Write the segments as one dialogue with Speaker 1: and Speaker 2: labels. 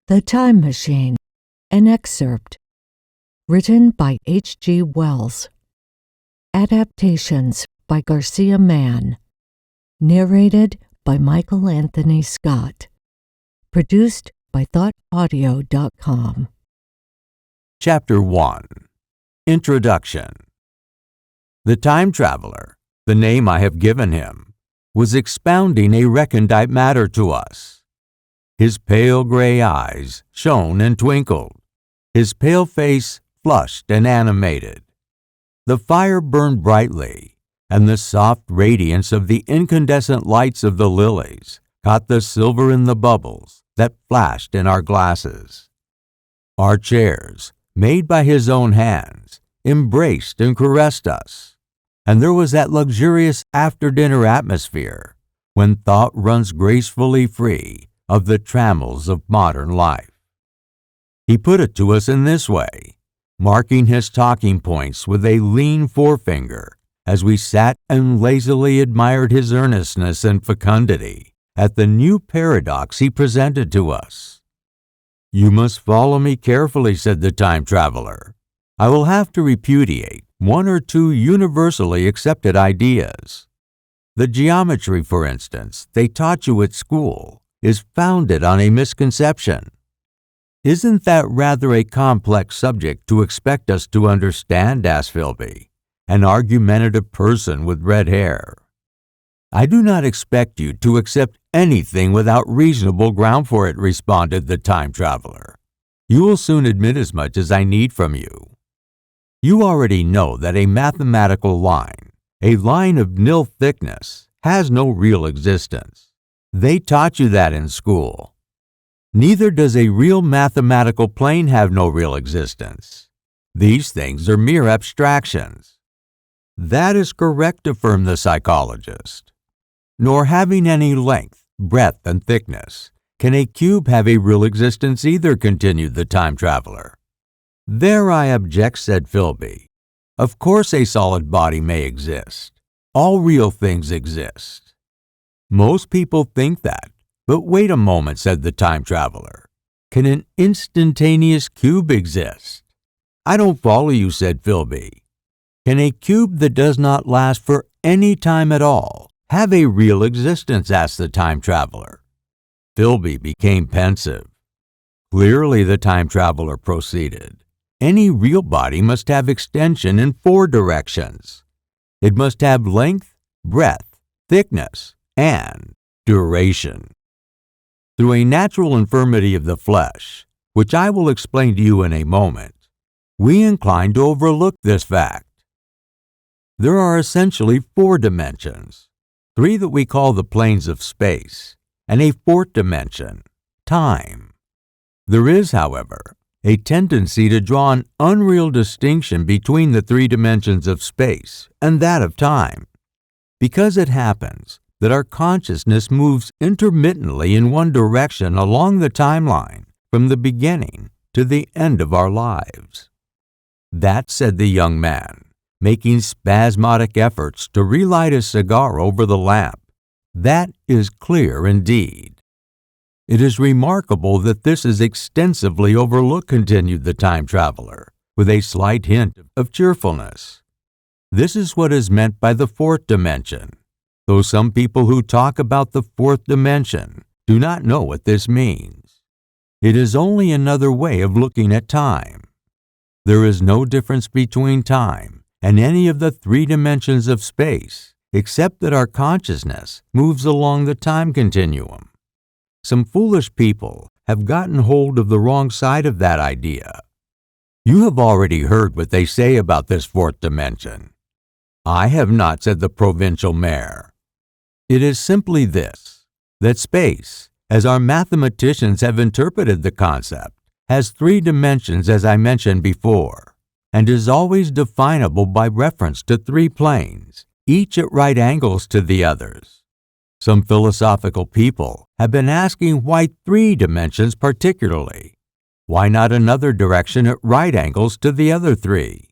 Speaker 1: The Time Machine, an excerpt. Written by H.G. Wells. Adaptations by Garcia Mann. Narrated by Michael Anthony Scott. Produced by thoughtaudio.com.
Speaker 2: Chapter 1. Introduction. The time traveler, the name I have given him, was expounding a recondite matter to us. His pale gray eyes shone and twinkled, his pale face flushed and animated. The fire burned brightly, and the soft radiance of the incandescent lights of the lilies caught the silver in the bubbles that flashed in our glasses. Our chairs, made by his own hands, embraced and caressed us, and there was that luxurious after-dinner atmosphere when thought runs gracefully free of the trammels of modern life. He put it to us in this way, marking his talking points with a lean forefinger as we sat and lazily admired his earnestness and fecundity at the new paradox he presented to us. "You must follow me carefully," said the time traveler. "I will have to repudiate one or two universally accepted ideas. The geometry, for instance, they taught you at school is founded on a misconception. Isn't that rather a complex subject to expect us to understand?" asked Philby, an argumentative person with red hair. "I do not expect you to accept anything without reasonable ground for it," responded the time traveler. "You will soon admit as much as I need from you. You already know that a mathematical line, a line of nil thickness, has no real existence. They taught you that in school. Neither does a real mathematical plane have no real existence. These things are mere abstractions." "That is correct," affirmed the psychologist. "Nor having any length, breadth, and thickness, can a cube have a real existence either," continued the time traveler. "There I object," said Philby. "Of course a solid body may exist. All real things exist." "Most people think that, but wait a moment," said the time traveler. "Can an instantaneous cube exist?" "I don't follow you," said Philby. "Can a cube that does not last for any time at all have a real existence?" asked the time traveler. Philby became pensive. "Clearly," the time traveler proceeded, "any real body must have extension in 4 directions. It must have length, breadth, thickness, and duration. Through a natural infirmity of the flesh, which I will explain to you in a moment, we incline to overlook this fact. There are essentially 4 dimensions, 3 that we call the planes of space, and a 4th dimension, time. There is, however, a tendency to draw an unreal distinction between the 3 dimensions of space and that of time, because it happens that our consciousness moves intermittently in one direction along the timeline from the beginning to the end of our lives." "That," said the young man, making spasmodic efforts to relight a cigar over the lamp, "that is clear indeed." "It is remarkable that this is extensively overlooked," continued the time traveler, with a slight hint of cheerfulness. "This is what is meant by the 4th dimension, though some people who talk about the 4th dimension do not know what this means. It is only another way of looking at time. There is no difference between time and any of the 3 dimensions of space, except that our consciousness moves along the time continuum. Some foolish people have gotten hold of the wrong side of that idea. You have already heard what they say about this 4th dimension." "I have not," said the provincial mayor. "It is simply this, that space, as our mathematicians have interpreted the concept, has 3 dimensions as I mentioned before, and is always definable by reference to 3 planes, each at right angles to the others. Some philosophical people have been asking why 3 dimensions particularly. Why not another direction at right angles to the other 3?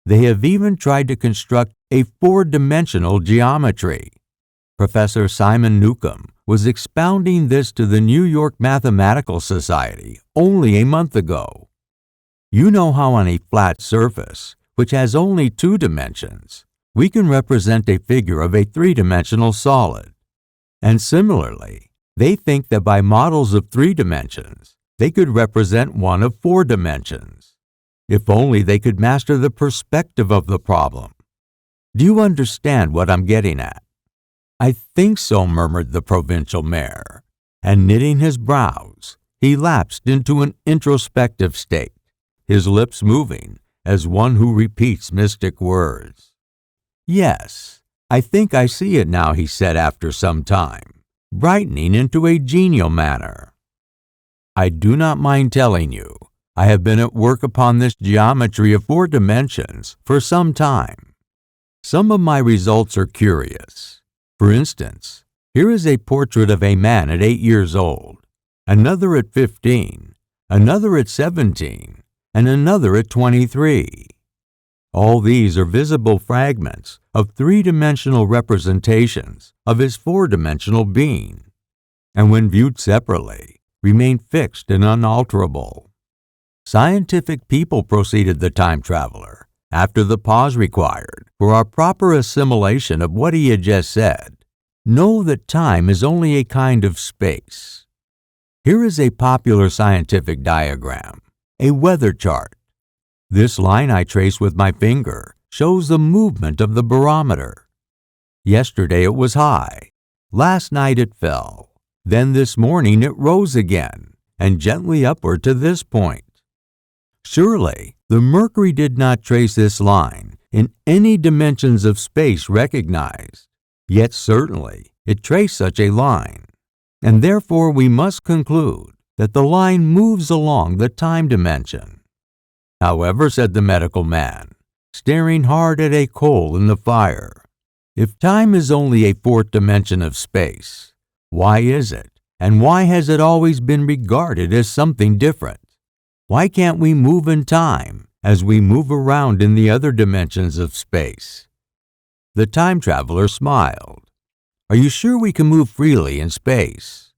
Speaker 2: They have even tried to construct a 4-dimensional geometry. Professor Simon Newcomb was expounding this to the New York Mathematical Society only a month ago. You know how on a flat surface, which has only 2 dimensions, we can represent a figure of a 3-dimensional solid. And similarly, they think that by models of 3 dimensions, they could represent one of 4 dimensions. If only they could master the perspective of the problem. Do you understand what I'm getting at? I think so, murmured the provincial mayor, and knitting his brows, he lapsed into an introspective state, his lips moving as one who repeats mystic words. Yes, I think I see it now, he said after some time, brightening into a genial manner. I do not mind telling you, I have been at work upon this geometry of 4 dimensions for some time. Some of my results are curious. For instance, here is a portrait of a man at 8 years old, another at 15, another at 17, and another at 23. All these are visible fragments of 3-dimensional representations of his 4-dimensional being, and when viewed separately, remain fixed and unalterable. Scientific people, proceeded the time traveler, after the pause required for our proper assimilation of what he had just said, know that time is only a kind of space. Here is a popular scientific diagram, a weather chart. This line I trace with my finger shows the movement of the barometer. Yesterday it was high, last night it fell, then this morning it rose again, and gently upward to this point. Surely, the mercury did not trace this line in any dimensions of space recognized, yet certainly it traced such a line, and therefore we must conclude that the line moves along the time dimension. However, said the medical man, staring hard at a coal in the fire, if time is only a 4th dimension of space, why is it, and why has it always been regarded as something different? Why can't we move in time as we move around in the other dimensions of space? The time traveler smiled. Are you sure we can move freely in space?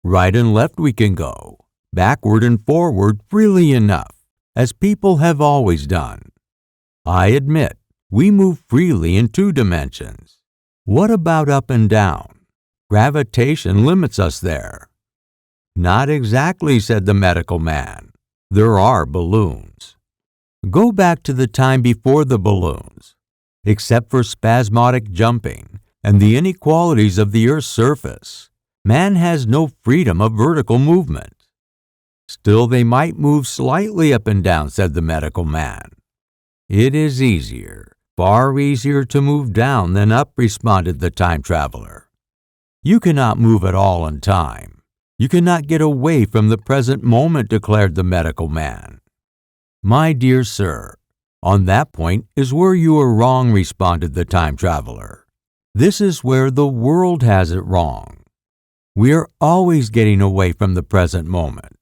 Speaker 2: Right and left we can go, backward and forward freely enough, as people have always done. I admit, we move freely in 2 dimensions. What about up and down? Gravitation limits us there. Not exactly, said the medical man. There are balloons. Go back to the time before the balloons. Except for spasmodic jumping and the inequalities of the Earth's surface, man has no freedom of vertical movement. Still, they might move slightly up and down, said the medical man. It is easier, far easier to move down than up, responded the time traveler. You cannot move at all in time. You cannot get away from the present moment, declared the medical man. My dear sir, on that point is where you are wrong, responded the time traveler. This is where the world has it wrong. We are always getting away from the present moment.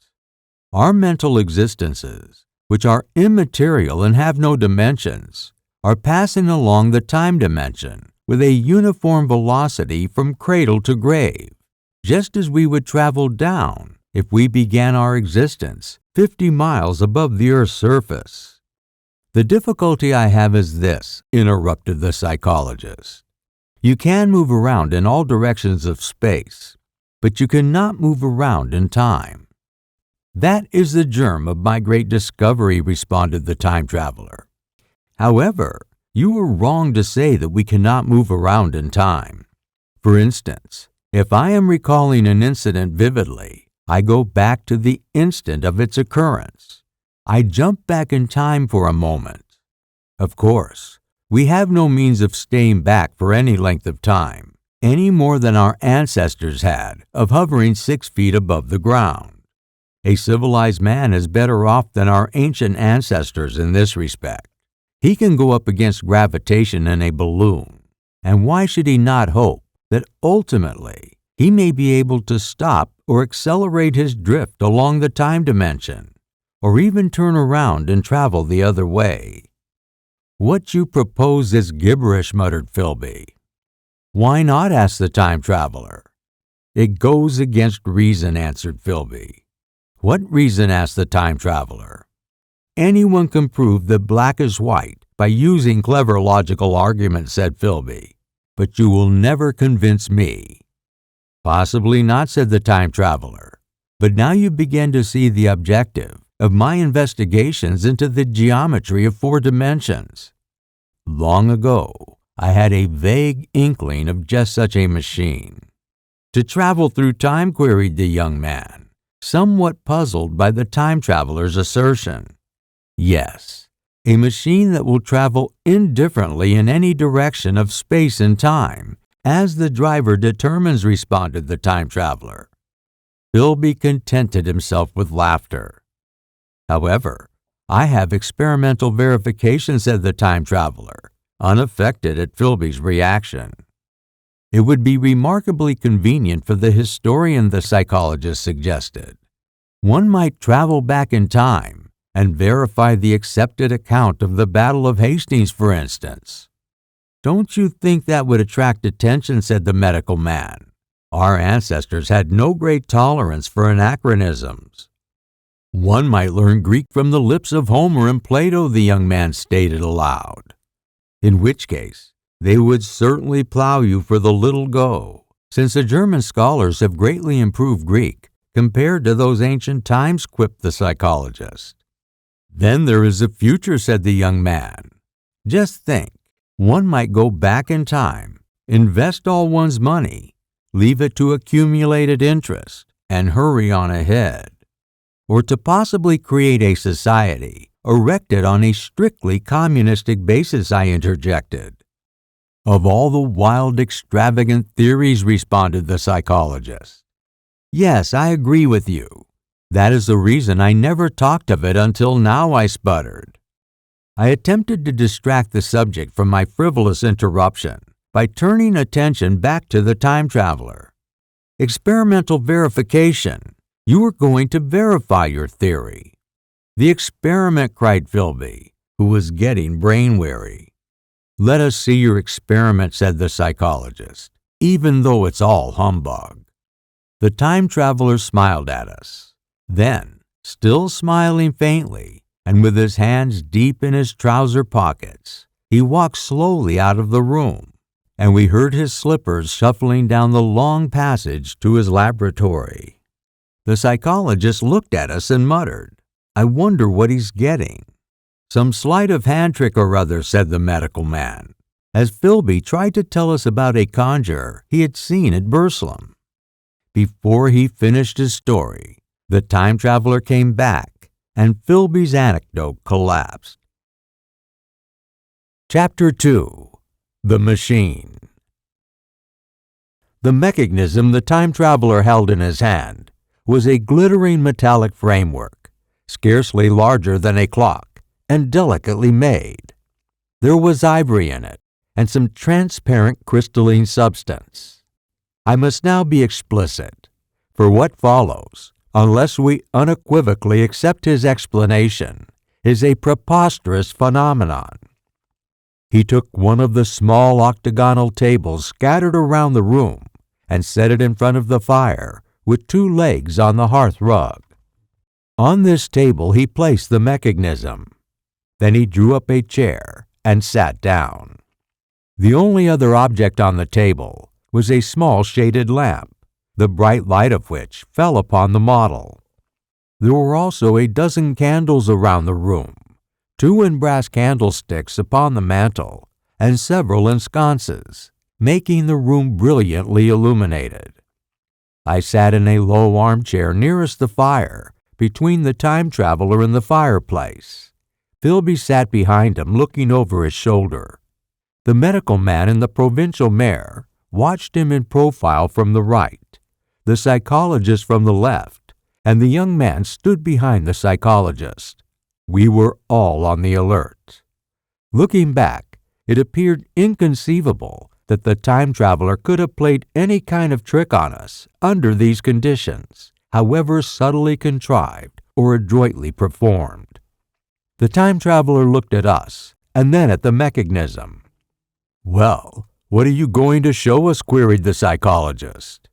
Speaker 2: Our mental existences, which are immaterial and have no dimensions, are passing along the time dimension with a uniform velocity from cradle to grave, just as we would travel down if we began our existence 50 miles above the Earth's surface. The difficulty I have is this, interrupted the psychologist. You can move around in all directions of space, but you cannot move around in time. That is the germ of my great discovery, responded the time traveler. However, you are wrong to say that we cannot move around in time. For instance, if I am recalling an incident vividly, I go back to the instant of its occurrence. I jump back in time for a moment. Of course, we have no means of staying back for any length of time, any more than our ancestors had of hovering 6 feet above the ground. A civilized man is better off than our ancient ancestors in this respect. He can go up against gravitation in a balloon, and why should he not hope that ultimately he may be able to stop or accelerate his drift along the time dimension, or even turn around and travel the other way? What you propose is gibberish, muttered Philby. Why not? Asked the time traveler. It goes against reason, answered Philby. What reason? Asked the time traveler. Anyone can prove that black is white by using clever logical arguments, said Philby, but you will never convince me. Possibly not, said the time traveler, but now you begin to see the objective of my investigations into the geometry of 4 dimensions. Long ago, I had a vague inkling of just such a machine. To travel through time, queried the young man, somewhat puzzled by the time traveler's assertion. Yes, a machine that will travel indifferently in any direction of space and time, as the driver determines, responded the time traveler. Philby contented himself with laughter. However, I have experimental verification, said the time traveler, unaffected at Philby's reaction. It would be remarkably convenient for the historian, the psychologist suggested. One might travel back in time and verify the accepted account of the Battle of Hastings, for instance. Don't you think that would attract attention, said the medical man. Our ancestors had no great tolerance for anachronisms. One might learn Greek from the lips of Homer and Plato, the young man stated aloud. In which case, they would certainly plow you for the little go, since the German scholars have greatly improved Greek compared to those ancient times, quipped the psychologist. Then there is the future, said the young man. Just think, one might go back in time, invest all one's money, leave it to accumulated interest, and hurry on ahead. Or to possibly create a society erected on a strictly communistic basis, I interjected. Of all the wild, extravagant theories, responded the psychologist. Yes, I agree with you. That is the reason I never talked of it until now, I sputtered. I attempted to distract the subject from my frivolous interruption by turning attention back to the time traveler. Experimental verification. You are going to verify your theory. The experiment, cried Philby, who was getting brain-weary. Let us see your experiment, said the psychologist, even though it's all humbug. The time traveler smiled at us. Then, still smiling faintly, and with his hands deep in his trouser pockets, he walked slowly out of the room, and we heard his slippers shuffling down the long passage to his laboratory. The psychologist looked at us and muttered, I wonder what he's getting. Some sleight of hand trick or other, said the medical man, as Philby tried to tell us about a conjurer he had seen at Burslem. Before he finished his story, the time traveler came back, and Philby's anecdote collapsed. Chapter 2. The Machine. The mechanism the time traveler held in his hand was a glittering metallic framework, scarcely larger than a clock, and delicately made. There was ivory in it, and some transparent crystalline substance. I must now be explicit, for what follows, unless we unequivocally accept his explanation, is a preposterous phenomenon. He took one of the small octagonal tables scattered around the room and set it in front of the fire with 2 legs on the hearth rug. On this table he placed the mechanism. Then he drew up a chair and sat down. The only other object on the table was a small shaded lamp, the bright light of which fell upon the model. There were also a dozen candles around the room, 2 in brass candlesticks upon the mantel, and several in sconces, making the room brilliantly illuminated. I sat in a low armchair nearest the fire, between the time traveler and the fireplace. Philby sat behind him, looking over his shoulder. The medical man and the provincial mayor watched him in profile from the right, the psychologist from the left, and the young man stood behind the psychologist. We were all on the alert. Looking back, it appeared inconceivable that the time traveler could have played any kind of trick on us under these conditions, however subtly contrived or adroitly performed. The time traveler looked at us and then at the mechanism. Well, What are you going to show us? Queried the psychologist.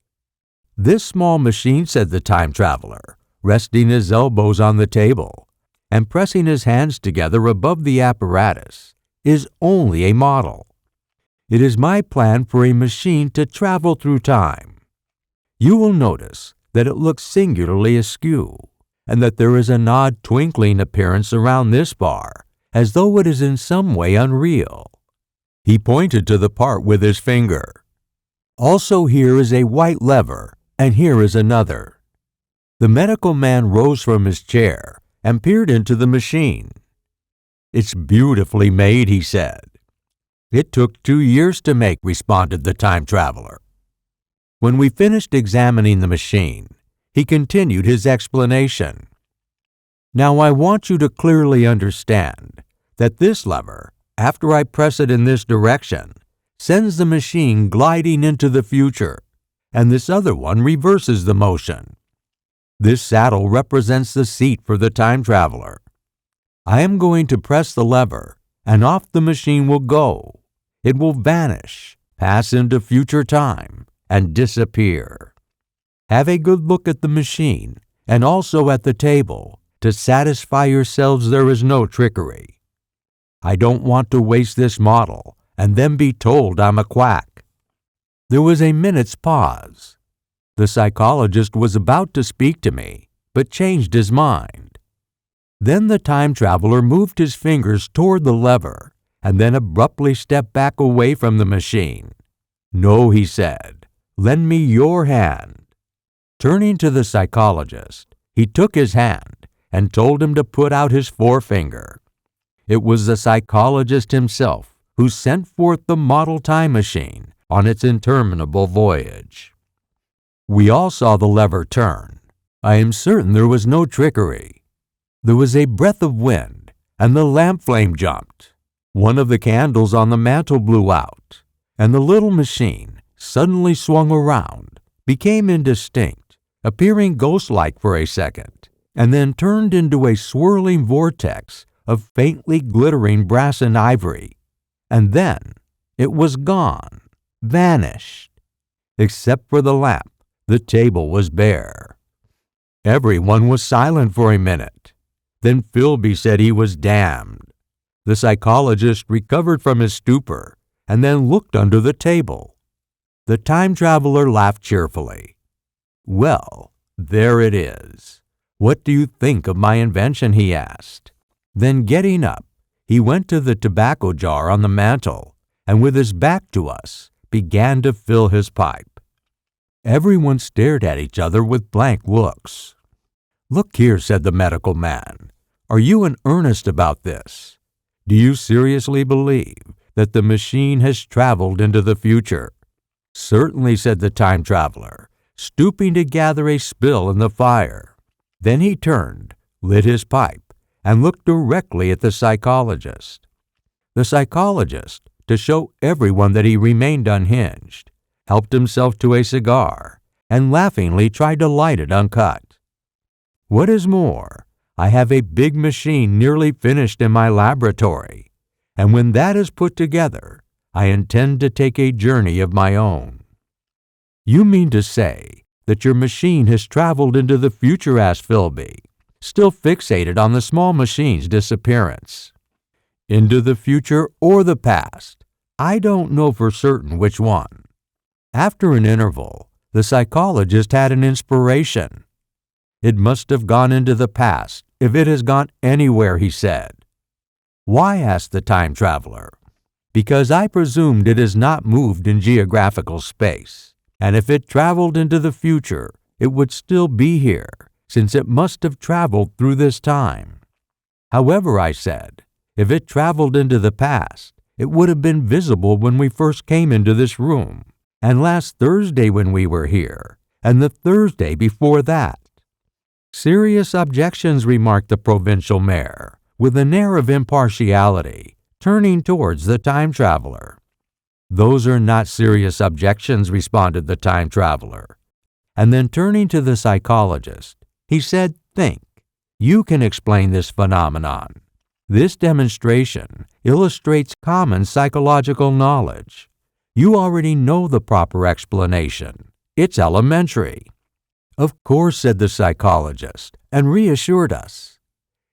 Speaker 2: This small machine, said the time traveler, resting his elbows on the table and pressing his hands together above the apparatus, is only a model. It is my plan for a machine to travel through time. You will notice that it looks singularly askew, and that there is an odd twinkling appearance around this bar, as though it is in some way unreal. He pointed to the part with his finger. Also here is a white lever, and here is another. The medical man rose from his chair and peered into the machine. It's beautifully made, he said. It took 2 years to make, responded the time traveler. When we finished examining the machine, he continued his explanation. Now I want you to clearly understand that this lever, after I press it in this direction, sends the machine gliding into the future, and this other one reverses the motion. This saddle represents the seat for the time traveler. I am going to press the lever, and off the machine will go. It will vanish, pass into future time, and disappear. Have a good look at the machine, and also at the table, to satisfy yourselves there is no trickery. I don't want to waste this model, and then be told I'm a quack. There was a minute's pause. The psychologist was about to speak to me, but changed his mind. Then the time traveler moved his fingers toward the lever, and then abruptly stepped back away from the machine. No, he said, lend me your hand. Turning to the psychologist, he took his hand and told him to put out his forefinger. It was the psychologist himself who sent forth the model time machine on its interminable voyage. We all saw the lever turn. I am certain there was no trickery. There was a breath of wind, and the lamp flame jumped. One of the candles on the mantel blew out, and the little machine suddenly swung around, became indistinct, appearing ghost-like for a second, and then turned into a swirling vortex of faintly glittering brass and ivory. And then it was gone, vanished. Except for the lamp, the table was bare. Everyone was silent for a minute. Then Philby said he was damned. The psychologist recovered from his stupor and then looked under the table. The time traveler laughed cheerfully. Well, there it is. What do you think of my invention? He asked. Then getting up, he went to the tobacco jar on the mantel and with his back to us began to fill his pipe. Everyone stared at each other with blank looks. Look here, said the medical man. Are you in earnest about this? Do you seriously believe that the machine has traveled into the future? Certainly, said the time traveler, stooping to gather a spill in the fire. Then he turned, lit his pipe, and looked directly at the psychologist. The psychologist, to show everyone that he remained unhinged, helped himself to a cigar, and laughingly tried to light it uncut. What is more, I have a big machine nearly finished in my laboratory, and when that is put together, I intend to take a journey of my own. You mean to say that your machine has traveled into the future? Asked Philby, still fixated on the small machine's disappearance. Into the future or the past? I don't know for certain which one. After an interval, the psychologist had an inspiration. It must have gone into the past, if it has gone anywhere, he said. Why? Asked the time traveler. Because I presumed it has not moved in geographical space, and if it traveled into the future, it would still be here, since it must have traveled through this time. However, I said, if it traveled into the past, it would have been visible when we first came into this room, and last Thursday when we were here, and the Thursday before that. Serious objections, remarked the provincial mayor, with an air of impartiality, turning towards the time traveler. Those are not serious objections, responded the time traveler. And then turning to the psychologist, he said, think. You can explain this phenomenon. This demonstration illustrates common psychological knowledge. You already know the proper explanation. It's elementary." "Of course," said the psychologist, and reassured us.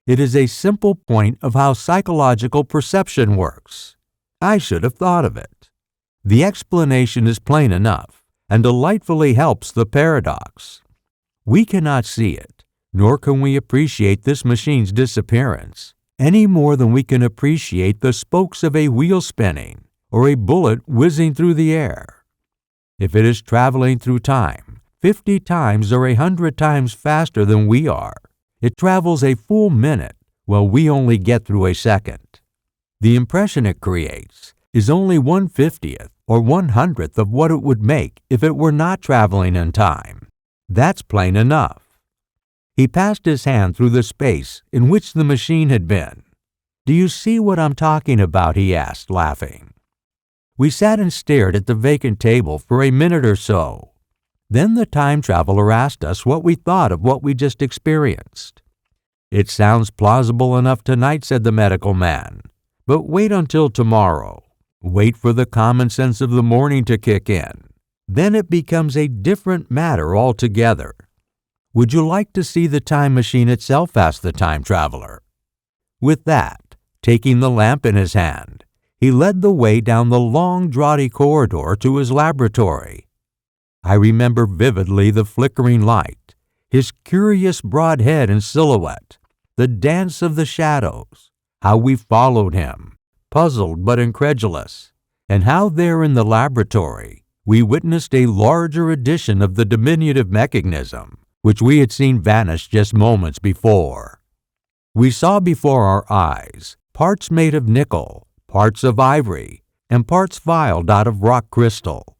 Speaker 2: "It is a simple point of how psychological perception works. I should have thought of it. The explanation is plain enough and delightfully helps the paradox. We cannot see it, nor can we appreciate this machine's disappearance, any more than we can appreciate the spokes of a wheel spinning or a bullet whizzing through the air. If it is traveling through time 50 times or 100 times faster than we are, it travels a full minute while we only get through a second. The impression it creates is only 1/50th or 1/100th of what it would make if it were not traveling in time. That's plain enough." He passed his hand through the space in which the machine had been. "Do you see what I'm talking about?" he asked, laughing. We sat and stared at the vacant table for a minute or so. Then the time traveler asked us what we thought of what we just experienced. "It sounds plausible enough tonight," said the medical man. "But wait until tomorrow. Wait for the common sense of the morning to kick in. Then it becomes a different matter altogether." "Would you like to see the time machine itself?" asked the time traveler. With that, taking the lamp in his hand, he led the way down the long, draughty corridor to his laboratory. I remember vividly the flickering light, his curious broad head and silhouette, the dance of the shadows, how we followed him, puzzled but incredulous, and how there in the laboratory we witnessed a larger edition of the diminutive mechanism which we had seen vanish just moments before. We saw before our eyes parts made of nickel, parts of ivory, and parts filed out of rock crystal.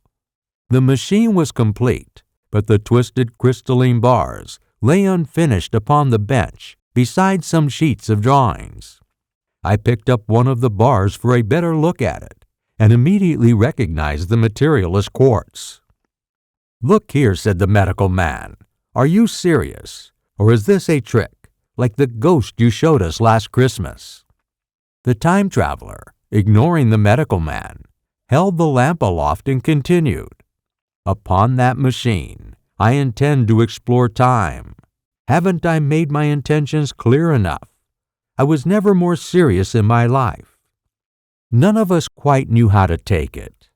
Speaker 2: The machine was complete, but the twisted crystalline bars lay unfinished upon the bench beside some sheets of drawings. I picked up one of the bars for a better look at it, and immediately recognized the material as quartz. "Look here," said the medical man. "Are you serious, or is this a trick, like the ghost you showed us last Christmas?" The time traveler, ignoring the medical man, held the lamp aloft and continued. "Upon that machine, I intend to explore time. Haven't I made my intentions clear enough? I was never more serious in my life." None of us quite knew how to take it.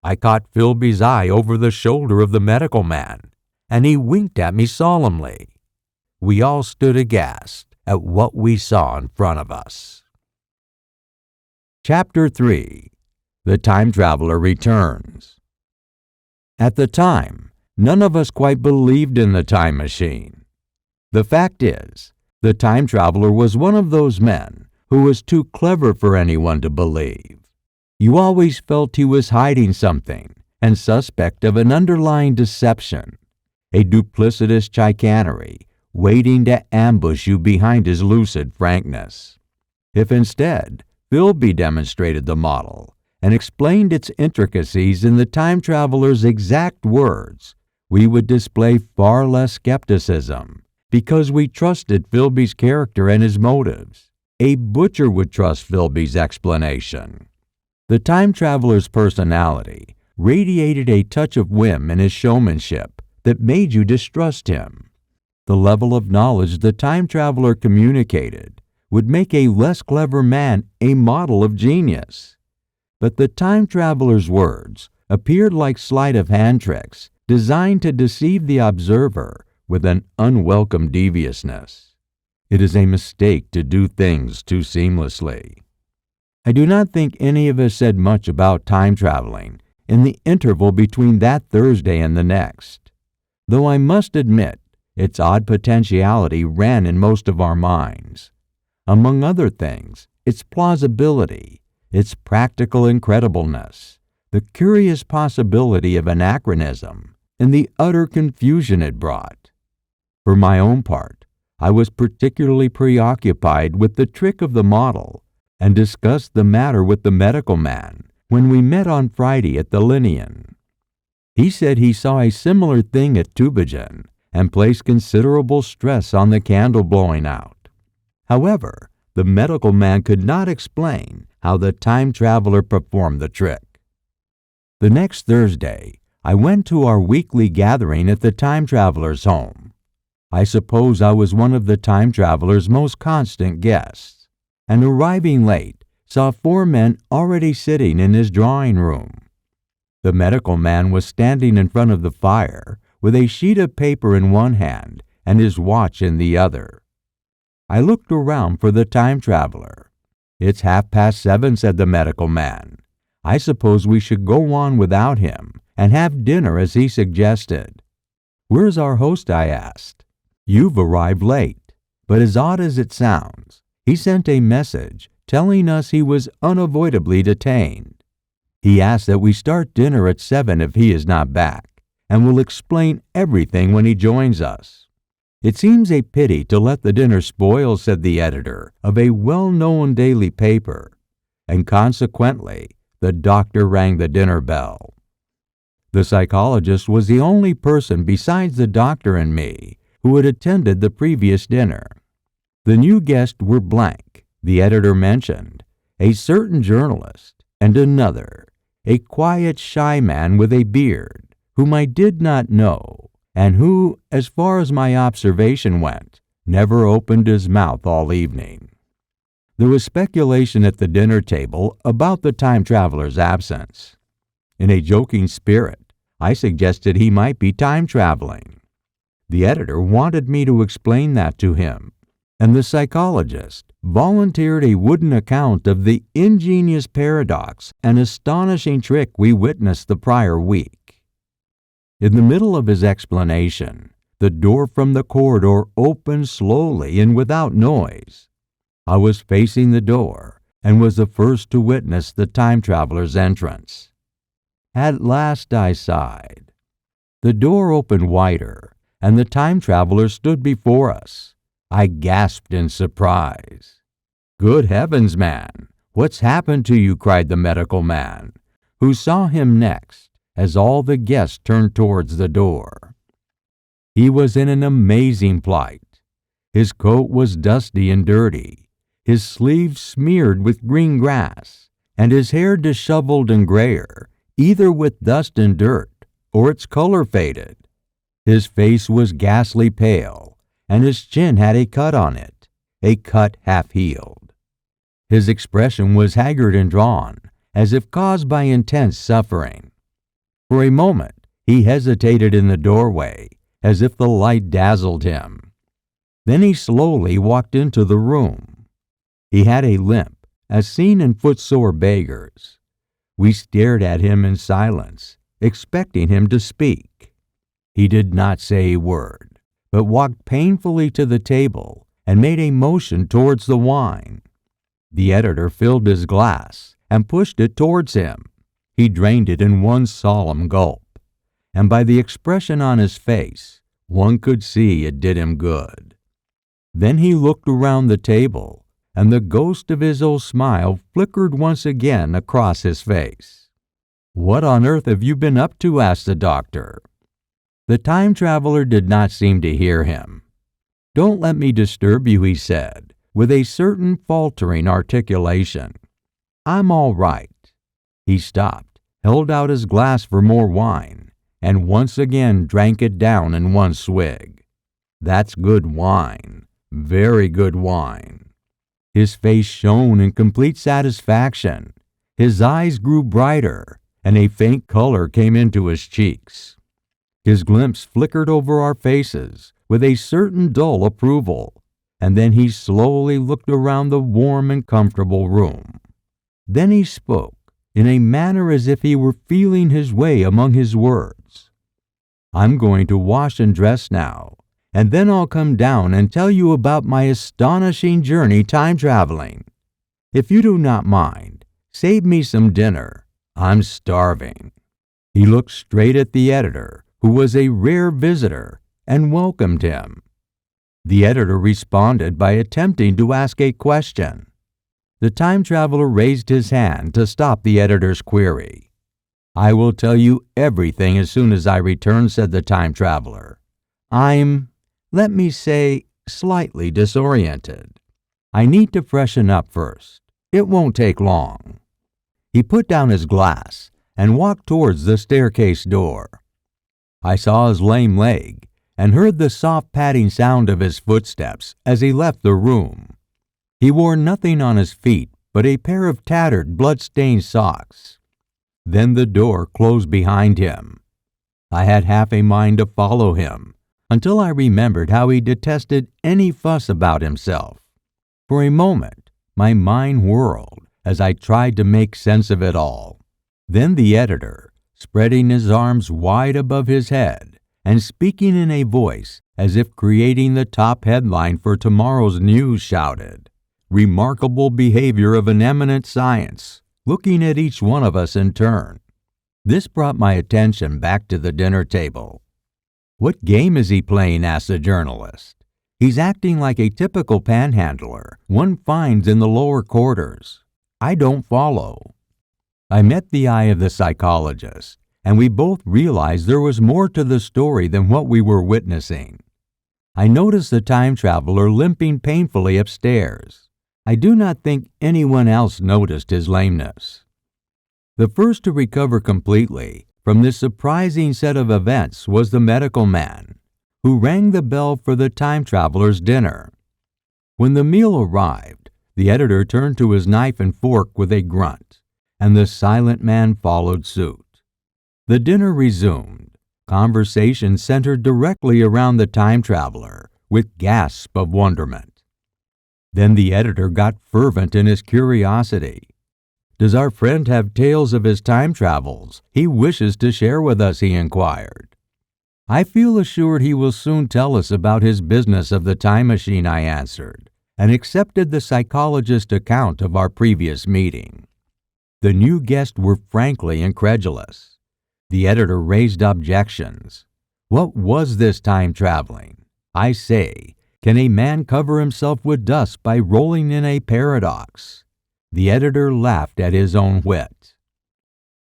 Speaker 2: I caught Philby's eye over the shoulder of the medical man, and he winked at me solemnly. We all stood aghast at what we saw in front of us. Chapter 3. The Time Traveler Returns. At the time, none of us quite believed in the time machine. The fact is, the time traveler was one of those men who was too clever for anyone to believe. You always felt he was hiding something and suspect of an underlying deception, a duplicitous chicanery waiting to ambush you behind his lucid frankness. If instead, Philby demonstrated the model and explained its intricacies in the time traveler's exact words, we would display far less skepticism because we trusted Philby's character and his motives. A butcher would trust Philby's explanation. The time traveler's personality radiated a touch of whim in his showmanship that made you distrust him. The level of knowledge the time traveler communicated would make a less clever man a model of genius. But the time traveler's words appeared like sleight of hand tricks designed to deceive the observer with an unwelcome deviousness. It is a mistake to do things too seamlessly. I do not think any of us said much about time traveling in the interval between that Thursday and the next, though I must admit its odd potentiality ran in most of our minds. Among other things, its plausibility, its practical incredibleness, the curious possibility of anachronism, and the utter confusion it brought. For my own part, I was particularly preoccupied with the trick of the model and discussed the matter with the medical man when we met on Friday at the Linnean. He said he saw a similar thing at Tübingen and placed considerable stress on the candle blowing out. However, the medical man could not explain how the time traveler performed the trick. The next Thursday, I went to our weekly gathering at the time traveler's home. I suppose I was one of the time traveler's most constant guests, and arriving late, saw 4 men already sitting in his drawing room. The medical man was standing in front of the fire with a sheet of paper in one hand and his watch in the other. I looked around for the time traveler. "It's 7:30, said the medical man. "I suppose we should go on without him and have dinner as he suggested." "Where's our host?" I asked. "You've arrived late, but as odd as it sounds, he sent a message telling us he was unavoidably detained. He asked that we start dinner at 7 if he is not back, and will explain everything when he joins us." "It seems a pity to let the dinner spoil," said the editor of a well-known daily paper, and consequently, the doctor rang the dinner bell. The psychologist was the only person besides the doctor and me who had attended the previous dinner. The new guests were blank, the editor mentioned, a certain journalist, and another, a quiet, shy man with a beard, whom I did not know, and who, as far as my observation went, never opened his mouth all evening. There was speculation at the dinner table about the time traveler's absence. In a joking spirit, I suggested he might be time traveling. The editor wanted me to explain that to him, and the psychologist volunteered a wooden account of the ingenious paradox and astonishing trick we witnessed the prior week. In the middle of his explanation, the door from the corridor opened slowly and without noise. I was facing the door and was the first to witness the time traveler's entrance. At last, I sighed. The door opened wider, and the time traveler stood before us. I gasped in surprise. "Good heavens, man! What's happened to you?" cried the medical man, who saw him next, as all the guests turned towards the door. He was in an amazing plight. His coat was dusty and dirty, his sleeves smeared with green grass, and his hair disheveled and grayer, either with dust and dirt, or its color faded. His face was ghastly pale, and his chin had a cut on it, a cut half-healed. His expression was haggard and drawn, as if caused by intense suffering. For a moment, he hesitated in the doorway, as if the light dazzled him. Then he slowly walked into the room. He had a limp, as seen in footsore beggars. We stared at him in silence, expecting him to speak. He did not say a word, but walked painfully to the table and made a motion towards the wine. The editor filled his glass and pushed it towards him. He drained it in one solemn gulp, and by the expression on his face, one could see it did him good. Then he looked around the table, and the ghost of his old smile flickered once again across his face. "What on earth have you been up to?" asked the doctor. The time traveler did not seem to hear him. "Don't let me disturb you," he said, with a certain faltering articulation. "I'm all right." He stopped, held out his glass for more wine, and once again drank it down in one swig. "That's good wine, very good wine." His face shone in complete satisfaction. His eyes grew brighter, and a faint color came into his cheeks. His glimpse flickered over our faces with a certain dull approval, and then he slowly looked around the warm and comfortable room. Then he spoke, in a manner as if he were feeling his way among his words. "I'm going to wash and dress now, and then I'll come down and tell you about my astonishing journey time traveling. If you do not mind, save me some dinner. I'm starving." He looked straight at the editor, who was a rare visitor, and welcomed him. The editor responded by attempting to ask a question. The time traveler raised his hand to stop the editor's query. "I will tell you everything as soon as I return," said the time traveler. Let me say, slightly disoriented. I need to freshen up first. It won't take long." He put down his glass and walked towards the staircase door. I saw his lame leg and heard the soft padding sound of his footsteps as he left the room. He wore nothing on his feet but a pair of tattered, blood-stained socks. Then the door closed behind him. I had half a mind to follow him, until I remembered how he detested any fuss about himself. For a moment, my mind whirled as I tried to make sense of it all. Then the editor, spreading his arms wide above his head and speaking in a voice as if creating the top headline for tomorrow's news, shouted, "Remarkable behavior of an eminent science," looking at each one of us in turn. This brought my attention back to the dinner table. "What game is he playing?" asked the journalist. "He's acting like a typical panhandler one finds in the lower quarters. I don't follow." I met the eye of the psychologist, and we both realized there was more to the story than what we were witnessing. I noticed the time traveler limping painfully upstairs. I do not think anyone else noticed his lameness. The first to recover completely from this surprising set of events was the medical man, who rang the bell for the time traveler's dinner. When the meal arrived, the editor turned to his knife and fork with a grunt, and the silent man followed suit. The dinner resumed. Conversation centered directly around the time traveler, with gasps of wonderment. Then the editor got fervent in his curiosity. "Does our friend have tales of his time travels he wishes to share with us?" he inquired. "I feel assured he will soon tell us about his business of the time machine," I answered, and accepted the psychologist's account of our previous meeting. The new guests were frankly incredulous. The editor raised objections. What was this time traveling? I say, can a man cover himself with dust by rolling in a paradox? The editor laughed at his own wit.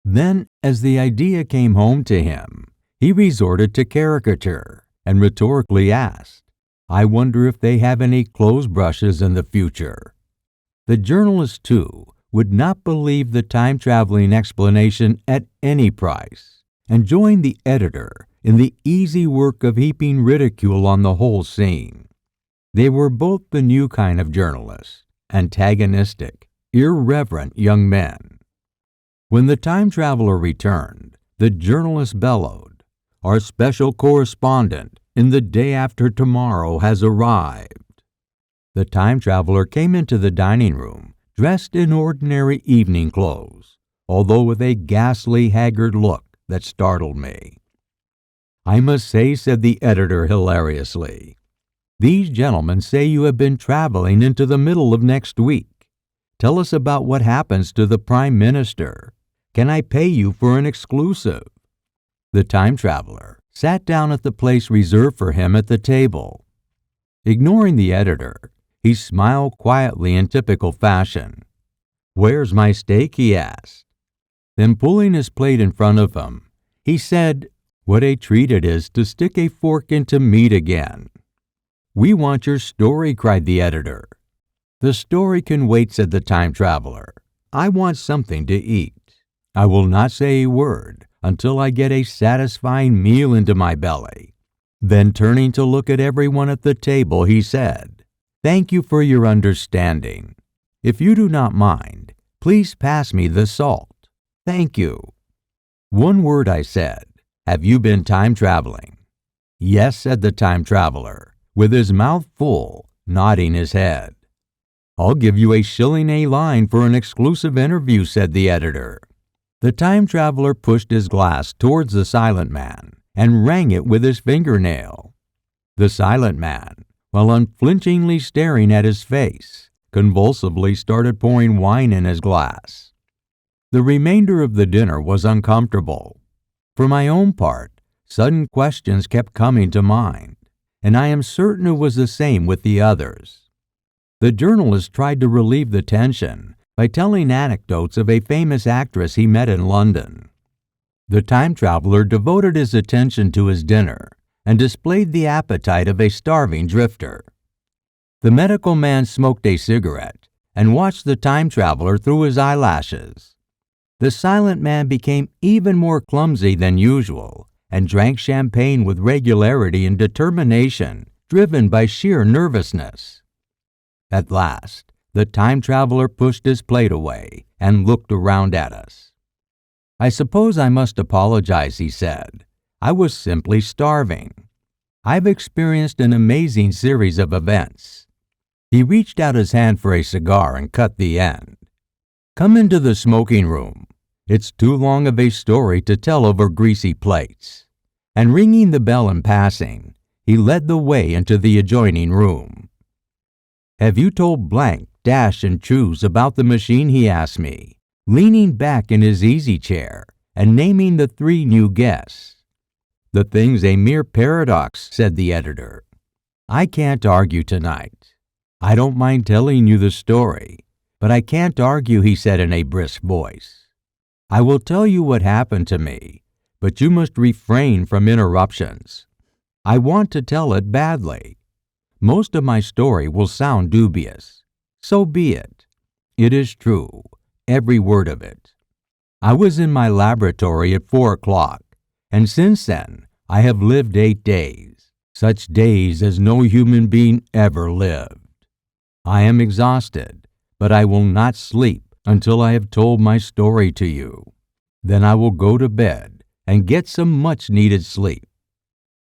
Speaker 2: Then, as the idea came home to him, he resorted to caricature and rhetorically asked, "I wonder if they have any clothes brushes in the future?" The journalist, too, would not believe the time-traveling explanation at any price, and joined the editor in the easy work of heaping ridicule on the whole scene. They were both the new kind of journalists, antagonistic, irreverent young men. When the time traveler returned, the journalist bellowed, "Our special correspondent in the day after tomorrow has arrived." The time traveler came into the dining room, dressed in ordinary evening clothes, although with a ghastly, haggard look that startled me. "I must say," said the editor hilariously, "these gentlemen say you have been traveling into the middle of next week. Tell us about what happens to the Prime Minister. Can I pay you for an exclusive?" The time traveler sat down at the place reserved for him at the table. Ignoring the editor, he smiled quietly in typical fashion. "Where's my steak?" he asked. Then, pulling his plate in front of him, he said, "What a treat it is to stick a fork into meat again." "We want your story," cried the editor. "The story can wait," said the time traveler. "I want something to eat. I will not say a word until I get a satisfying meal into my belly." Then, turning to look at everyone at the table, he said, "Thank you for your understanding. If you do not mind, please pass me the salt. Thank you." "One word," I said. "Have you been time traveling?" "Yes," said the time traveler, with his mouth full, nodding his head. "I'll give you $1 a line for an exclusive interview," said the editor. The time traveler pushed his glass towards the silent man and rang it with his fingernail. The silent man, while unflinchingly staring at his face, convulsively started pouring wine in his glass. The remainder of the dinner was uncomfortable. For my own part, sudden questions kept coming to mind, and I am certain it was the same with the others. The journalist tried to relieve the tension by telling anecdotes of a famous actress he met in London. The time traveler devoted his attention to his dinner and displayed the appetite of a starving drifter. The medical man smoked a cigarette and watched the time traveler through his eyelashes. the silent man became even more clumsy than usual and drank champagne with regularity and determination, driven by sheer nervousness. At last, the time traveler pushed his plate away and looked around at us. "I suppose I must apologize," he said. "I was simply starving. I've experienced an amazing series of events." He reached out his hand for a cigar and cut the end. "Come into the smoking room. It's too long of a story to tell over greasy plates." And ringing the bell in passing, he led the way into the adjoining room. "Have you told Blank, Dash, and Choose about the machine?" he asked me, leaning back in his easy chair and naming the 3 new guests. "The thing's a mere paradox," said the editor. "I can't argue tonight. I don't mind telling you the story, but I can't argue," he said in a brisk voice. "I will tell you what happened to me, but you must refrain from interruptions. I want to tell it badly. Most of my story will sound dubious. So be it. It is true, every word of it. I was in my laboratory at 4 o'clock, and since then I have lived 8 days, such days as no human being ever lived. I am exhausted, but I will not sleep until I have told my story to you. Then I will go to bed and get some much-needed sleep.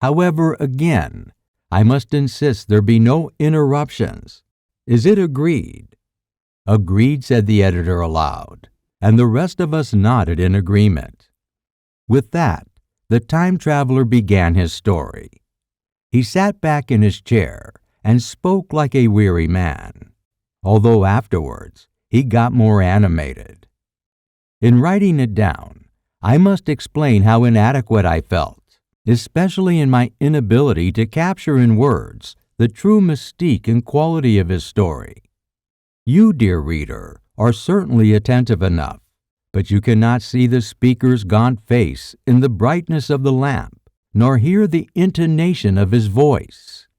Speaker 2: However, again, I must insist there be no interruptions. Is it agreed?" "Agreed," said the editor aloud, and the rest of us nodded in agreement. With that, the time traveler began his story. He sat back in his chair and spoke like a weary man, although afterwards he got more animated. In writing it down, I must explain how inadequate I felt, especially in my inability to capture in words the true mystique and quality of his story. You, dear reader, are certainly attentive enough, but you cannot see the speaker's gaunt face in the brightness of the lamp, nor hear the intonation of his voice.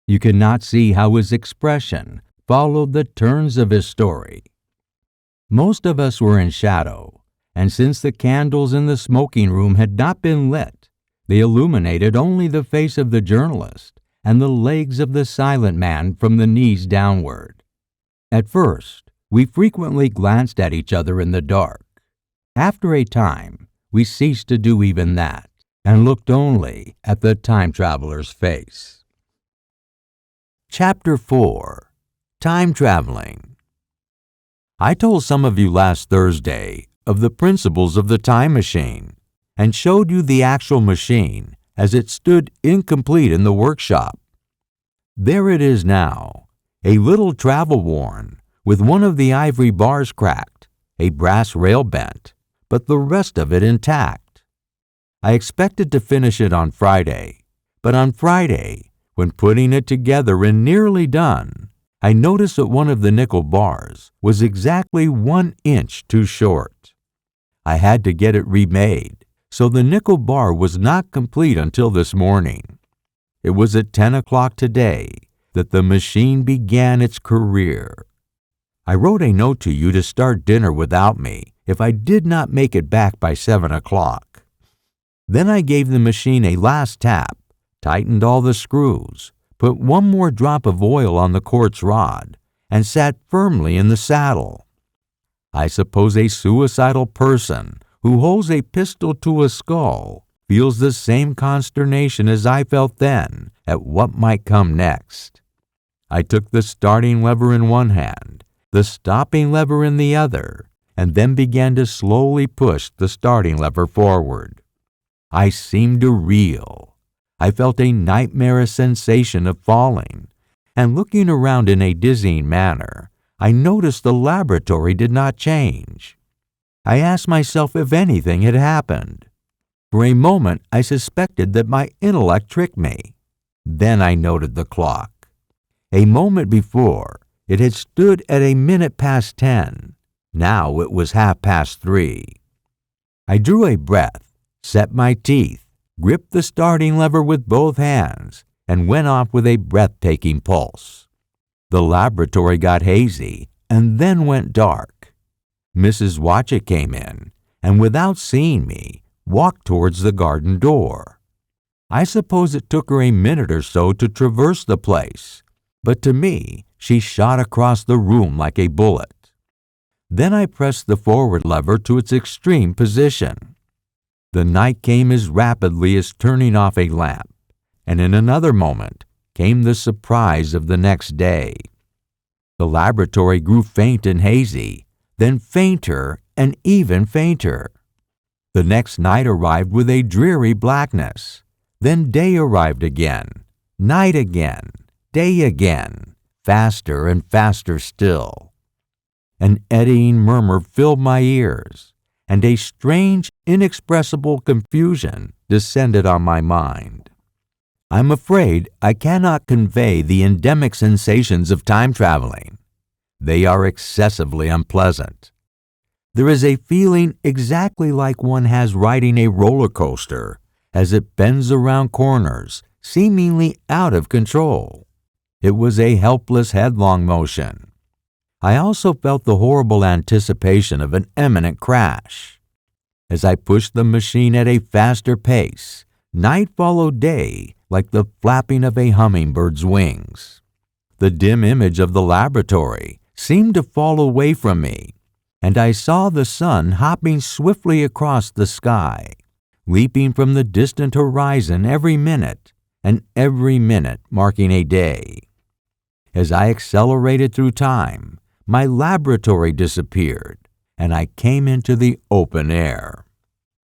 Speaker 2: You cannot see how his expression followed the turns of his story. Most of us were in shadow, and since the candles in the smoking room had not been lit, they illuminated only the face of the journalist and the legs of the silent man from the knees downward. At first, we frequently glanced at each other in the dark. After a time, we ceased to do even that, and looked only at the time traveler's face. Chapter 4. Time Traveling. I told some of you last Thursday of the principles of the time machine, and showed you the actual machine as it stood incomplete in the workshop. There it is now, a little travel-worn, with one of the ivory bars cracked, a brass rail bent, but the rest of it intact. I expected to finish it on Friday, but on Friday, when putting it together and nearly done, I noticed that one of the nickel bars was exactly 1 inch too short. I had to get it remade, so the nickel bar was not complete until this morning. It was at 10 o'clock today that the machine began its career. I wrote a note to you to start dinner without me if I did not make it back by 7 o'clock. Then I gave the machine a last tap, tightened all the screws, put 1 more drop of oil on the quartz rod, and sat firmly in the saddle. I suppose a suicidal person who holds a pistol to a skull feels the same consternation as I felt then at what might come next. I took the starting lever in one hand, the stopping lever in the other, and then began to slowly push the starting lever forward. I seemed to reel. I felt a nightmarish sensation of falling, and looking around in a dizzying manner, I noticed the laboratory did not change. I asked myself if anything had happened. For a moment, I suspected that my intellect tricked me. Then I noted the clock. A moment before, it had stood at 10:03. Now it was 3:30. I drew a breath, set my teeth, gripped the starting lever with both hands, and went off with a breathtaking pulse. The laboratory got hazy and then went dark. Mrs. Watchett came in, and without seeing me, walked towards the garden door. I suppose it took her a minute or so to traverse the place, but to me, she shot across the room like a bullet. Then I pressed the forward lever to its extreme position. The night came as rapidly as turning off a lamp, and in another moment came the surprise of the next day. The laboratory grew faint and hazy, then fainter and even fainter. The next night arrived with a dreary blackness. Then day arrived again, night again, day again, faster and faster still. An eddying murmur filled my ears, and a strange, inexpressible confusion descended on my mind. I'm afraid I cannot convey the endemic sensations of time traveling. They are excessively unpleasant. There is a feeling exactly like one has riding a roller coaster as it bends around corners, seemingly out of control. It was a helpless, headlong motion. I also felt the horrible anticipation of an imminent crash. As I pushed the machine at a faster pace, night followed day like the flapping of a hummingbird's wings. The dim image of the laboratory seemed to fall away from me, and I saw the sun hopping swiftly across the sky, leaping from the distant horizon every minute, and every minute marking a day. As I accelerated through time, my laboratory disappeared, and I came into the open air.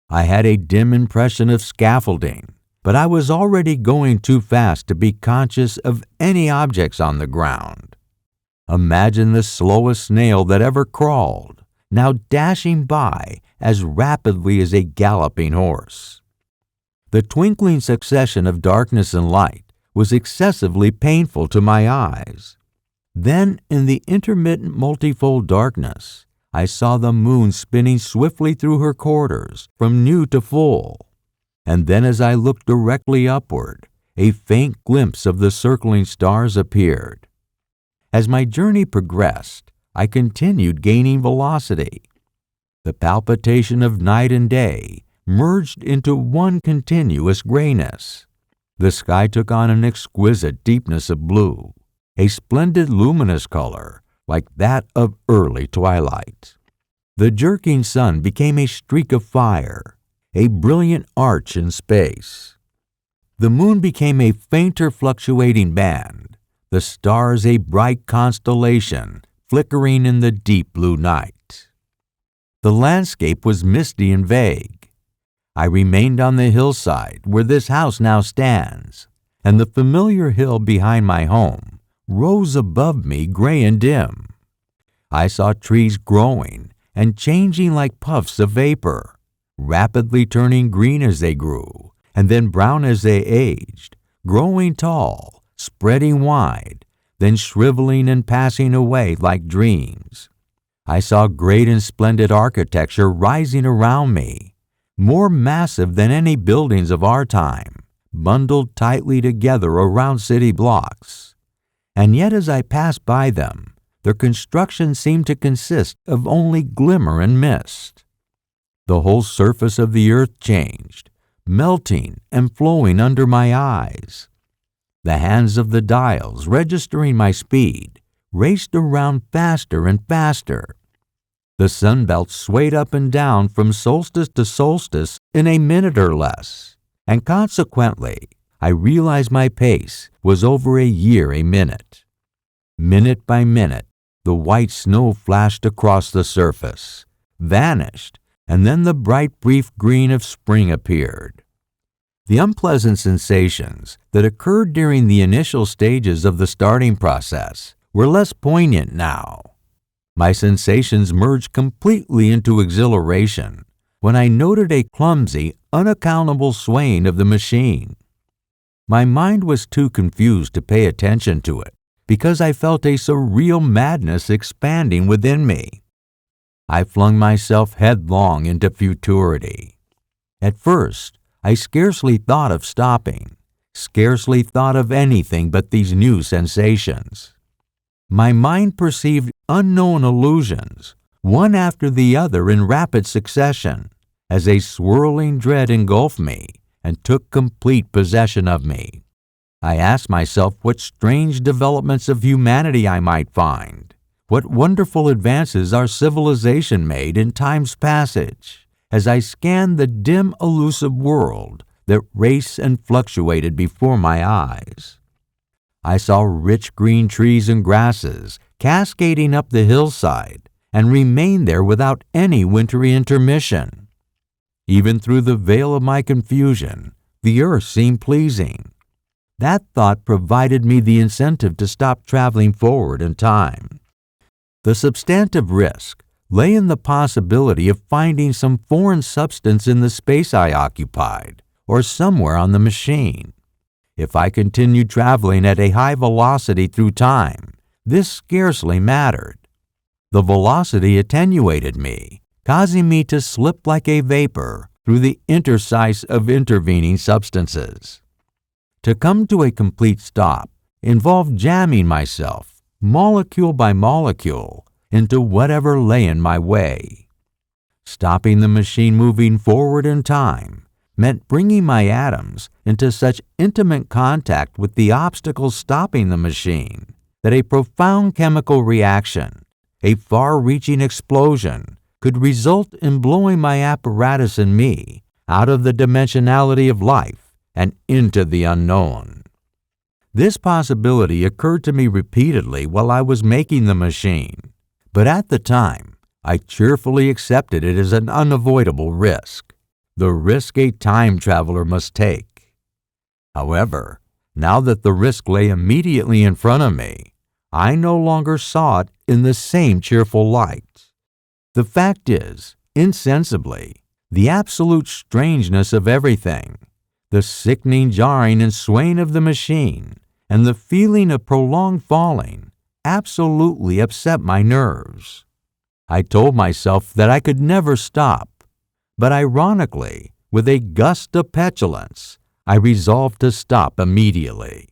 Speaker 2: I had a dim impression of scaffolding, but I was already going too fast to be conscious of any objects on the ground. Imagine the slowest snail that ever crawled, now dashing by as rapidly as a galloping horse. The twinkling succession of darkness and light was excessively painful to my eyes. Then, in the intermittent multifold darkness, I saw the moon spinning swiftly through her quarters from new to full. And then as I looked directly upward, a faint glimpse of the circling stars appeared. As my journey progressed, I continued gaining velocity. The palpitation of night and day merged into one continuous grayness. The sky took on an exquisite deepness of blue, a splendid luminous color like that of early twilight. The jerking sun became a streak of fire, a brilliant arch in space. The moon became a fainter fluctuating band, the stars a bright constellation flickering in the deep blue night. The landscape was misty and vague. I remained on the hillside where this house now stands, and the familiar hill behind my home rose above me gray and dim. I saw trees growing and changing like puffs of vapor, rapidly turning green as they grew, and then brown as they aged, growing tall, spreading wide, then shriveling and passing away like dreams. I saw great and splendid architecture rising around me, more massive than any buildings of our time, bundled tightly together around city blocks. And yet as I passed by them, their construction seemed to consist of only glimmer and mist. The whole surface of the earth changed, melting and flowing under my eyes. The hands of the dials, registering my speed, raced around faster and faster. The sunbelt swayed up and down from solstice to solstice in a minute or less, and consequently, I realized my pace was over a year a minute. Minute by minute, the white snow flashed across the surface, vanished, and then the bright brief green of spring appeared. The unpleasant sensations that occurred during the initial stages of the starting process were less poignant now. My sensations merged completely into exhilaration when I noted a clumsy, unaccountable swaying of the machine. My mind was too confused to pay attention to it because I felt a surreal madness expanding within me. I flung myself headlong into futurity. At first, I scarcely thought of stopping, scarcely thought of anything but these new sensations. My mind perceived unknown illusions, one after the other in rapid succession, as a swirling dread engulfed me and took complete possession of me. I asked myself what strange developments of humanity I might find, what wonderful advances our civilization made in time's passage, as I scanned the dim, elusive world that raced and fluctuated before my eyes. I saw rich green trees and grasses cascading up the hillside and remained there without any wintry intermission. Even through the veil of my confusion, the earth seemed pleasing. That thought provided me the incentive to stop traveling forward in time. The substantive risk lay in the possibility of finding some foreign substance in the space I occupied, or somewhere on the machine. If I continued traveling at a high velocity through time, this scarcely mattered. The velocity attenuated me, causing me to slip like a vapor through the interstice of intervening substances. To come to a complete stop involved jamming myself, molecule by molecule, into whatever lay in my way. Stopping the machine moving forward in time meant bringing my atoms into such intimate contact with the obstacles stopping the machine that a profound chemical reaction, a far-reaching explosion, could result in blowing my apparatus and me out of the dimensionality of life and into the unknown. This possibility occurred to me repeatedly while I was making the machine, but at the time, I cheerfully accepted it as an unavoidable risk, the risk a time traveler must take. However, now that the risk lay immediately in front of me, I no longer saw it in the same cheerful light. The fact is, insensibly, the absolute strangeness of everything, the sickening jarring and swaying of the machine, and the feeling of prolonged falling absolutely upset my nerves. I told myself that I could never stop, but ironically, with a gust of petulance, I resolved to stop immediately.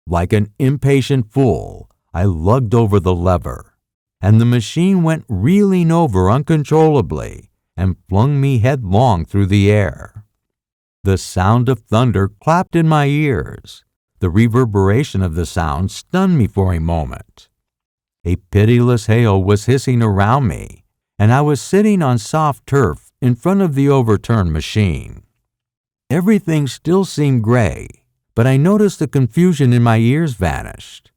Speaker 2: Like an impatient fool, I lugged over the lever, and the machine went reeling over uncontrollably and flung me headlong through the air. The sound of thunder clapped in my ears. The reverberation of the sound stunned me for a moment. A pitiless hail was hissing around me, and I was sitting on soft turf in front of the overturned machine. Everything still seemed gray, but I noticed the confusion in my ears vanished.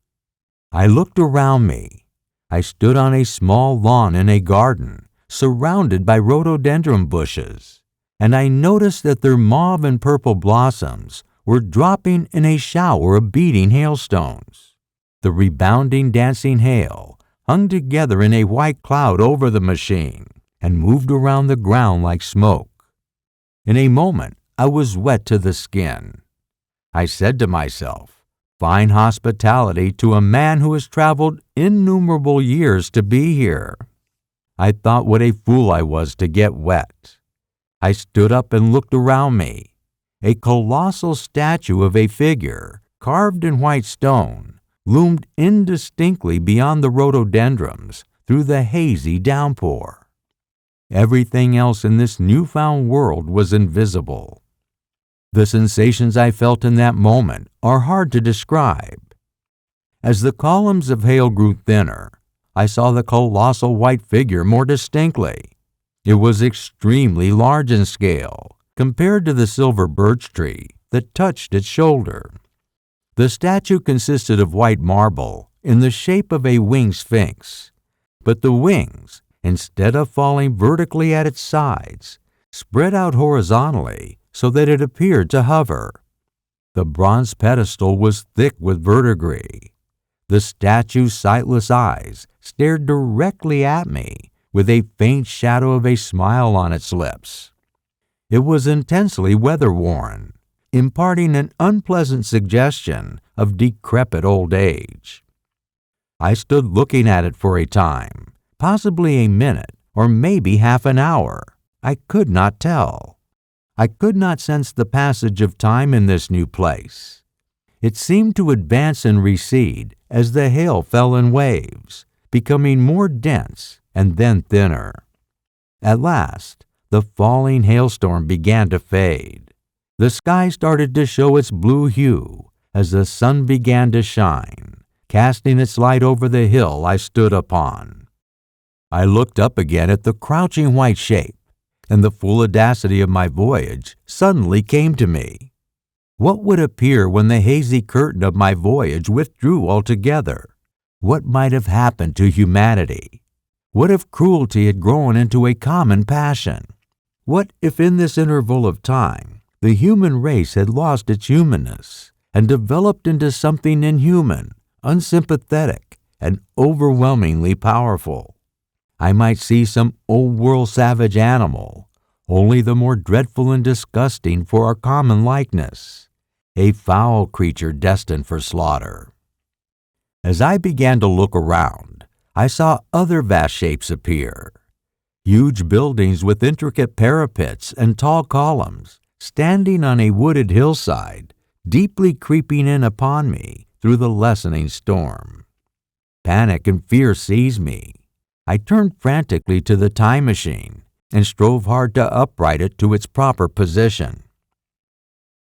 Speaker 2: I looked around me. I stood on a small lawn in a garden, surrounded by rhododendron bushes, and I noticed that their mauve and purple blossoms were dropping in a shower of beating hailstones. The rebounding, dancing hail hung together in a white cloud over the machine and moved around the ground like smoke. In a moment, I was wet to the skin. I said to myself, "Fine hospitality to a man who has traveled innumerable years to be here." I thought what a fool I was to get wet. I stood up and looked around me. A colossal statue of a figure, carved in white stone, loomed indistinctly beyond the rhododendrons through the hazy downpour. Everything else in this newfound world was invisible. The sensations I felt in that moment are hard to describe. As the columns of hail grew thinner, I saw the colossal white figure more distinctly. It was extremely large in scale, compared to the silver birch tree that touched its shoulder. The statue consisted of white marble in the shape of a winged sphinx, but the wings, instead of falling vertically at its sides, spread out horizontally so that it appeared to hover. The bronze pedestal was thick with verdigris. The statue's sightless eyes stared directly at me with a faint shadow of a smile on its lips. It was intensely weather-worn, imparting an unpleasant suggestion of decrepit old age. I stood looking at it for a time, possibly a minute or maybe half an hour. I could not tell. I could not sense the passage of time in this new place. It seemed to advance and recede as the hail fell in waves, becoming more dense and then thinner. At last, the falling hailstorm began to fade. The sky started to show its blue hue as the sun began to shine, casting its light over the hill I stood upon. I looked up again at the crouching white shape, and the full audacity of my voyage suddenly came to me. What would appear when the hazy curtain of my voyage withdrew altogether? What might have happened to humanity? What if cruelty had grown into a common passion? What if in this interval of time the human race had lost its humanness and developed into something inhuman, unsympathetic, and overwhelmingly powerful? I might see some old-world savage animal, only the more dreadful and disgusting for our common likeness, a foul creature destined for slaughter. As I began to look around, I saw other vast shapes appear. Huge buildings with intricate parapets and tall columns, standing on a wooded hillside, deeply creeping in upon me through the lessening storm. Panic and fear seized me. I turned frantically to the time machine and strove hard to upright it to its proper position.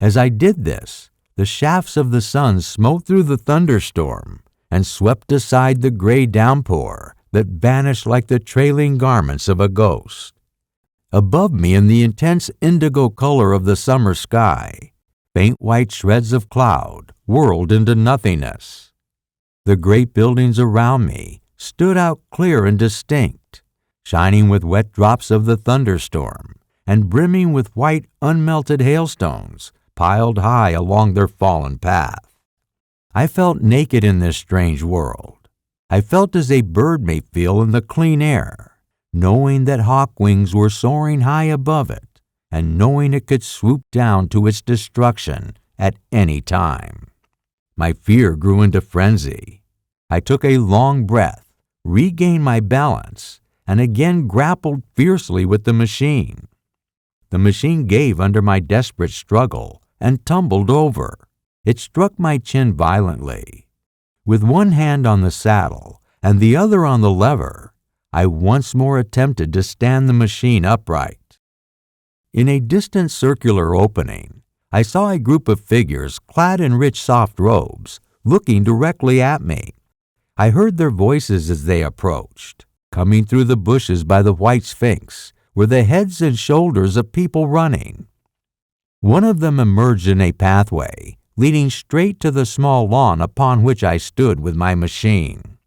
Speaker 2: As I did this, the shafts of the sun smote through the thunderstorm and swept aside the gray downpour that vanished like the trailing garments of a ghost. Above me, in the intense indigo color of the summer sky, faint white shreds of cloud whirled into nothingness. The great buildings around me stood out clear and distinct, shining with wet drops of the thunderstorm and brimming with white unmelted hailstones piled high along their fallen path. I felt naked in this strange world. I felt as a bird may feel in the clean air, knowing that hawk wings were soaring high above it and knowing it could swoop down to its destruction at any time. My fear grew into frenzy. I took a long breath, regained my balance, and again grappled fiercely with the machine. The machine gave under my desperate struggle and tumbled over. It struck my chin violently. With one hand on the saddle and the other on the lever, I once more attempted to stand the machine upright. In a distant circular opening, I saw a group of figures clad in rich soft robes looking directly at me. I heard their voices as they approached. Coming through the bushes by the White Sphinx were the heads and shoulders of people running. One of them emerged in a pathway leading straight to the small lawn upon which I stood with my machine.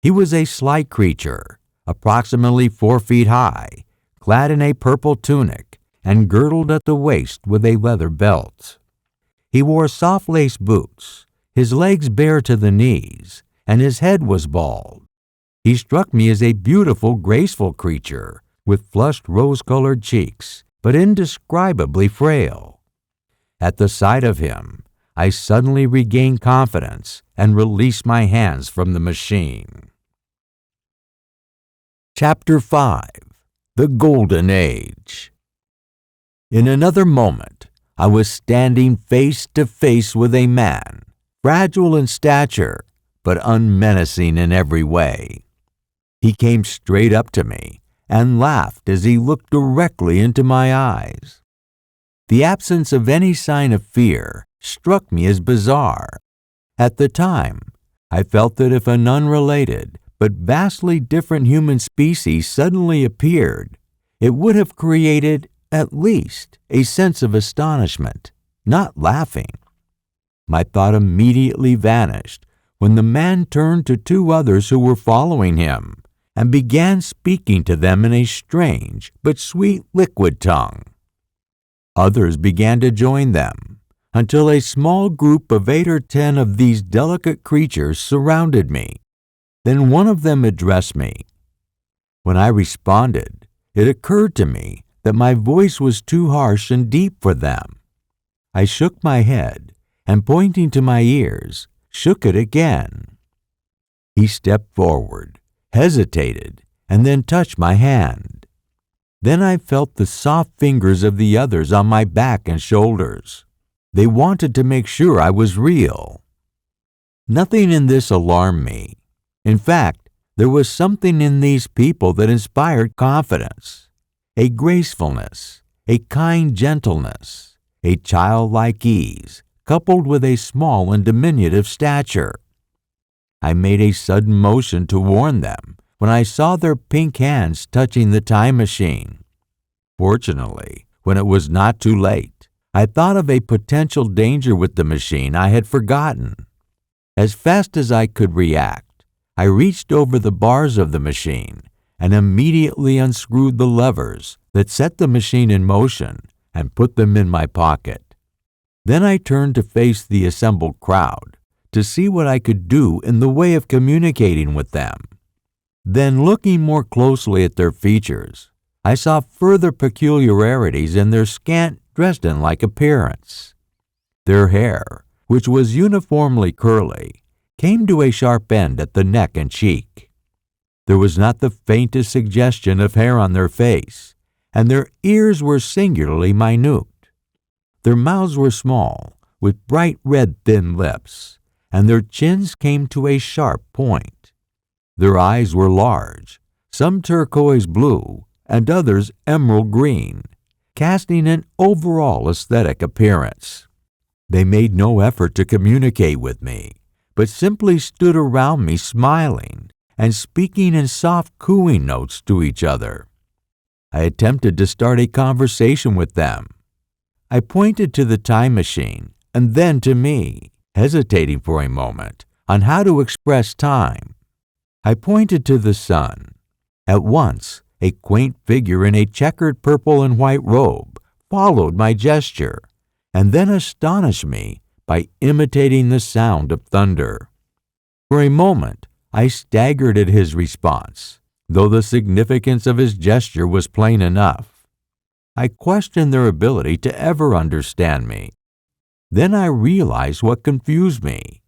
Speaker 2: He was a slight creature, approximately 4 feet high, clad in a purple tunic and girdled at the waist with a leather belt. He wore soft lace boots, his legs bare to the knees, and his head was bald. He struck me as a beautiful, graceful creature with flushed rose-colored cheeks, but indescribably frail. At the sight of him, I suddenly regained confidence and released my hands from the machine. Chapter 5. The Golden Age. In another moment, I was standing face to face with a man, fragile in stature, but unmenacing in every way. He came straight up to me and laughed as he looked directly into my eyes. The absence of any sign of fear struck me as bizarre. At the time, I felt that if an unrelated but vastly different human species suddenly appeared, it would have created, at least, a sense of astonishment, not laughing. My thought immediately vanished when the man turned to 2 others who were following him and began speaking to them in a strange but sweet liquid tongue. Others began to join them, until a small group of 8 or 10 of these delicate creatures surrounded me. Then one of them addressed me. When I responded, it occurred to me that my voice was too harsh and deep for them. I shook my head and, pointing to my ears, shook it again. He stepped forward, hesitated, and then touched my hand. Then I felt the soft fingers of the others on my back and shoulders. They wanted to make sure I was real. Nothing in this alarmed me. In fact, There was something in these people that inspired confidence, a gracefulness, a kind gentleness, a childlike ease, coupled with a small and diminutive stature. I made a sudden motion to warn them when I saw their pink hands touching the time machine. Fortunately, when it was not too late, I thought of a potential danger with the machine I had forgotten. As fast as I could react, I reached over the bars of the machine and immediately unscrewed the levers that set the machine in motion and put them in my pocket. Then I turned to face the assembled crowd to see what I could do in the way of communicating with them. Then, looking more closely at their features, I saw further peculiarities in their scant Dresden-like appearance. Their hair, which was uniformly curly, came to a sharp end at the neck and cheek. There was not the faintest suggestion of hair on their face, and their ears were singularly minute. Their mouths were small, with bright red thin lips, and their chins came to a sharp point. Their eyes were large, some turquoise blue and others emerald green, casting an overall aesthetic appearance. They made no effort to communicate with me, but simply stood around me smiling and speaking in soft cooing notes to each other. I attempted to start a conversation with them. I pointed to the time machine and then to me, hesitating for a moment on how to express time. I pointed to the sun. At once, a quaint figure in a checkered purple and white robe followed my gesture and then astonished me by imitating the sound of thunder. For a moment, I staggered at his response, though the significance of his gesture was plain enough. I questioned their ability to ever understand me. Then I realized what confused me.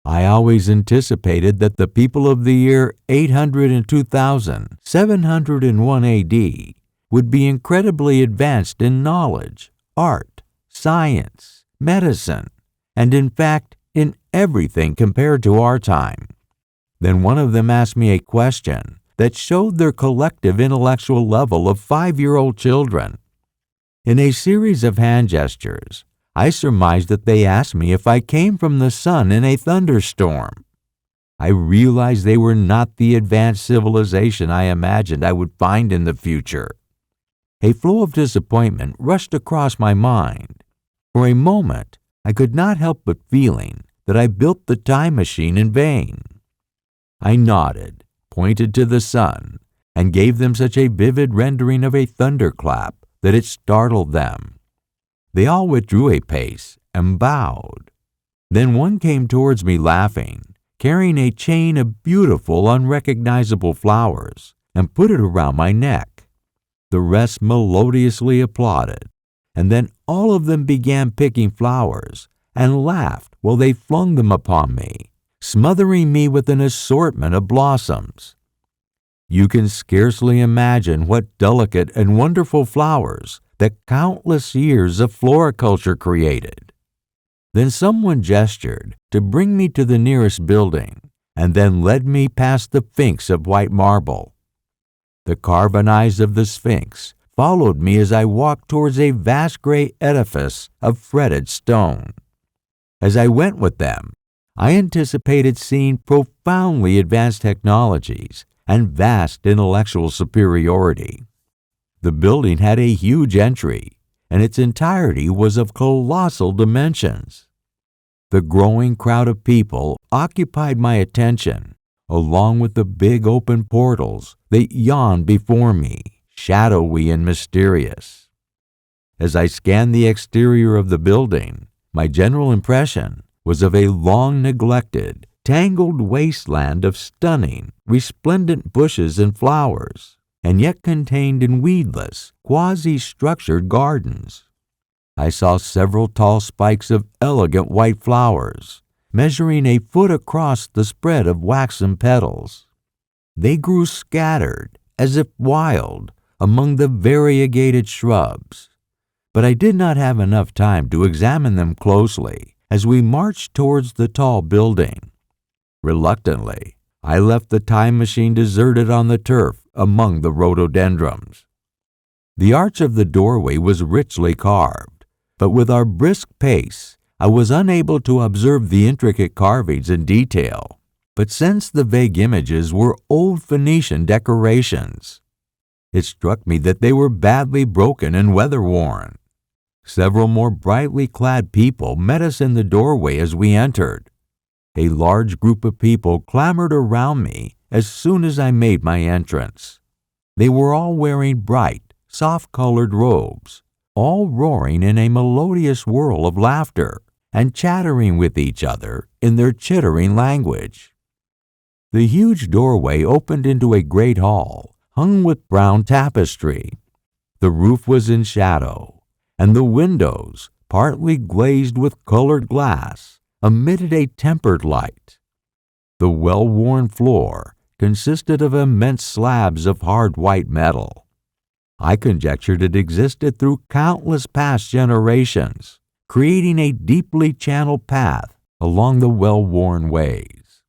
Speaker 2: I always anticipated that the people of the year 802,701 AD would be incredibly advanced in knowledge, art, science, medicine, and in fact, in everything compared to our time. Then one of them asked me a question that showed their collective intellectual level of 5-year-old children. In a series of hand gestures, I surmised that they asked me if I came from the sun in a thunderstorm. I realized they were not the advanced civilization I imagined I would find in the future. A flow of disappointment rushed across my mind. For a moment, I could not help but feeling that I built the time machine in vain. I nodded, pointed to the sun, and gave them such a vivid rendering of a thunderclap that it startled them. They all withdrew a pace and bowed. Then one came towards me laughing, carrying a chain of beautiful, unrecognizable flowers, and put it around my neck. The rest melodiously applauded, and then all of them began picking flowers and laughed while they flung them upon me, smothering me with an assortment of blossoms. You can scarcely imagine what delicate and wonderful flowers that countless years of floriculture created. Then someone gestured to bring me to the nearest building and then led me past the Sphinx of white marble. The carven eyes of the Sphinx followed me as I walked towards a vast gray edifice of fretted stone. As I went with them, I anticipated seeing profoundly advanced technologies and vast intellectual superiority. The building had a huge entry, and its entirety was of colossal dimensions. The growing crowd of people occupied my attention, along with the big open portals that yawned before me, shadowy and mysterious. As I scanned the exterior of the building, my general impression was of a long-neglected, tangled wasteland of stunning, resplendent bushes and flowers, and yet contained in weedless, quasi-structured gardens. I saw several tall spikes of elegant white flowers, measuring a foot across the spread of waxen petals. They grew scattered, as if wild, among the variegated shrubs, but I did not have enough time to examine them closely as we marched towards the tall building. Reluctantly, I left the time machine deserted on the turf among the rhododendrons. The arch of the doorway was richly carved, but with our brisk pace, I was unable to observe the intricate carvings in detail, but sensed the vague images were old Phoenician decorations. It struck me that they were badly broken and weather-worn. Several more brightly clad people met us in the doorway as we entered. A large group of people clamored around me as soon as I made my entrance. They were all wearing bright, soft-colored robes, all roaring in a melodious whirl of laughter and chattering with each other in their chittering language. The huge doorway opened into a great hall hung with brown tapestry. The roof was in shadow, and the windows, partly glazed with colored glass, emitted a tempered light. The well-worn floor consisted of immense slabs of hard white metal. I conjectured it existed through countless past generations, creating a deeply channeled path along the well-worn ways.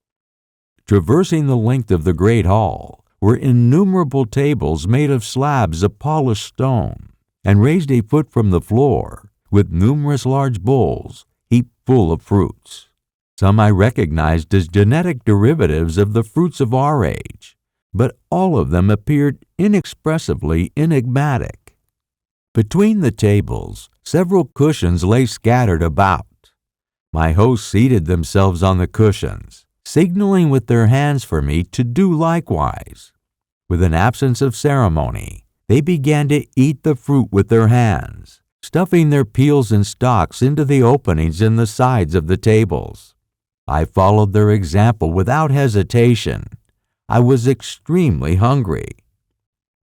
Speaker 2: Traversing the length of the great hall were innumerable tables made of slabs of polished stone, and raised a foot from the floor, with numerous large bowls heaped full of fruits. Some I recognized as genetic derivatives of the fruits of our age, but all of them appeared inexpressibly enigmatic. Between the tables, several cushions lay scattered about. My hosts seated themselves on the cushions, signaling with their hands for me to do likewise. With an absence of ceremony, they began to eat the fruit with their hands, stuffing their peels and stalks into the openings in the sides of the tables. I followed their example without hesitation. I was extremely hungry.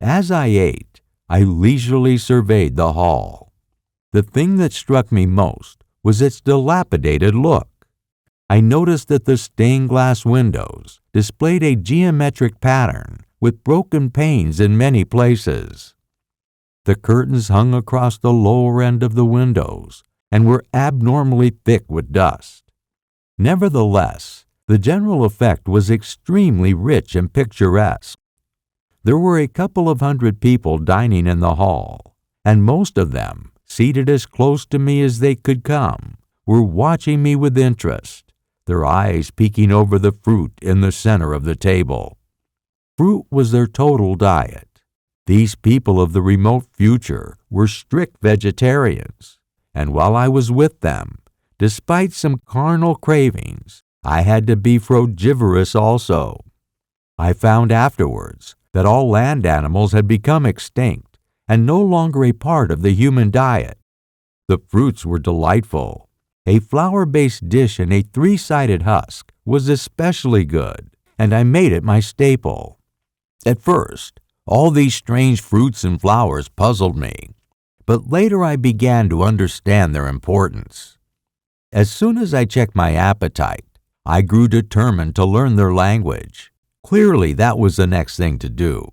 Speaker 2: As I ate, I leisurely surveyed the hall. The thing that struck me most was its dilapidated look. I noticed that the stained glass windows displayed a geometric pattern with broken panes in many places. The curtains hung across the lower end of the windows and were abnormally thick with dust. Nevertheless, the general effect was extremely rich and picturesque. There were a couple of hundred people dining in the hall, and most of them, seated as close to me as they could come, were watching me with interest, their eyes peeking over the fruit in the center of the table. Fruit was their total diet. These people of the remote future were strict vegetarians, and while I was with them, despite some carnal cravings, I had to be frugivorous also. I found afterwards that all land animals had become extinct and no longer a part of the human diet. The fruits were delightful. A flour-based dish in a three-sided husk was especially good, and I made it my staple. At first, all these strange fruits and flowers puzzled me, but later I began to understand their importance. As soon as I checked my appetite, I grew determined to learn their language. Clearly, that was the next thing to do.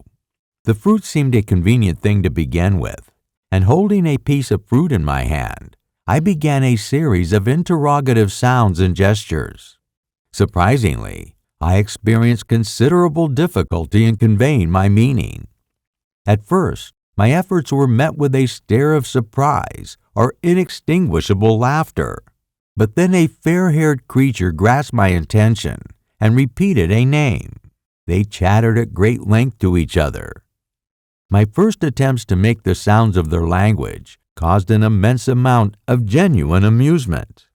Speaker 2: The fruit seemed a convenient thing to begin with, and holding a piece of fruit in my hand, I began a series of interrogative sounds and gestures. Surprisingly, I experienced considerable difficulty in conveying my meaning. At first, my efforts were met with a stare of surprise or inextinguishable laughter. But then a fair-haired creature grasped my attention and repeated a name. They chattered at great length to each other. My first attempts to make the sounds of their language caused an immense amount of genuine amusement.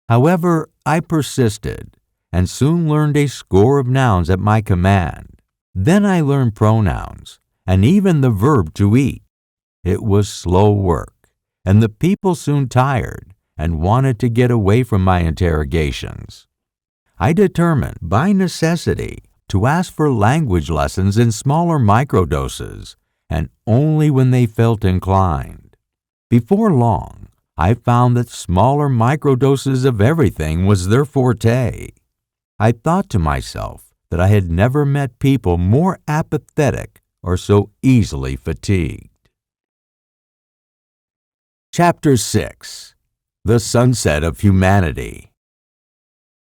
Speaker 2: However, I persisted and soon learned a score of nouns at my command. Then I learned pronouns and even the verb to eat. It was slow work, and the people soon tired and wanted to get away from my interrogations. I determined, by necessity, to ask for language lessons in smaller microdoses, and only when they felt inclined. Before long, I found that smaller microdoses of everything was their forte. I thought to myself that I had never met people more apathetic or so easily fatigued. Chapter 6. The Sunset of Humanity.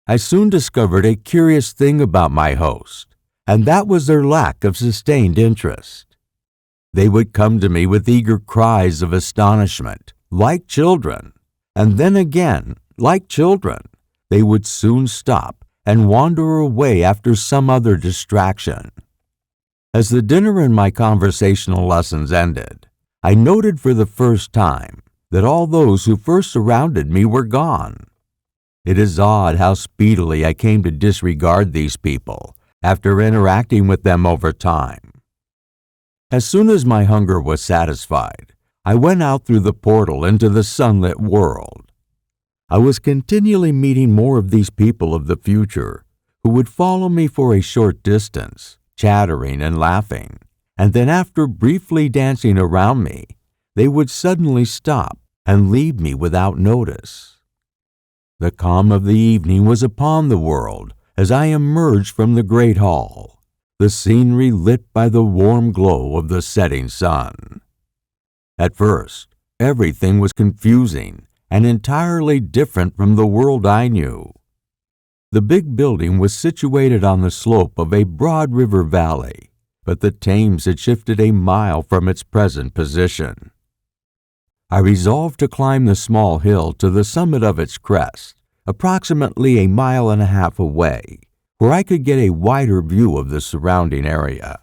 Speaker 2: I soon discovered a curious thing about my host, and that was their lack of sustained interest. They would come to me with eager cries of astonishment, like children, and then again, like children, they would soon stop and wander away after some other distraction. As the dinner and my conversational lessons ended, I noted for the first time that all those who first surrounded me were gone. It is odd how speedily I came to disregard these people after interacting with them over time. As soon as my hunger was satisfied, I went out through the portal into the sunlit world. I was continually meeting more of these people of the future who would follow me for a short distance, chattering and laughing, and then after briefly dancing around me, they would suddenly stop and leave me without notice. The calm of the evening was upon the world as I emerged from the great hall, the scenery lit by the warm glow of the setting sun. At first, everything was confusing and entirely different from the world I knew. The big building was situated on the slope of a broad river valley, but the Thames had shifted a mile from its present position. I resolved to climb the small hill to the summit of its crest, approximately a mile and a half away, where I could get a wider view of the surrounding area.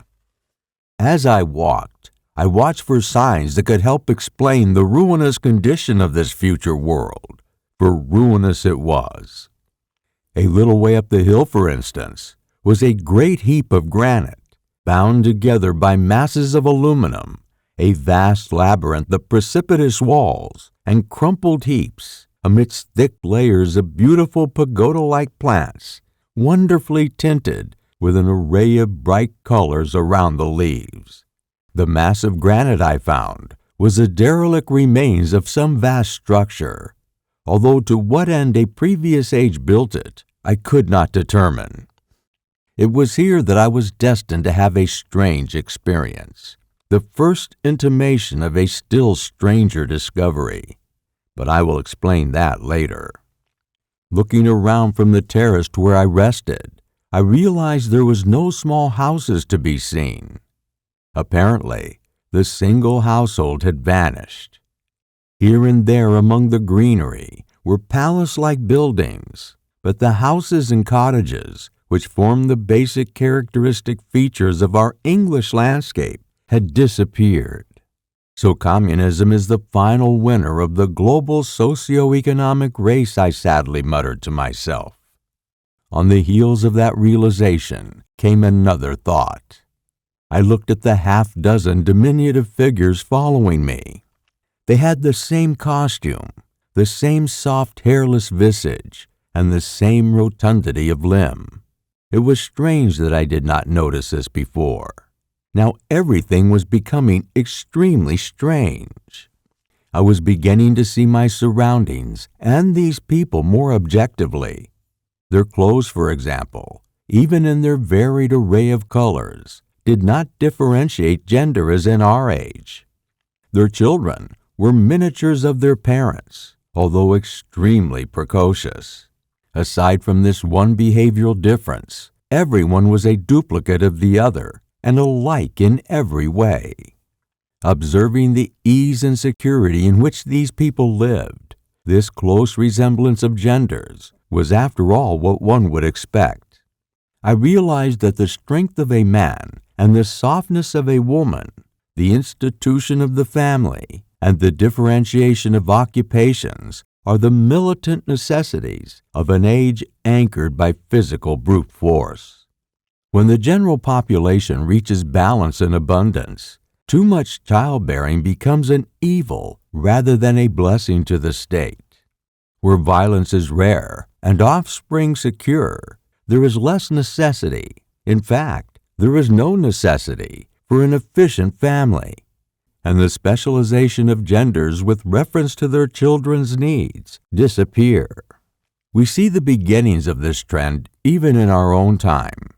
Speaker 2: As I walked, I watched for signs that could help explain the ruinous condition of this future world, for ruinous it was. A little way up the hill, for instance, was a great heap of granite, bound together by masses of aluminum, a vast labyrinth of precipitous walls and crumpled heaps amidst thick layers of beautiful pagoda-like plants, wonderfully tinted with an array of bright colors around the leaves. The mass of granite I found was the derelict remains of some vast structure, although to what end a previous age built it, I could not determine. It was here that I was destined to have a strange experience, the first intimation of a still stranger discovery, but I will explain that later. Looking around from the terrace to where I rested, I realized there was no small houses to be seen. Apparently, the single household had vanished. Here and there among the greenery were palace-like buildings, but the houses and cottages, which form the basic characteristic features of our English landscape, had disappeared. So communism is the final winner of the global socio-economic race, I sadly muttered to myself. On the heels of that realization came another thought. I looked at the half-dozen diminutive figures following me. They had the same costume, the same soft hairless visage, and the same rotundity of limb. It was strange that I did not notice this before. Now everything was becoming extremely strange. I was beginning to see my surroundings and these people more objectively. Their clothes, for example, even in their varied array of colors, did not differentiate gender as in our age. Their children were miniatures of their parents, although extremely precocious. Aside from this one behavioral difference, everyone was a duplicate of the other, and alike in every way. Observing the ease and security in which these people lived, this close resemblance of genders was after all what one would expect. I realized that the strength of a man and the softness of a woman, the institution of the family, and the differentiation of occupations are the militant necessities of an age anchored by physical brute force. When the general population reaches balance and abundance, too much childbearing becomes an evil rather than a blessing to the state. Where violence is rare and offspring secure, there is less necessity. In fact, there is no necessity for an efficient family. And the specialization of genders with reference to their children's needs disappear. We see the beginnings of this trend even in our own time.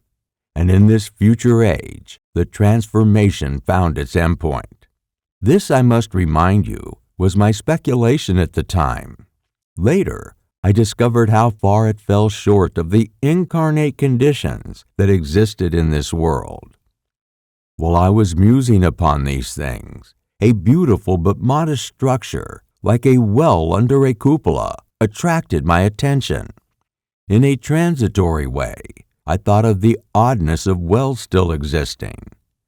Speaker 2: And in this future age, the transformation found its endpoint. This, I must remind you, was my speculation at the time. Later, I discovered how far it fell short of the incarnate conditions that existed in this world. While I was musing upon these things, a beautiful but modest structure, like a well under a cupola, attracted my attention. In a transitory way, I thought of the oddness of wells still existing,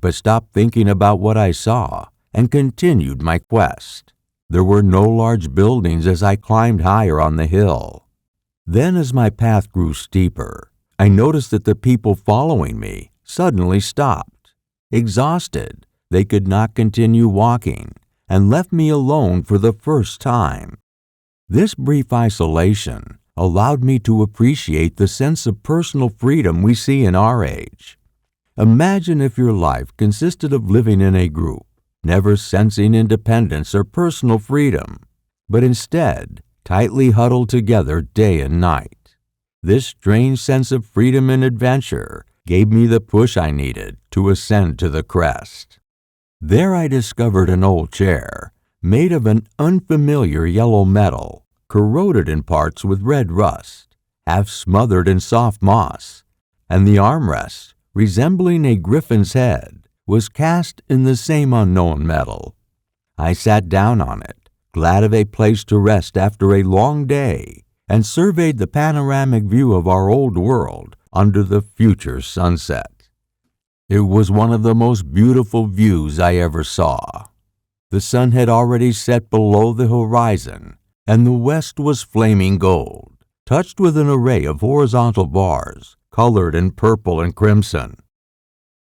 Speaker 2: but stopped thinking about what I saw and continued my quest. There were no large buildings as I climbed higher on the hill. Then, as my path grew steeper, I noticed that the people following me suddenly stopped. Exhausted, they could not continue walking and left me alone for the first time. This brief isolation allowed me to appreciate the sense of personal freedom we see in our age. Imagine if your life consisted of living in a group, never sensing independence or personal freedom, but instead tightly huddled together day and night. This strange sense of freedom and adventure gave me the push I needed to ascend to the crest. There I discovered an old chair made of an unfamiliar yellow metal, corroded in parts with red rust, half smothered in soft moss, and the armrest, resembling a griffin's head, was cast in the same unknown metal. I sat down on it, glad of a place to rest after a long day, and surveyed the panoramic view of our old world under the future sunset. It was one of the most beautiful views I ever saw. The sun had already set below the horizon, and the west was flaming gold, touched with an array of horizontal bars, colored in purple and crimson.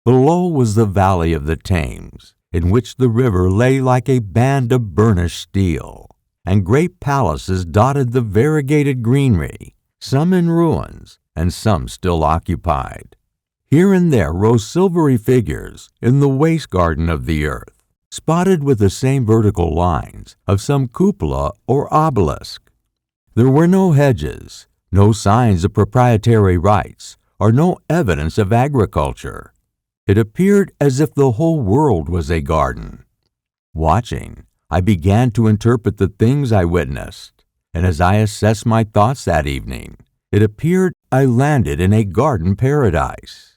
Speaker 2: Below was the valley of the Thames, in which the river lay like a band of burnished steel, and great palaces dotted the variegated greenery, some in ruins and some still occupied. Here and there rose silvery figures in the waste garden of the earth, spotted with the same vertical lines of some cupola or obelisk. There were no hedges, no signs of proprietary rights, or no evidence of agriculture. It appeared as if the whole world was a garden. Watching, I began to interpret the things I witnessed, and as I assessed my thoughts that evening, it appeared I landed in a garden paradise.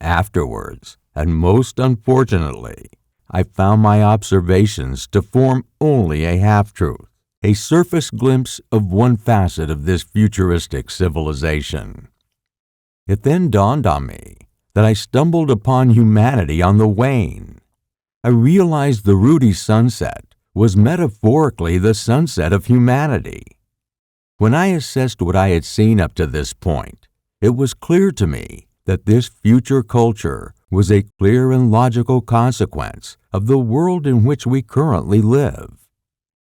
Speaker 2: Afterwards, and most unfortunately, I found my observations to form only a half-truth, a surface glimpse of one facet of this futuristic civilization. It then dawned on me that I stumbled upon humanity on the wane. I realized the ruddy sunset was metaphorically the sunset of humanity. When I assessed what I had seen up to this point, it was clear to me that this future culture was a clear and logical consequence of the world in which we currently live.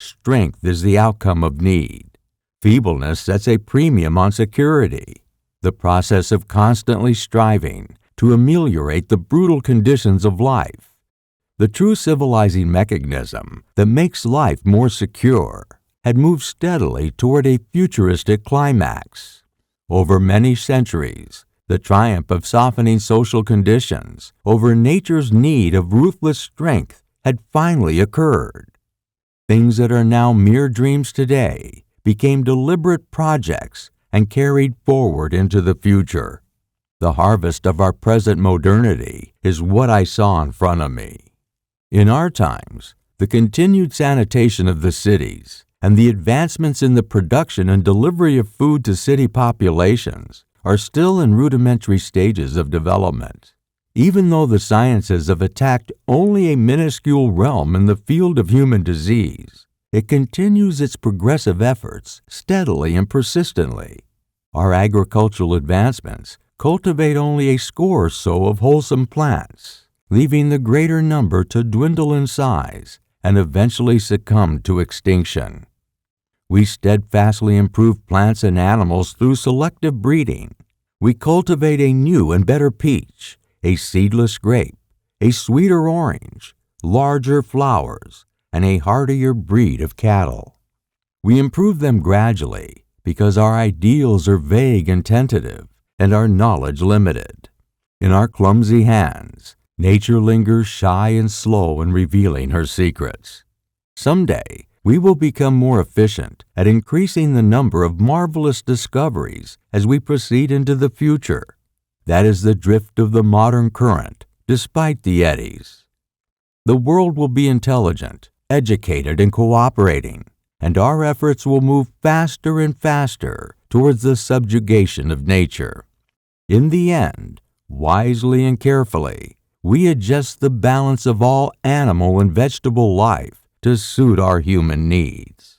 Speaker 2: Strength is the outcome of need. Feebleness sets a premium on security, the process of constantly striving to ameliorate the brutal conditions of life. The true civilizing mechanism that makes life more secure had moved steadily toward a futuristic climax. Over many centuries, the triumph of softening social conditions over nature's need of ruthless strength had finally occurred. Things that are now mere dreams today became deliberate projects and carried forward into the future. The harvest of our present modernity is what I saw in front of me. In our times, the continued sanitation of the cities and the advancements in the production and delivery of food to city populations are still in rudimentary stages of development. Even though the sciences have attacked only a minuscule realm in the field of human disease, it continues its progressive efforts steadily and persistently. Our agricultural advancements cultivate only a score or so of wholesome plants, leaving the greater number to dwindle in size and eventually succumb to extinction. We steadfastly improve plants and animals through selective breeding. We cultivate a new and better peach, a seedless grape, a sweeter orange, larger flowers, and a hardier breed of cattle. We improve them gradually because our ideals are vague and tentative and our knowledge limited. In our clumsy hands, nature lingers shy and slow in revealing her secrets. Someday, We will become more efficient at increasing the number of marvelous discoveries as we proceed into the future. That is the drift of the modern current, despite the eddies. The world will be intelligent, educated, and cooperating, and our efforts will move faster and faster towards the subjugation of nature. In the end, wisely and carefully, we adjust the balance of all animal and vegetable life to suit our human needs.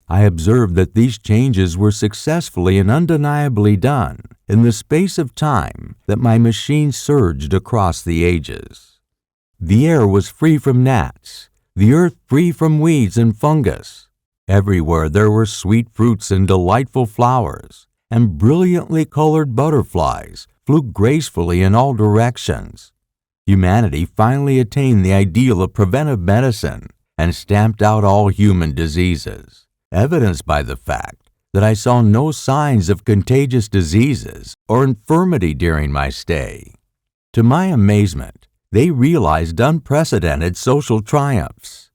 Speaker 2: I observed that these changes were successfully and undeniably done in the space of time that my machine surged across the ages. The air was free from gnats, the earth free from weeds and fungus. Everywhere there were sweet fruits and delightful flowers, and brilliantly colored butterflies flew gracefully in all directions. Humanity finally attained the ideal of preventive medicine and stamped out all human diseases, evidenced by the fact that I saw no signs of contagious diseases or infirmity during my stay. To my amazement, they realized unprecedented social triumphs.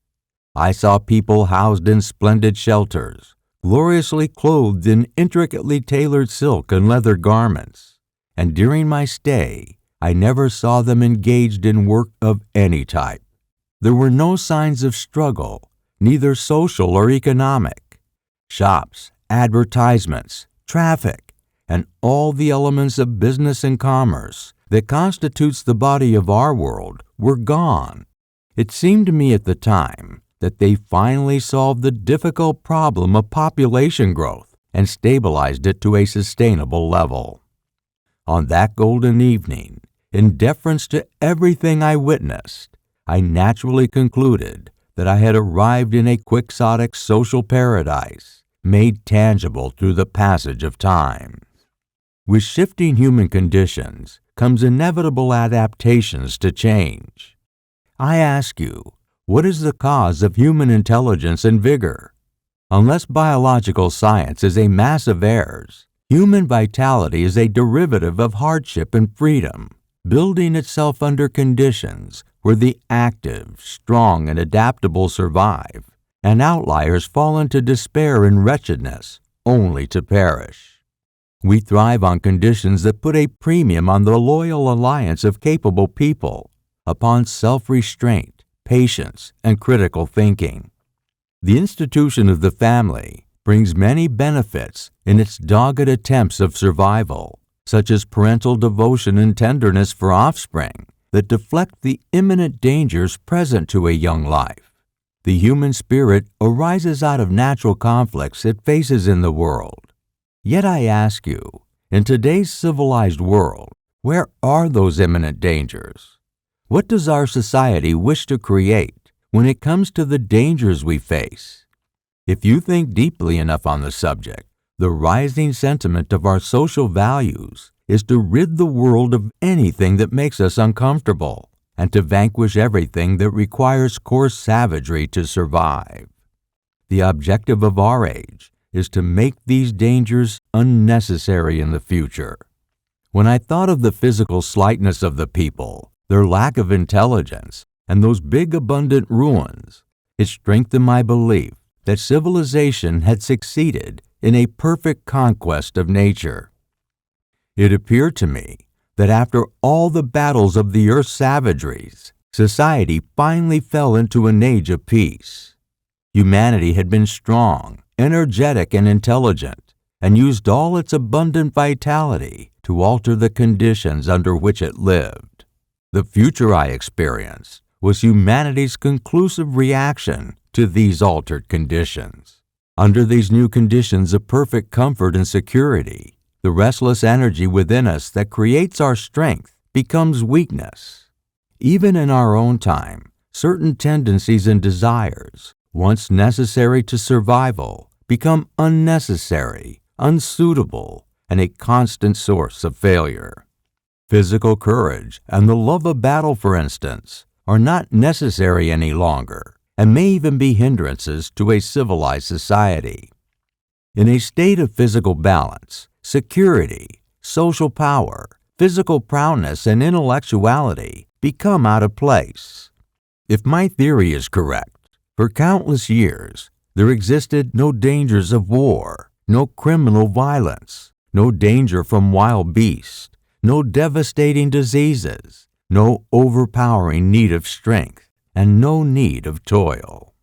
Speaker 2: I saw people housed in splendid shelters, gloriously clothed in intricately tailored silk and leather garments, and during my stay, I never saw them engaged in work of any type. There were no signs of struggle, neither social or economic. Shops, advertisements, traffic, and all the elements of business and commerce that constitutes the body of our world were gone. It seemed to me at the time that they finally solved the difficult problem of population growth and stabilized it to a sustainable level. On that golden evening, in deference to everything I witnessed, I naturally concluded that I had arrived in a quixotic social paradise, made tangible through the passage of time. With shifting human conditions comes inevitable adaptations to change. I ask you, what is the cause of human intelligence and vigor? Unless biological science is a mass of errors, human vitality is a derivative of hardship and freedom, building itself under conditions where the active, strong, and adaptable survive, and outliers fall into despair and wretchedness, only to perish. We thrive on conditions that put a premium on the loyal alliance of capable people, upon self-restraint, patience, and critical thinking. The institution of the family brings many benefits in its dogged attempts of survival, such as parental devotion and tenderness for offspring that deflect the imminent dangers present to a young life. The human spirit arises out of natural conflicts it faces in the world. Yet I ask you, in today's civilized world, where are those imminent dangers? What does our society wish to create when it comes to the dangers we face? If you think deeply enough on the subject, the rising sentiment of our social values is to rid the world of anything that makes us uncomfortable and to vanquish everything that requires coarse savagery to survive. The objective of our age is to make these dangers unnecessary in the future. When I thought of the physical slightness of the people, their lack of intelligence, and those big abundant ruins, it strengthened my belief that civilization had succeeded in a perfect conquest of nature. It appeared to me that after all the battles of the earth's savageries, society finally fell into an age of peace. Humanity had been strong, energetic, and intelligent, and used all its abundant vitality to alter the conditions under which it lived. The future I experienced was humanity's conclusive reaction to these altered conditions. Under these new conditions of perfect comfort and security, the restless energy within us that creates our strength becomes weakness. Even in our own time, certain tendencies and desires, once necessary to survival, become unnecessary, unsuitable, and a constant source of failure. Physical courage and the love of battle, for instance, are not necessary any longer, and may even be hindrances to a civilized society. In a state of physical balance, security, social power, physical prowess, and intellectuality become out of place. If my theory is correct, for countless years, There existed no dangers of war, no criminal violence, no danger from wild beasts, no devastating diseases, no overpowering need of strength, and no need of toil.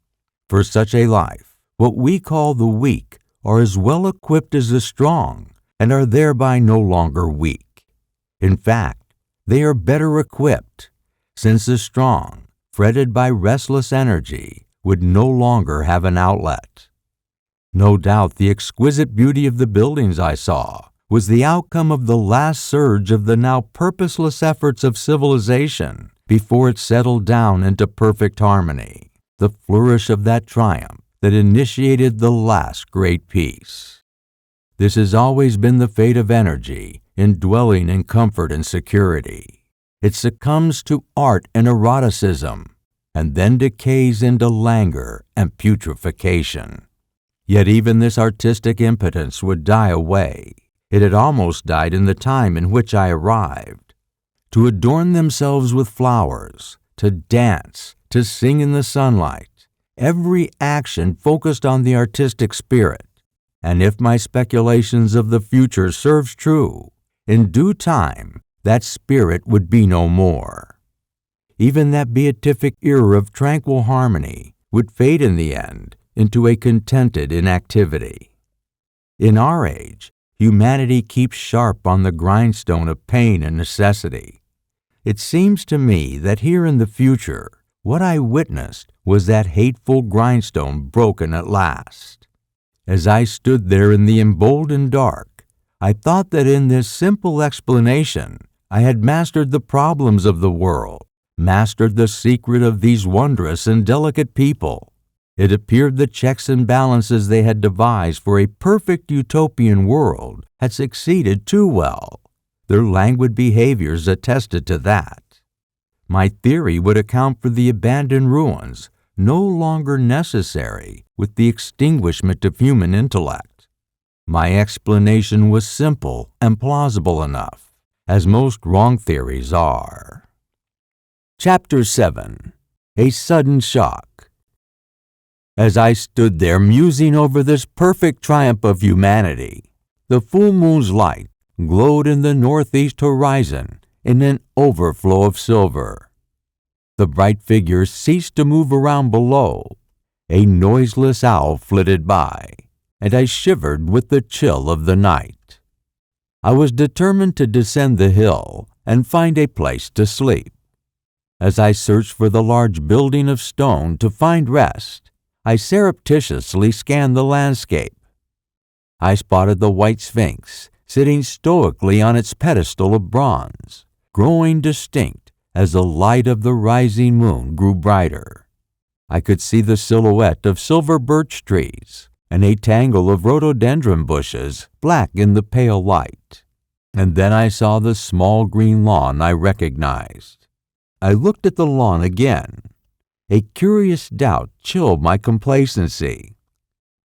Speaker 2: For such a life, what we call the weak are as well equipped as the strong, and are thereby no longer weak. In fact, they are better equipped, since the strong, fretted by restless energy, would no longer have an outlet. No doubt the exquisite beauty of the buildings I saw was the outcome of the last surge of the now purposeless efforts of civilization before it settled down into perfect harmony, the flourish of that triumph that initiated the last great peace. This has always been the fate of energy, indwelling in comfort and security. It succumbs to art and eroticism, and then decays into languor and putrefaction. Yet even this artistic impotence would die away. It had almost died in the time in which I arrived. To adorn themselves with flowers, to dance, to sing in the sunlight, every action focused on the artistic spirit. And if my speculations of the future serves true, in due time that spirit would be no more. Even that beatific era of tranquil harmony would fade in the end into a contented inactivity. In our age, humanity keeps sharp on the grindstone of pain and necessity. It seems to me that here in the future, what I witnessed was that hateful grindstone broken at last. As I stood there in the emboldened dark, I thought that in this simple explanation, I had mastered the problems of the world, mastered the secret of these wondrous and delicate people. It appeared the checks and balances they had devised for a perfect utopian world had succeeded too well. Their languid behaviors attested to that. My theory would account for the abandoned ruins, no longer necessary with the extinguishment of human intellect. My explanation was simple and plausible enough, as most wrong theories are. Chapter 7. A Sudden Shock. As I stood there musing over this perfect triumph of humanity, the full moon's light glowed in the northeast horizon in an overflow of silver. The bright figures ceased to move around below. A noiseless owl flitted by, and I shivered with the chill of the night. I was determined to descend the hill and find a place to sleep. As I searched for the large building of stone to find rest, I surreptitiously scanned the landscape. I spotted the white sphinx sitting stoically on its pedestal of bronze, growing distinct as the light of the rising moon grew brighter. I could see the silhouette of silver birch trees and a tangle of rhododendron bushes black in the pale light. And then I saw the small green lawn I recognized. I looked at the lawn again. A curious doubt chilled my complacency.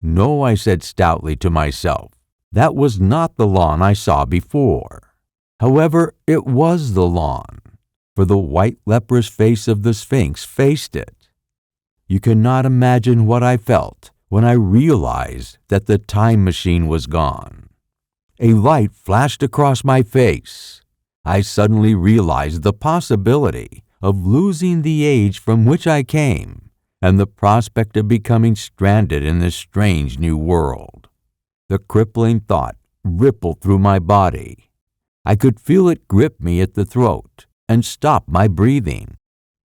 Speaker 2: No, I said stoutly to myself, that was not the lawn I saw before. However, it was the lawn, for the white leprous face of the Sphinx faced it. You cannot imagine what I felt when I realized that the time machine was gone. A light flashed across my face. I suddenly realized the possibility of losing the age from which I came and the prospect of becoming stranded in this strange new world. The crippling thought rippled through my body. I could feel it grip me at the throat and stop my breathing.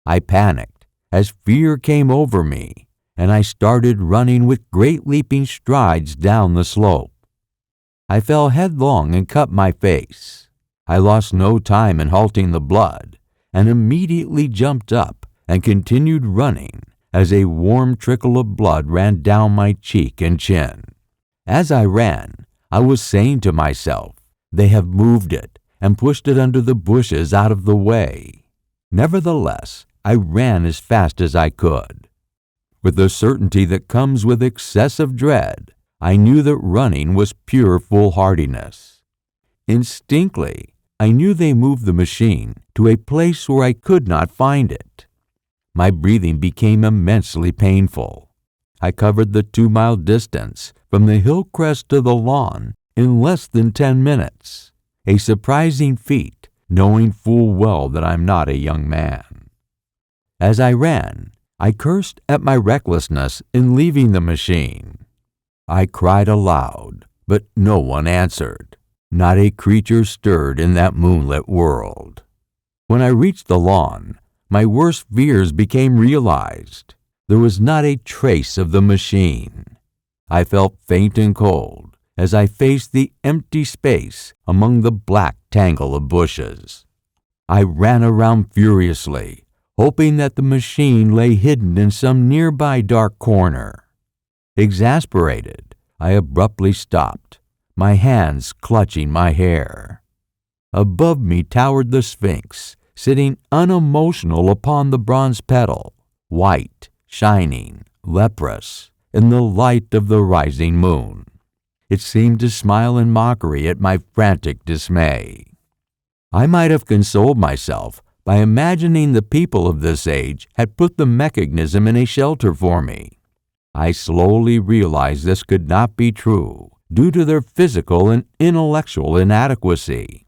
Speaker 2: I panicked as fear came over me, and I started running with great leaping strides down the slope. I fell headlong and cut my face. I lost no time in halting the blood, and immediately jumped up and continued running as a warm trickle of blood ran down my cheek and chin. As I ran, I was saying to myself, they have moved it and pushed it under the bushes out of the way. Nevertheless, I ran as fast as I could. With the certainty that comes with excessive dread, I knew that running was pure foolhardiness. Instinctively, I knew they moved the machine to a place where I could not find it. My breathing became immensely painful. I covered the 2-mile distance from the hill crest to the lawn in less than 10 minutes, a surprising feat, knowing full well that I'm not a young man. As I ran, I cursed at my recklessness in leaving the machine. I cried aloud, but no one answered. Not a creature stirred in that moonlit world. When I reached the lawn, my worst fears became realized. There was not a trace of the machine. I felt faint and cold as I faced the empty space among the black tangle of bushes. I ran around furiously, hoping that the machine lay hidden in some nearby dark corner. Exasperated, I abruptly stopped, my hands clutching my hair. Above me towered the Sphinx, sitting unemotional upon the bronze pedal, white, shining, leprous, in the light of the rising moon. It seemed to smile in mockery at my frantic dismay. I might have consoled myself by imagining the people of this age had put the mechanism in a shelter for me. I slowly realized this could not be true, due to their physical and intellectual inadequacy.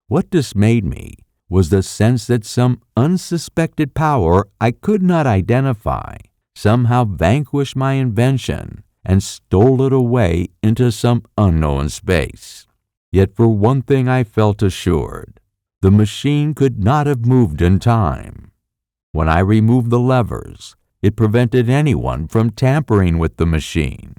Speaker 2: What dismayed me was the sense that some unsuspected power I could not identify somehow vanquished my invention and stole it away into some unknown space. Yet for one thing I felt assured, the machine could not have moved in time. When I removed the levers, it prevented anyone from tampering with the machine.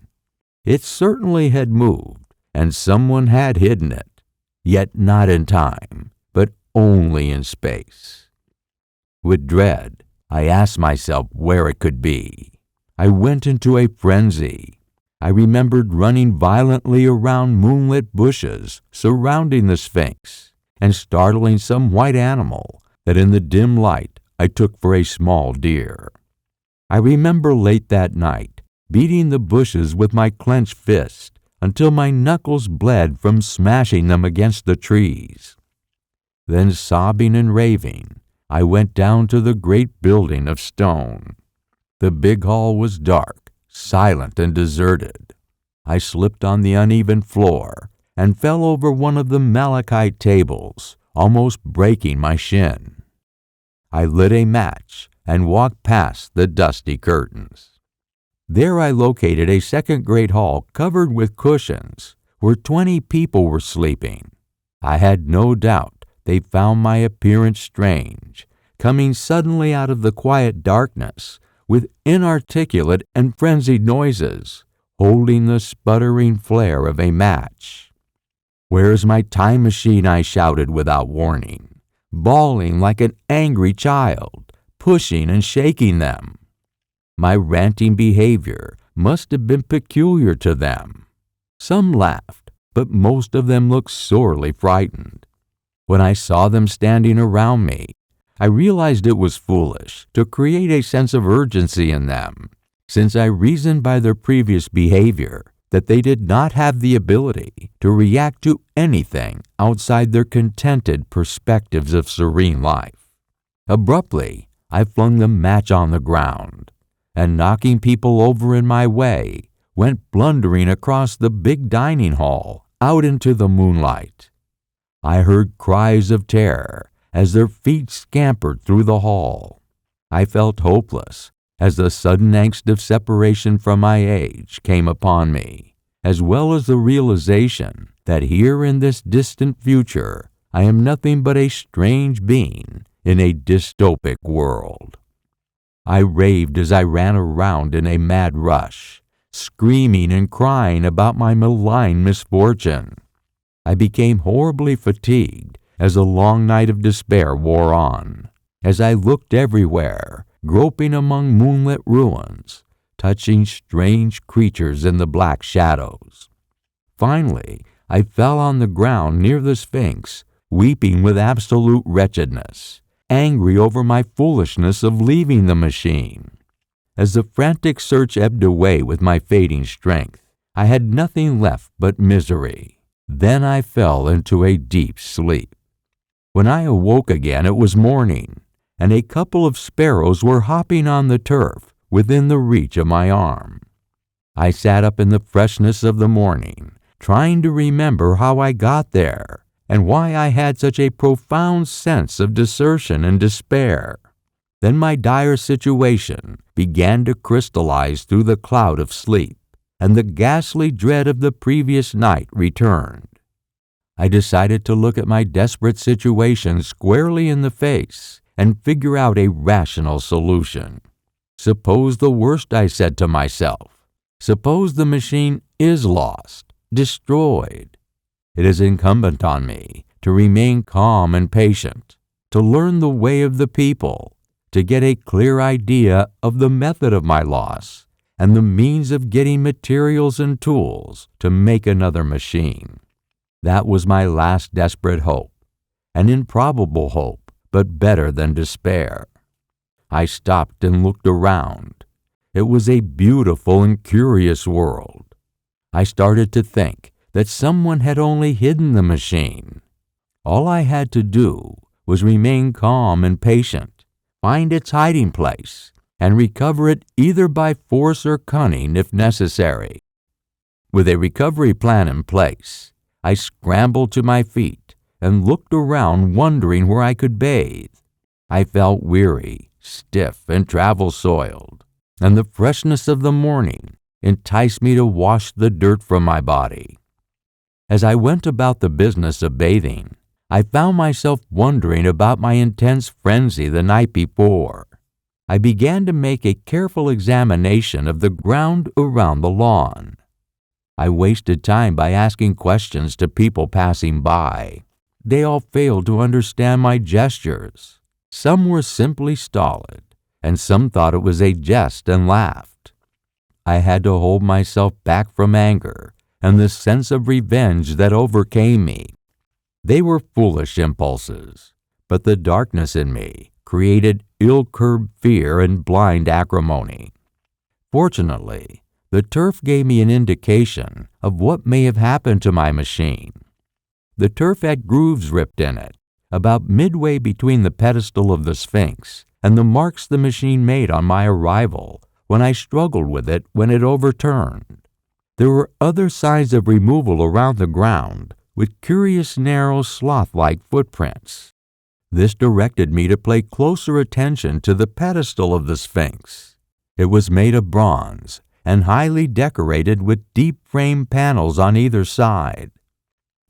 Speaker 2: It certainly had moved, and someone had hidden it, yet not in time, but only in space. With dread, I asked myself where it could be. I went into a frenzy. I remembered running violently around moonlit bushes surrounding the Sphinx and startling some white animal that in the dim light I took for a small deer. I remember late that night beating the bushes with my clenched fist until my knuckles bled from smashing them against the trees. Then, sobbing and raving, I went down to the great building of stone. The big hall was dark, silent, and deserted. I slipped on the uneven floor and fell over one of the malachite tables, almost breaking my shin. I lit a match and walked past the dusty curtains. There I located a second great hall covered with cushions, where 20 people were sleeping. I had no doubt they found my appearance strange, coming suddenly out of the quiet darkness with inarticulate and frenzied noises, holding the sputtering flare of a match. "Where's my time machine?" I shouted without warning, bawling like an angry child, pushing and shaking them. My ranting behavior must have been peculiar to them. Some laughed, but most of them looked sorely frightened. When I saw them standing around me, I realized it was foolish to create a sense of urgency in them, since I reasoned by their previous behavior that they did not have the ability to react to anything outside their contented perspectives of serene life. Abruptly, I flung the match on the ground, and knocking people over in my way, went blundering across the big dining hall out into the moonlight. I heard cries of terror as their feet scampered through the hall. I felt hopeless as the sudden angst of separation from my age came upon me, as well as the realization that here in this distant future I am nothing but a strange being in a dystopic world. I raved as I ran around in a mad rush, screaming and crying about my malign misfortune. I became horribly fatigued as the long night of despair wore on, as I looked everywhere, groping among moonlit ruins, touching strange creatures in the black shadows. Finally, I fell on the ground near the Sphinx, weeping with absolute wretchedness, angry over my foolishness of leaving the machine. As the frantic search ebbed away with my fading strength, I had nothing left but misery. Then I fell into a deep sleep. When I awoke again, it was morning, and a couple of sparrows were hopping on the turf within the reach of my arm. I sat up in the freshness of the morning, trying to remember how I got there and why I had such a profound sense of desertion and despair. Then my dire situation began to crystallize through the cloud of sleep, and the ghastly dread of the previous night returned. I decided to look at my desperate situation squarely in the face and figure out a rational solution. Suppose the worst, I said to myself. Suppose the machine is lost, destroyed. It is incumbent on me to remain calm and patient, to learn the way of the people, to get a clear idea of the method of my loss and the means of getting materials and tools to make another machine. That was my last desperate hope, an improbable hope, but better than despair. I stopped and looked around. It was a beautiful and curious world. I started to think that someone had only hidden the machine. All I had to do was remain calm and patient, find its hiding place, and recover it either by force or cunning if necessary. With a recovery plan in place, I scrambled to my feet and looked around wondering where I could bathe. I felt weary, stiff, and travel-soiled, and the freshness of the morning enticed me to wash the dirt from my body. As I went about the business of bathing, I found myself wondering about my intense frenzy the night before. I began to make a careful examination of the ground around the lawn. I wasted time by asking questions to people passing by. They all failed to understand my gestures. Some were simply stolid, and some thought it was a jest and laughed. I had to hold myself back from anger and the sense of revenge that overcame me. They were foolish impulses, but the darkness in me created ill-curbed fear and blind acrimony. Fortunately, the turf gave me an indication of what may have happened to my machine. The turf had grooves ripped in it, about midway between the pedestal of the Sphinx and the marks the machine made on my arrival when I struggled with it when it overturned. There were other signs of removal around the ground, with curious narrow sloth-like footprints. This directed me to pay closer attention to the pedestal of the Sphinx. It was made of bronze and highly decorated with deep frame panels on either side.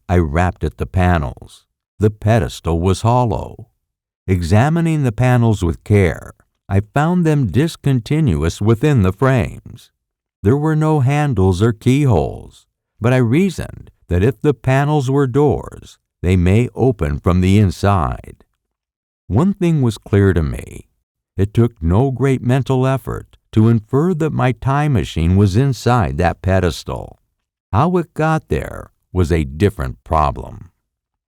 Speaker 2: I rapped at the panels. The pedestal was hollow. Examining the panels with care, I found them discontinuous within the frames. There were no handles or keyholes, but I reasoned that if the panels were doors, they may open from the inside. One thing was clear to me. It took no great mental effort to infer that my time machine was inside that pedestal. How it got there was a different problem.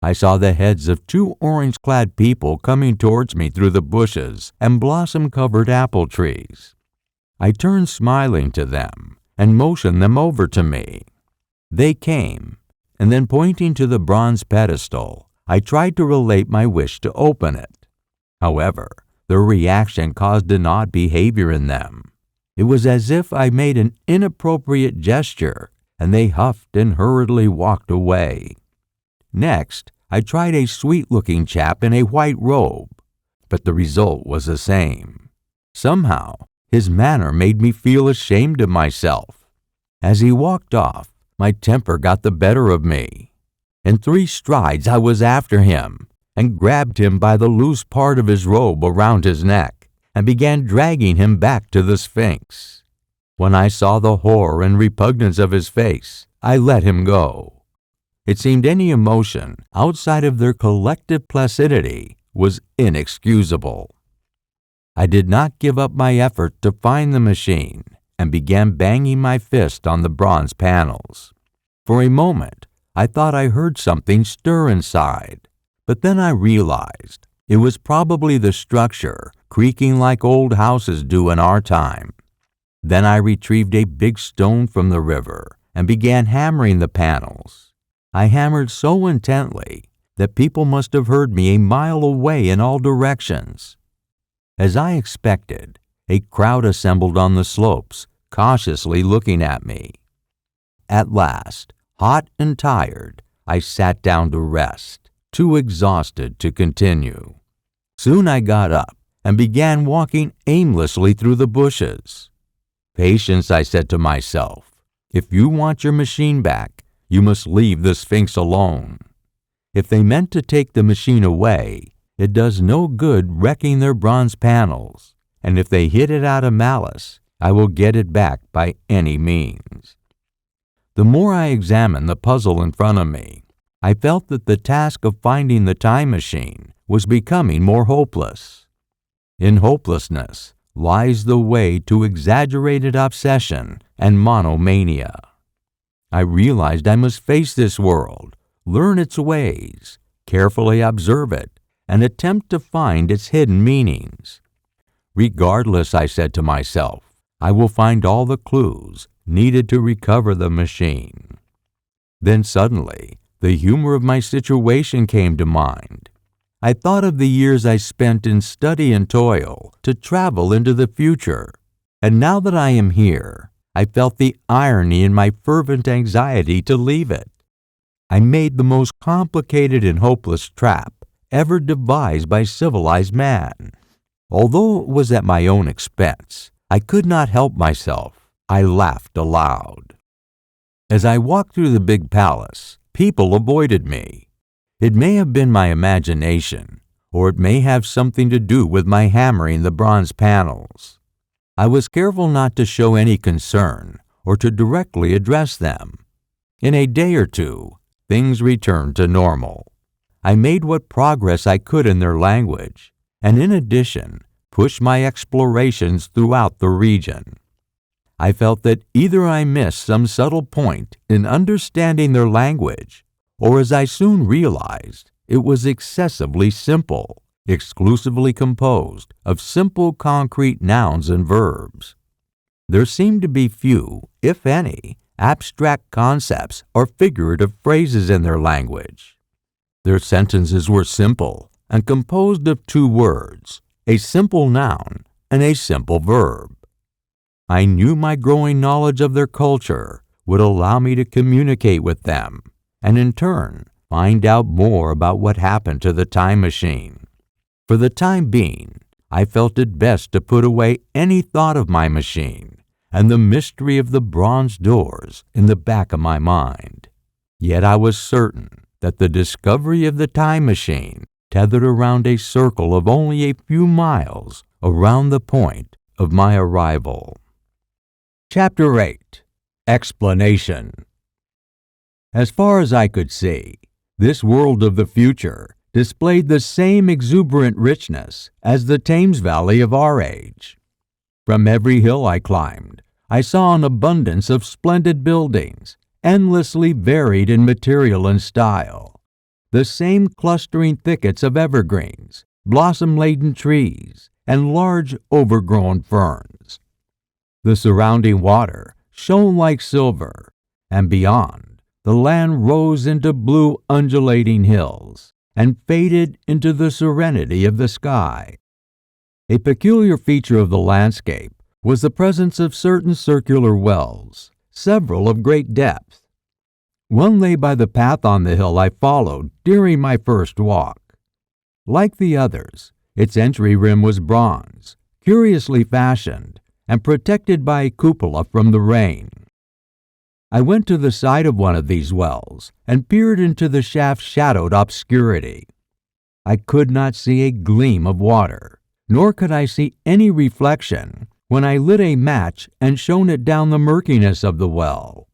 Speaker 2: I saw the heads of two orange-clad people coming towards me through the bushes and blossom-covered apple trees. I turned smiling to them and motioned them over to me. They came, and then pointing to the bronze pedestal, I tried to relate my wish to open it. However, their reaction caused an odd behavior in them. It was as if I made an inappropriate gesture, and they huffed and hurriedly walked away. Next, I tried a sweet-looking chap in a white robe, but the result was the same. Somehow, his manner made me feel ashamed of myself. As he walked off, my temper got the better of me. In 3 strides, I was after him and grabbed him by the loose part of his robe around his neck and began dragging him back to the Sphinx. When I saw the horror and repugnance of his face, I let him go. It seemed any emotion outside of their collective placidity was inexcusable. I did not give up my effort to find the machine and began banging my fist on the bronze panels. For a moment, I thought I heard something stir inside, but then I realized it was probably the structure creaking like old houses do in our time. Then I retrieved a big stone from the river and began hammering the panels. I hammered so intently that people must have heard me a mile away in all directions. As I expected, a crowd assembled on the slopes, cautiously looking at me. At last, hot and tired, I sat down to rest, too exhausted to continue. Soon I got up and began walking aimlessly through the bushes. "Patience," I said to myself. "If you want your machine back, you must leave the Sphinx alone. If they meant to take the machine away, it does no good wrecking their bronze panels, and if they hid it out of malice, I will get it back by any means." The more I examined the puzzle in front of me, I felt that the task of finding the time machine was becoming more hopeless. In hopelessness lies the way to exaggerated obsession and monomania. I realized I must face this world, learn its ways, carefully observe it, and attempt to find its hidden meanings. Regardless, I said to myself, I will find all the clues needed to recover the machine. Then suddenly, the humor of my situation came to mind. I thought of the years I spent in study and toil to travel into the future, and now that I am here, I felt the irony in my fervent anxiety to leave it. I made the most complicated and hopeless trap ever devised by civilized man. Although it was at my own expense, I could not help myself. I laughed aloud. As I walked through the big palace, people avoided me. It may have been my imagination, or it may have something to do with my hammering the bronze panels. I was careful not to show any concern or to directly address them. In a day or two, things returned to normal. I made what progress I could in their language, and in addition, pushed my explorations throughout the region. I felt that either I missed some subtle point in understanding their language, or as I soon realized, it was excessively simple, exclusively composed of simple concrete nouns and verbs. There seemed to be few, if any, abstract concepts or figurative phrases in their language. Their sentences were simple and composed of two words, a simple noun and a simple verb. I knew my growing knowledge of their culture would allow me to communicate with them, and in turn, find out more about what happened to the time machine. For the time being, I felt it best to put away any thought of my machine and the mystery of the bronze doors in the back of my mind. Yet I was certain that the discovery of the time machine tethered around a circle of only a few miles around the point of my arrival. Chapter 8. Explanation. As far as I could see, this world of the future displayed the same exuberant richness as the Thames Valley of our age. From every hill I climbed, I saw an abundance of splendid buildings, endlessly varied in material and style, the same clustering thickets of evergreens, blossom-laden trees, and large overgrown ferns. The surrounding water shone like silver, and beyond, the land rose into blue undulating hills and faded into the serenity of the sky. A peculiar feature of the landscape was the presence of certain circular wells, several of great depth. One lay by the path on the hill I followed during my first walk. Like the others, its entry rim was bronze, curiously fashioned, and protected by a cupola from the rain. I went to the side of one of these wells and peered into the shaft's shadowed obscurity. I could not see a gleam of water, nor could I see any reflection when I lit a match and shone it down the murkiness of the well.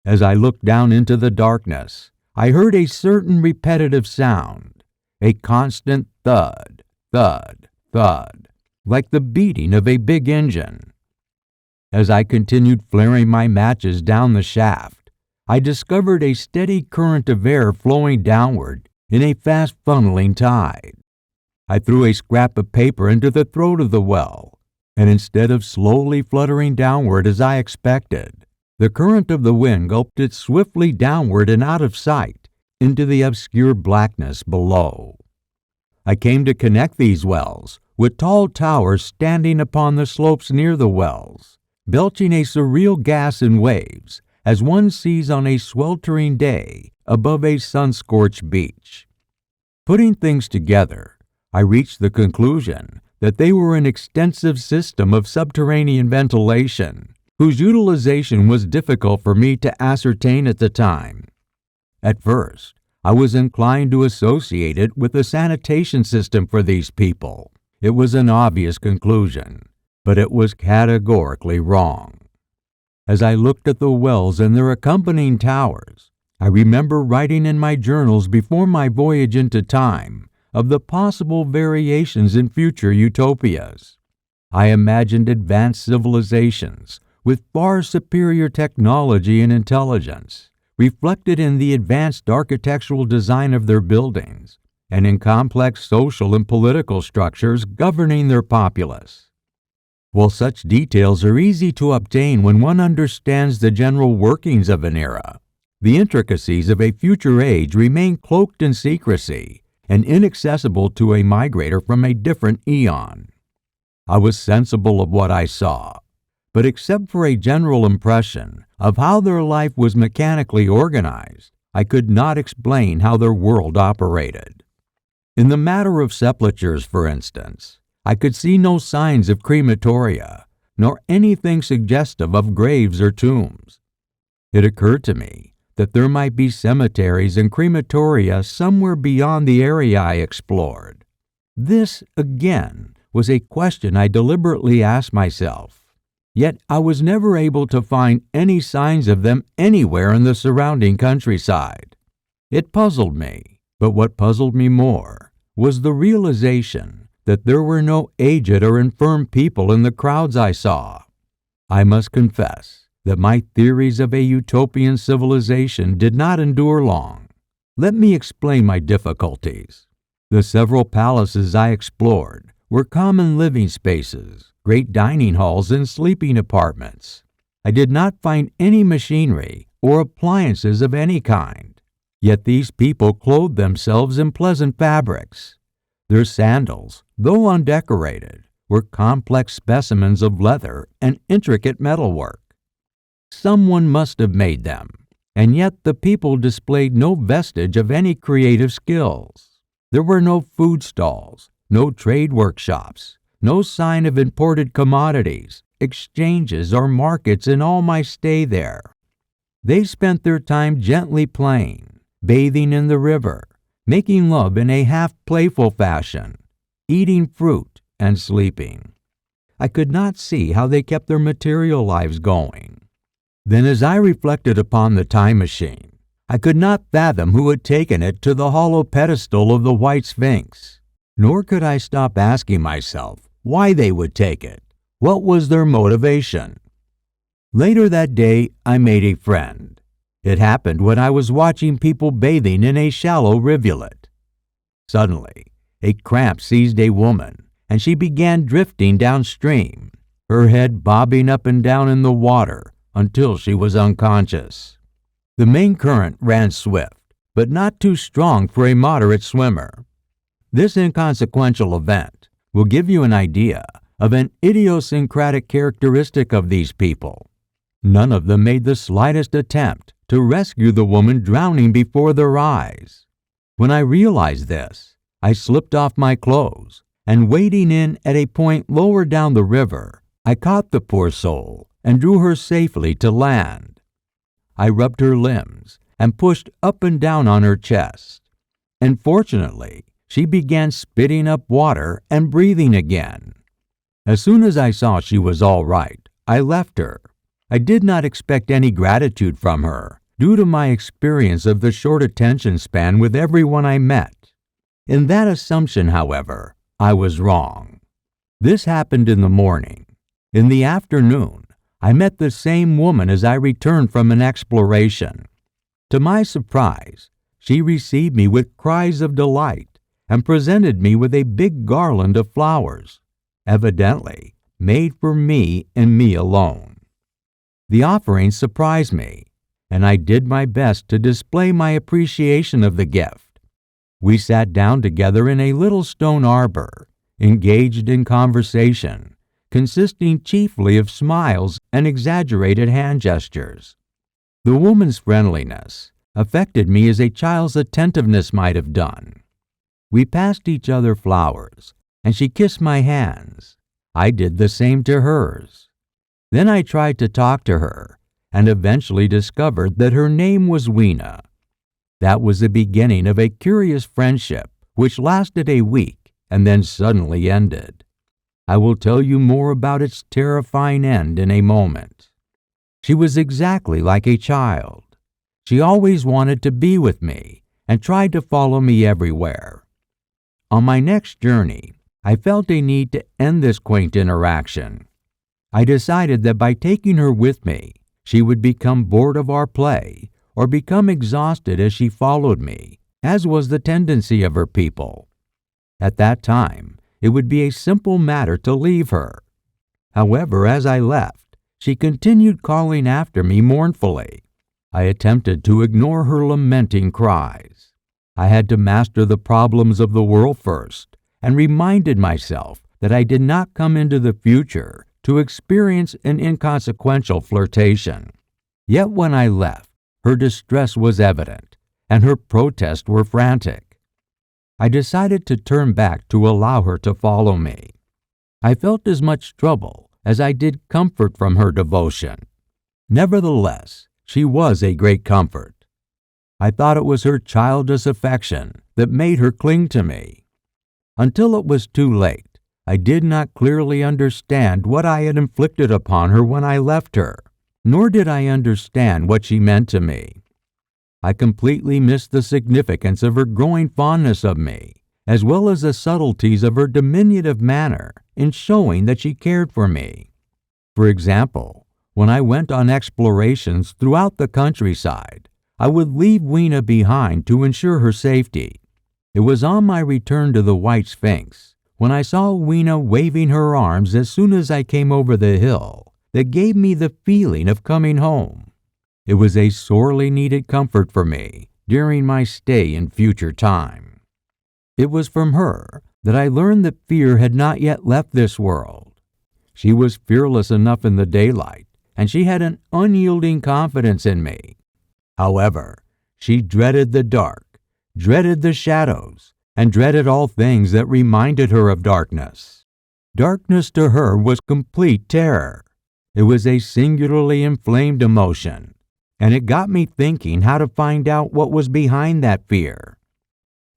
Speaker 2: As I looked down into the darkness, I heard a certain repetitive sound, a constant thud, thud, thud, like the beating of a big engine. As I continued flaring my matches down the shaft, I discovered a steady current of air flowing downward in a fast funneling tide. I threw a scrap of paper into the throat of the well, and instead of slowly fluttering downward as I expected, the current of the wind gulped it swiftly downward and out of sight into the obscure blackness below. I came to connect these wells with tall towers standing upon the slopes near the wells, belching a surreal gas in waves as one sees on a sweltering day above a sun-scorched beach. Putting things together, I reached the conclusion that they were an extensive system of subterranean ventilation, whose utilization was difficult for me to ascertain at the time. At first, I was inclined to associate it with a sanitation system for these people. It was an obvious conclusion, but it was categorically wrong. As I looked at the wells and their accompanying towers, I remember writing in my journals before my voyage into time of the possible variations in future utopias. I imagined advanced civilizations with far superior technology and intelligence, reflected in the advanced architectural design of their buildings and in complex social and political structures governing their populace. While such details are easy to obtain when one understands the general workings of an era, the intricacies of a future age remain cloaked in secrecy and inaccessible to a migrator from a different eon. I was sensible of what I saw, but except for a general impression of how their life was mechanically organized, I could not explain how their world operated. In the matter of sepultures, for instance, I could see no signs of crematoria, nor anything suggestive of graves or tombs. It occurred to me that there might be cemeteries and crematoria somewhere beyond the area I explored. This, again, was a question I deliberately asked myself, yet I was never able to find any signs of them anywhere in the surrounding countryside. It puzzled me, but what puzzled me more was the realization that there were no aged or infirm people in the crowds I saw. I must confess that my theories of a utopian civilization did not endure long. Let me explain my difficulties. The several palaces I explored were common living spaces, great dining halls, and sleeping apartments. I did not find any machinery or appliances of any kind, yet these people clothed themselves in pleasant fabrics. Their sandals, though undecorated, were complex specimens of leather and intricate metalwork. Someone must have made them, and yet the people displayed no vestige of any creative skills. There were no food stalls, no trade workshops, no sign of imported commodities, exchanges, or markets in all my stay there. They spent their time gently playing, bathing in the river, making love in a half-playful fashion, eating fruit, and sleeping. I could not see how they kept their material lives going. Then, as I reflected upon the time machine, I could not fathom who had taken it to the hollow pedestal of the White Sphinx, nor could I stop asking myself why they would take it. What was their motivation? Later that day, I made a friend. It happened when I was watching people bathing in a shallow rivulet. Suddenly, a cramp seized a woman, and she began drifting downstream, her head bobbing up and down in the water until she was unconscious. The main current ran swift, but not too strong for a moderate swimmer. This inconsequential event will give you an idea of an idiosyncratic characteristic of these people. None of them made the slightest attempt to rescue the woman drowning before their eyes. When I realized this, I slipped off my clothes, and wading in at a point lower down the river, I caught the poor soul and drew her safely to land. I rubbed her limbs and pushed up and down on her chest, and fortunately, she began spitting up water and breathing again. As soon as I saw she was all right, I left her. I did not expect any gratitude from her, due to my experience of the short attention span with everyone I met. In that assumption, however, I was wrong. This happened in the morning. In the afternoon, I met the same woman as I returned from an exploration. To my surprise, she received me with cries of delight and presented me with a big garland of flowers, evidently made for me and me alone. The offering surprised me, and I did my best to display my appreciation of the gift. We sat down together in a little stone arbor, engaged in conversation, consisting chiefly of smiles and exaggerated hand gestures. The woman's friendliness affected me as a child's attentiveness might have done. We passed each other flowers, and she kissed my hands. I did the same to hers. Then I tried to talk to her, and eventually discovered that her name was Weena. That was the beginning of a curious friendship, which lasted a week and then suddenly ended. I will tell you more about its terrifying end in a moment. She was exactly like a child. She always wanted to be with me and tried to follow me everywhere. On my next journey, I felt a need to end this quaint interaction. I decided that by taking her with me, she would become bored of our play or become exhausted as she followed me, as was the tendency of her people. At that time, it would be a simple matter to leave her. However, as I left, she continued calling after me mournfully. I attempted to ignore her lamenting cries. I had to master the problems of the world first, and reminded myself that I did not come into the future to experience an inconsequential flirtation. Yet when I left, her distress was evident, and her protests were frantic. I decided to turn back to allow her to follow me. I felt as much trouble as I did comfort from her devotion. Nevertheless, she was a great comfort. I thought it was her childish affection that made her cling to me. Until it was too late, I did not clearly understand what I had inflicted upon her when I left her, nor did I understand what she meant to me. I completely missed the significance of her growing fondness of me, as well as the subtleties of her diminutive manner in showing that she cared for me. For example, when I went on explorations throughout the countryside, I would leave Weena behind to ensure her safety. It was on my return to the White Sphinx, when I saw Weena waving her arms as soon as I came over the hill, that gave me the feeling of coming home. It was a sorely needed comfort for me during my stay in future time. It was from her that I learned that fear had not yet left this world. She was fearless enough in the daylight, and she had an unyielding confidence in me. However, she dreaded the dark, dreaded the shadows, and dreaded all things that reminded her of darkness. Darkness to her was complete terror. It was a singularly inflamed emotion, and it got me thinking how to find out what was behind that fear.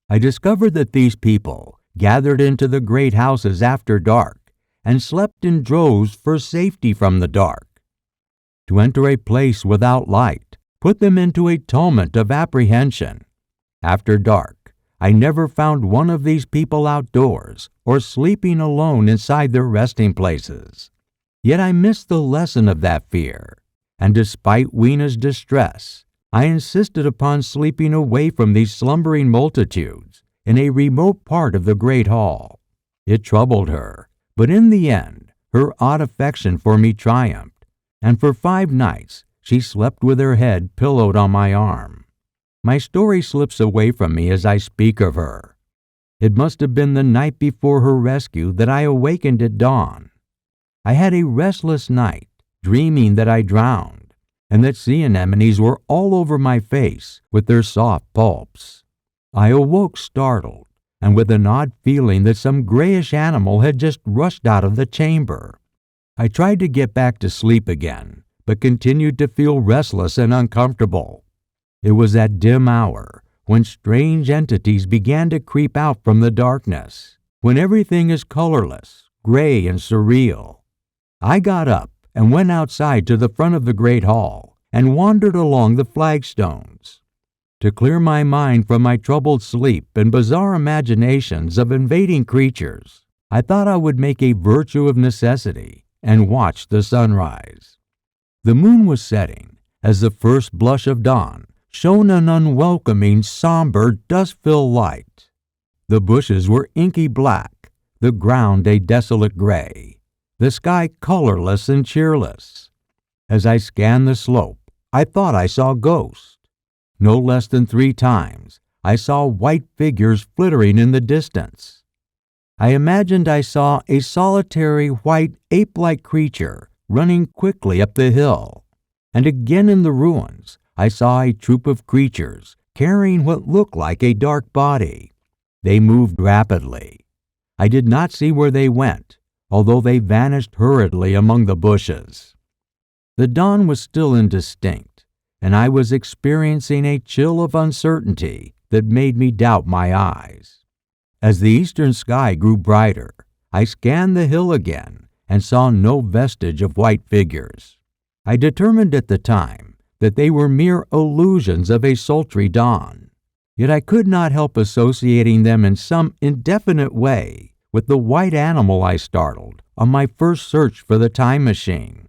Speaker 2: I discovered that these people gathered into the great houses after dark and slept in droves for safety from the dark. To enter a place without light put them into a tumult of apprehension. After dark, I never found one of these people outdoors or sleeping alone inside their resting places. Yet I missed the lesson of that fear, and despite Weena's distress, I insisted upon sleeping away from these slumbering multitudes in a remote part of the great hall. It troubled her, but in the end, her odd affection for me triumphed, and for 5 nights she slept with her head pillowed on my arm. My story slips away from me as I speak of her. It must have been the night before her rescue that I awakened at dawn. I had a restless night, dreaming that I drowned, and that sea anemones were all over my face with their soft pulps. I awoke startled, and with an odd feeling that some grayish animal had just rushed out of the chamber. I tried to get back to sleep again, but continued to feel restless and uncomfortable. It was that dim hour when strange entities began to creep out from the darkness, when everything is colorless, gray, and surreal. I got up and went outside to the front of the great hall and wandered along the flagstones. To clear my mind from my troubled sleep and bizarre imaginations of invading creatures, I thought I would make a virtue of necessity and watch the sunrise. The moon was setting as the first blush of dawn shone an unwelcoming, somber, dust-filled light. The bushes were inky black, the ground a desolate gray, the sky colorless and cheerless. As I scanned the slope, I thought I saw ghosts. No less than 3 times, I saw white figures flittering in the distance. I imagined I saw a solitary white ape-like creature running quickly up the hill. And again in the ruins, I saw a troop of creatures carrying what looked like a dark body. They moved rapidly. I did not see where they went, although they vanished hurriedly among the bushes. The dawn was still indistinct, and I was experiencing a chill of uncertainty that made me doubt my eyes. As the eastern sky grew brighter, I scanned the hill again and saw no vestige of white figures. I determined at the time that they were mere illusions of a sultry dawn, yet I could not help associating them in some indefinite way with the white animal I startled on my first search for the time machine.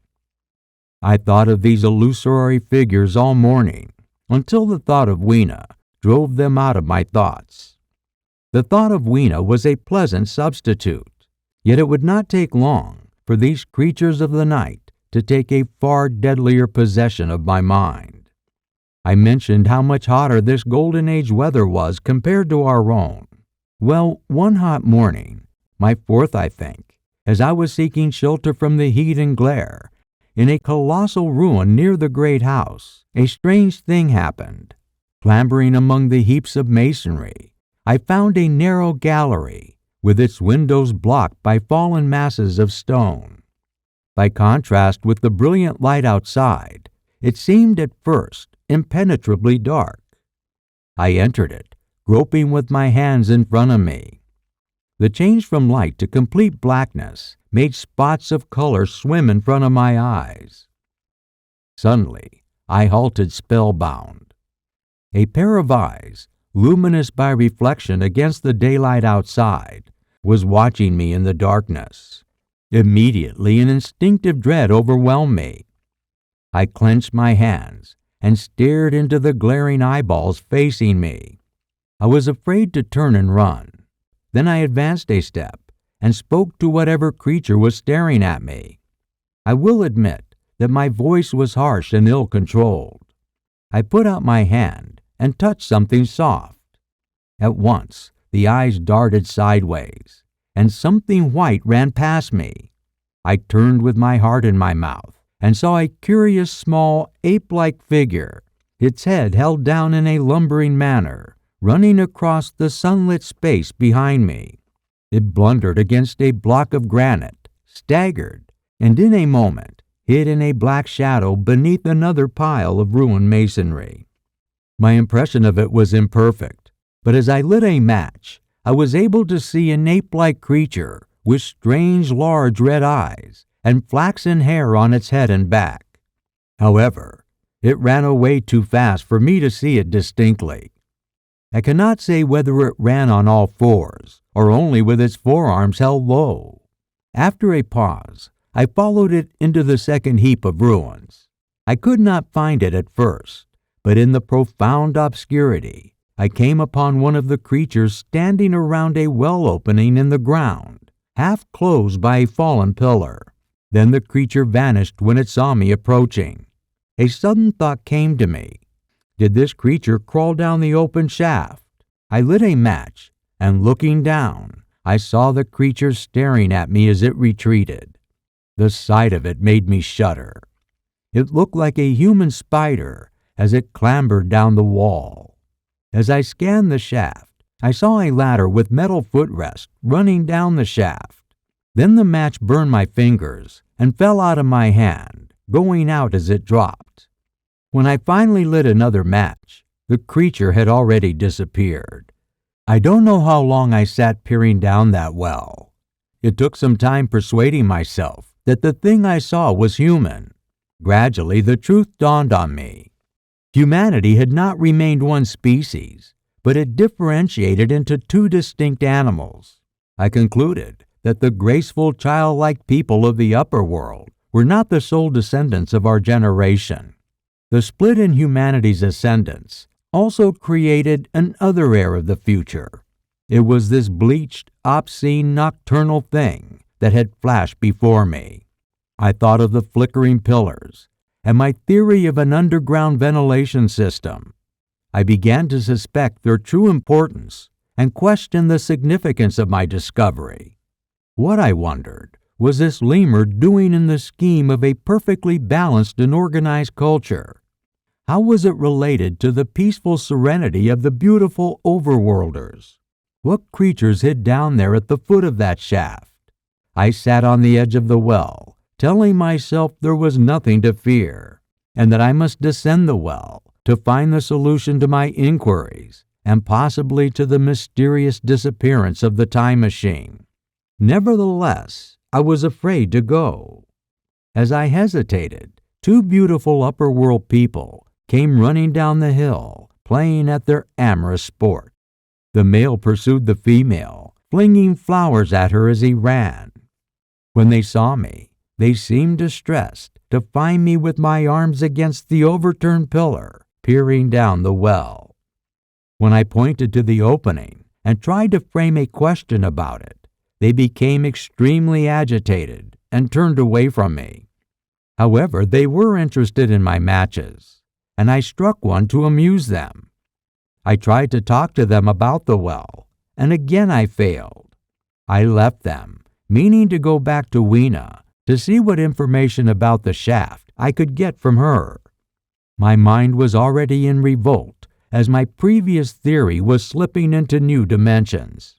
Speaker 2: I thought of these illusory figures all morning, until the thought of Weena drove them out of my thoughts. The thought of Weena was a pleasant substitute, yet it would not take long for these creatures of the night to take a far deadlier possession of my mind. I mentioned how much hotter this Golden Age weather was compared to our own. Well, one hot morning, my fourth I think, as I was seeking shelter from the heat and glare, in a colossal ruin near the great house, a strange thing happened. Clambering among the heaps of masonry, I found a narrow gallery, with its windows blocked by fallen masses of stone. By contrast with the brilliant light outside, it seemed at first impenetrably dark. I entered it, groping with my hands in front of me. The change from light to complete blackness made spots of color swim in front of my eyes. Suddenly, I halted spellbound. A pair of eyes, luminous by reflection against the daylight outside, was watching me in the darkness. Immediately, an instinctive dread overwhelmed me. I clenched my hands and stared into the glaring eyeballs facing me. I was afraid to turn and run. Then I advanced a step and spoke to whatever creature was staring at me. I will admit that my voice was harsh and ill-controlled. I put out my hand and touched something soft. At once, the eyes darted sideways, and something white ran past me. I turned with my heart in my mouth and saw a curious small ape-like figure, its head held down in a lumbering manner, running across the sunlit space behind me. It blundered against a block of granite, staggered, and in a moment hid in a black shadow beneath another pile of ruined masonry. My impression of it was imperfect, but as I lit a match, I was able to see an ape-like creature with strange large red eyes and flaxen hair on its head and back. However, it ran away too fast for me to see it distinctly. I cannot say whether it ran on all fours or only with its forearms held low. After a pause, I followed it into the second heap of ruins. I could not find it at first, but in the profound obscurity, I came upon one of the creatures standing around a well opening in the ground, half closed by a fallen pillar. Then the creature vanished when it saw me approaching. A sudden thought came to me. Did this creature crawl down the open shaft? I lit a match, and looking down, I saw the creature staring at me as it retreated. The sight of it made me shudder. It looked like a human spider as it clambered down the wall. As I scanned the shaft, I saw a ladder with metal footrest running down the shaft. Then the match burned my fingers and fell out of my hand, going out as it dropped. When I finally lit another match, the creature had already disappeared. I don't know how long I sat peering down that well. It took some time persuading myself that the thing I saw was human. Gradually, the truth dawned on me. Humanity had not remained one species, but it differentiated into two distinct animals. I concluded that the graceful, childlike people of the upper world were not the sole descendants of our generation. The split in humanity's ascendants also created another heir of the future. It was this bleached, obscene, nocturnal thing that had flashed before me. I thought of the flickering pillars and my theory of an underground ventilation system. I began to suspect their true importance and question the significance of my discovery. What, I wondered, was this lemur doing in the scheme of a perfectly balanced and organized culture? How was it related to the peaceful serenity of the beautiful overworlders? What creatures hid down there at the foot of that shaft? I sat on the edge of the well, telling myself there was nothing to fear, and that I must descend the well to find the solution to my inquiries and possibly to the mysterious disappearance of the time machine. Nevertheless, I was afraid to go. As I hesitated, two beautiful upper-world people came running down the hill, playing at their amorous sport. The male pursued the female, flinging flowers at her as he ran. When they saw me, they seemed distressed to find me with my arms against the overturned pillar, peering down the well. When I pointed to the opening and tried to frame a question about it, they became extremely agitated and turned away from me. However, they were interested in my matches, and I struck one to amuse them. I tried to talk to them about the well, and again I failed. I left them, meaning to go back to Weena to see what information about the shaft I could get from her. My mind was already in revolt, as my previous theory was slipping into new dimensions.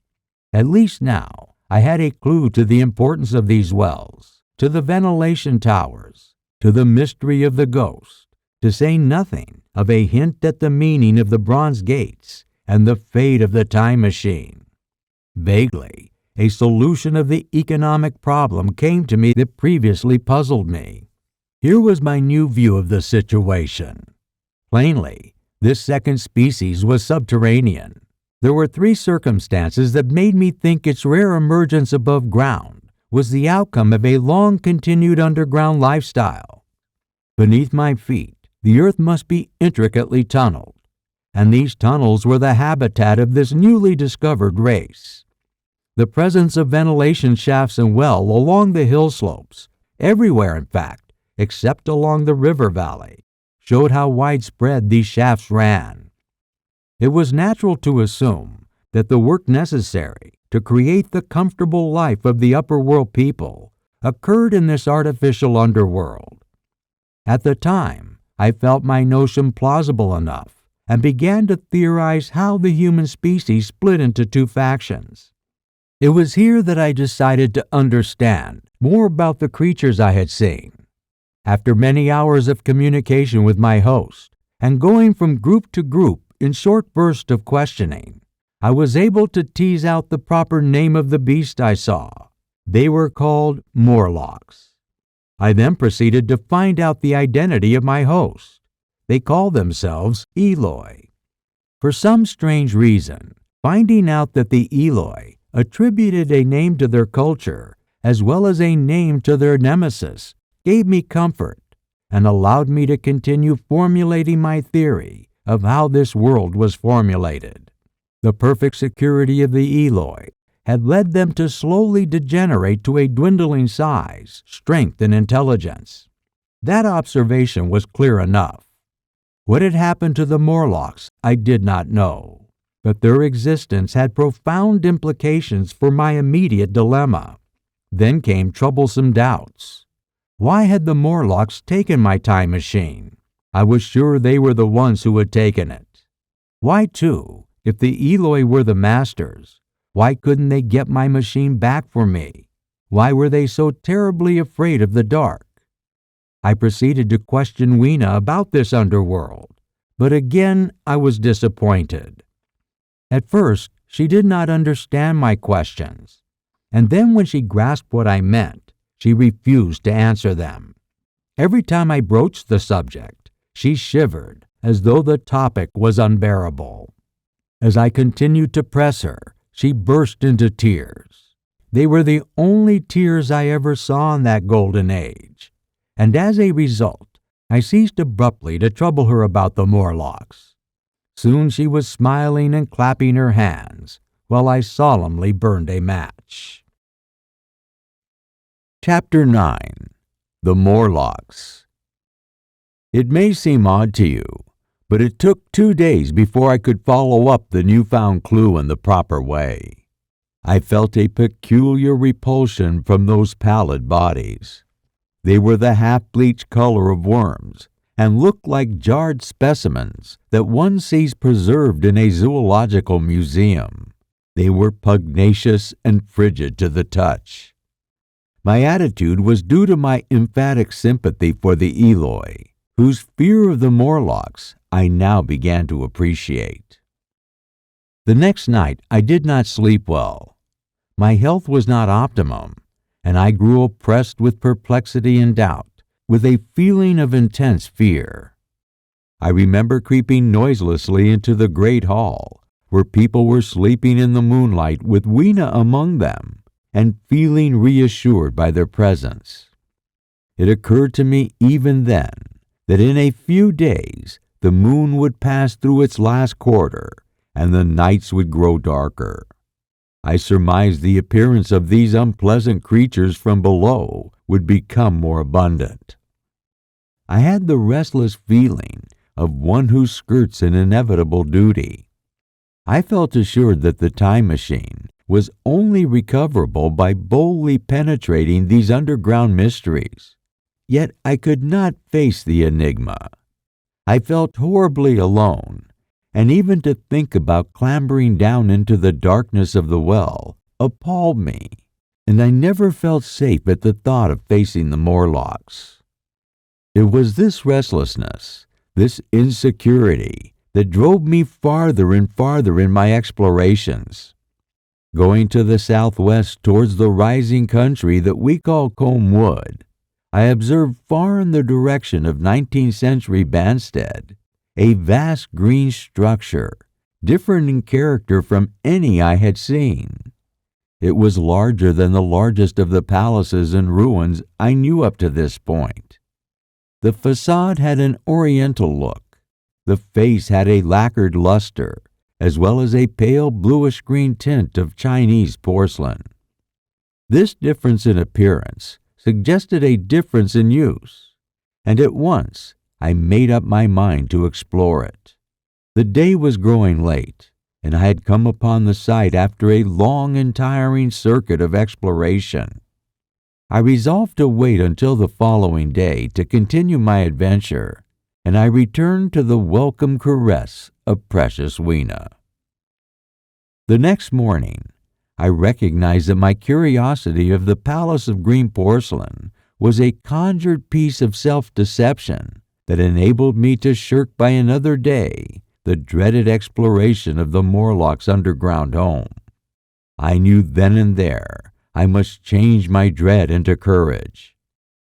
Speaker 2: At least now, I had a clue to the importance of these wells, to the ventilation towers, to the mystery of the ghost, to say nothing of a hint at the meaning of the bronze gates and the fate of the time machine. Vaguely, a solution of the economic problem came to me that previously puzzled me. Here was my new view of the situation. Plainly, this second species was subterranean. There were three circumstances that made me think its rare emergence above ground was the outcome of a long-continued underground lifestyle. Beneath my feet, the earth must be intricately tunneled, and these tunnels were the habitat of this newly discovered race. The presence of ventilation shafts and well along the hill slopes, everywhere in fact, except along the river valley, showed how widespread these shafts ran. It was natural to assume that the work necessary to create the comfortable life of the upper world people occurred in this artificial underworld. At the time, I felt my notion plausible enough and began to theorize how the human species split into two factions. It was here that I decided to understand more about the creatures I had seen. After many hours of communication with my host and going from group to group in short bursts of questioning, I was able to tease out the proper name of the beast I saw. They were called Morlocks. I then proceeded to find out the identity of my host. They called themselves Eloi. For some strange reason, finding out that the Eloi attributed a name to their culture as well as a name to their nemesis gave me comfort and allowed me to continue formulating my theory of how this world was formulated. The perfect security of the Eloi had led them to slowly degenerate to a dwindling size, strength, and intelligence. That observation was clear enough. What had happened to the Morlocks I did not know, but their existence had profound implications for my immediate dilemma. Then came troublesome doubts. Why had the Morlocks taken my time machine? I was sure they were the ones who had taken it. Why, too, if the Eloi were the masters, why couldn't they get my machine back for me? Why were they so terribly afraid of the dark? I proceeded to question Weena about this underworld, but again I was disappointed. At first, she did not understand my questions, and then when she grasped what I meant, she refused to answer them. Every time I broached the subject, she shivered as though the topic was unbearable. As I continued to press her, she burst into tears. They were the only tears I ever saw in that golden age, and as a result, I ceased abruptly to trouble her about the Morlocks. Soon she was smiling and clapping her hands, while I solemnly burned a match. Chapter 9. The Morlocks. It may seem odd to you, but it took 2 days before I could follow up the newfound clue in the proper way. I felt a peculiar repulsion from those pallid bodies. They were the half-bleached color of worms, and looked like jarred specimens that one sees preserved in a zoological museum. They were pugnacious and frigid to the touch. My attitude was due to my emphatic sympathy for the Eloi, whose fear of the Morlocks I now began to appreciate. The next night I did not sleep well. My health was not optimum, and I grew oppressed with perplexity and doubt, with a feeling of intense fear. I remember creeping noiselessly into the great hall, where people were sleeping in the moonlight with Weena among them, and feeling reassured by their presence. It occurred to me even then that in a few days the moon would pass through its last quarter, and the nights would grow darker. I surmised the appearance of these unpleasant creatures from below would become more abundant. I had the restless feeling of one who skirts an inevitable duty. I felt assured that the time machine was only recoverable by boldly penetrating these underground mysteries. Yet I could not face the enigma. I felt horribly alone, and even to think about clambering down into the darkness of the well appalled me, and I never felt safe at the thought of facing the Morlocks. It was this restlessness, this insecurity, that drove me farther and farther in my explorations. Going to the southwest towards the rising country that we call Combe Wood, I observed far in the direction of 19th century Banstead a vast green structure, different in character from any I had seen. It was larger than the largest of the palaces and ruins I knew up to this point. The facade had an oriental look. The face had a lacquered luster, as well as a pale bluish-green tint of Chinese porcelain. This difference in appearance suggested a difference in use, and at once I made up my mind to explore it. The day was growing late, and I had come upon the site after a long and tiring circuit of exploration. I resolved to wait until the following day to continue my adventure, and I returned to the welcome caress of precious Weena. The next morning, I recognized that my curiosity of the Palace of Green Porcelain was a conjured piece of self-deception that enabled me to shirk by another day the dreaded exploration of the Morlock's underground home. I knew then and there I must change my dread into courage.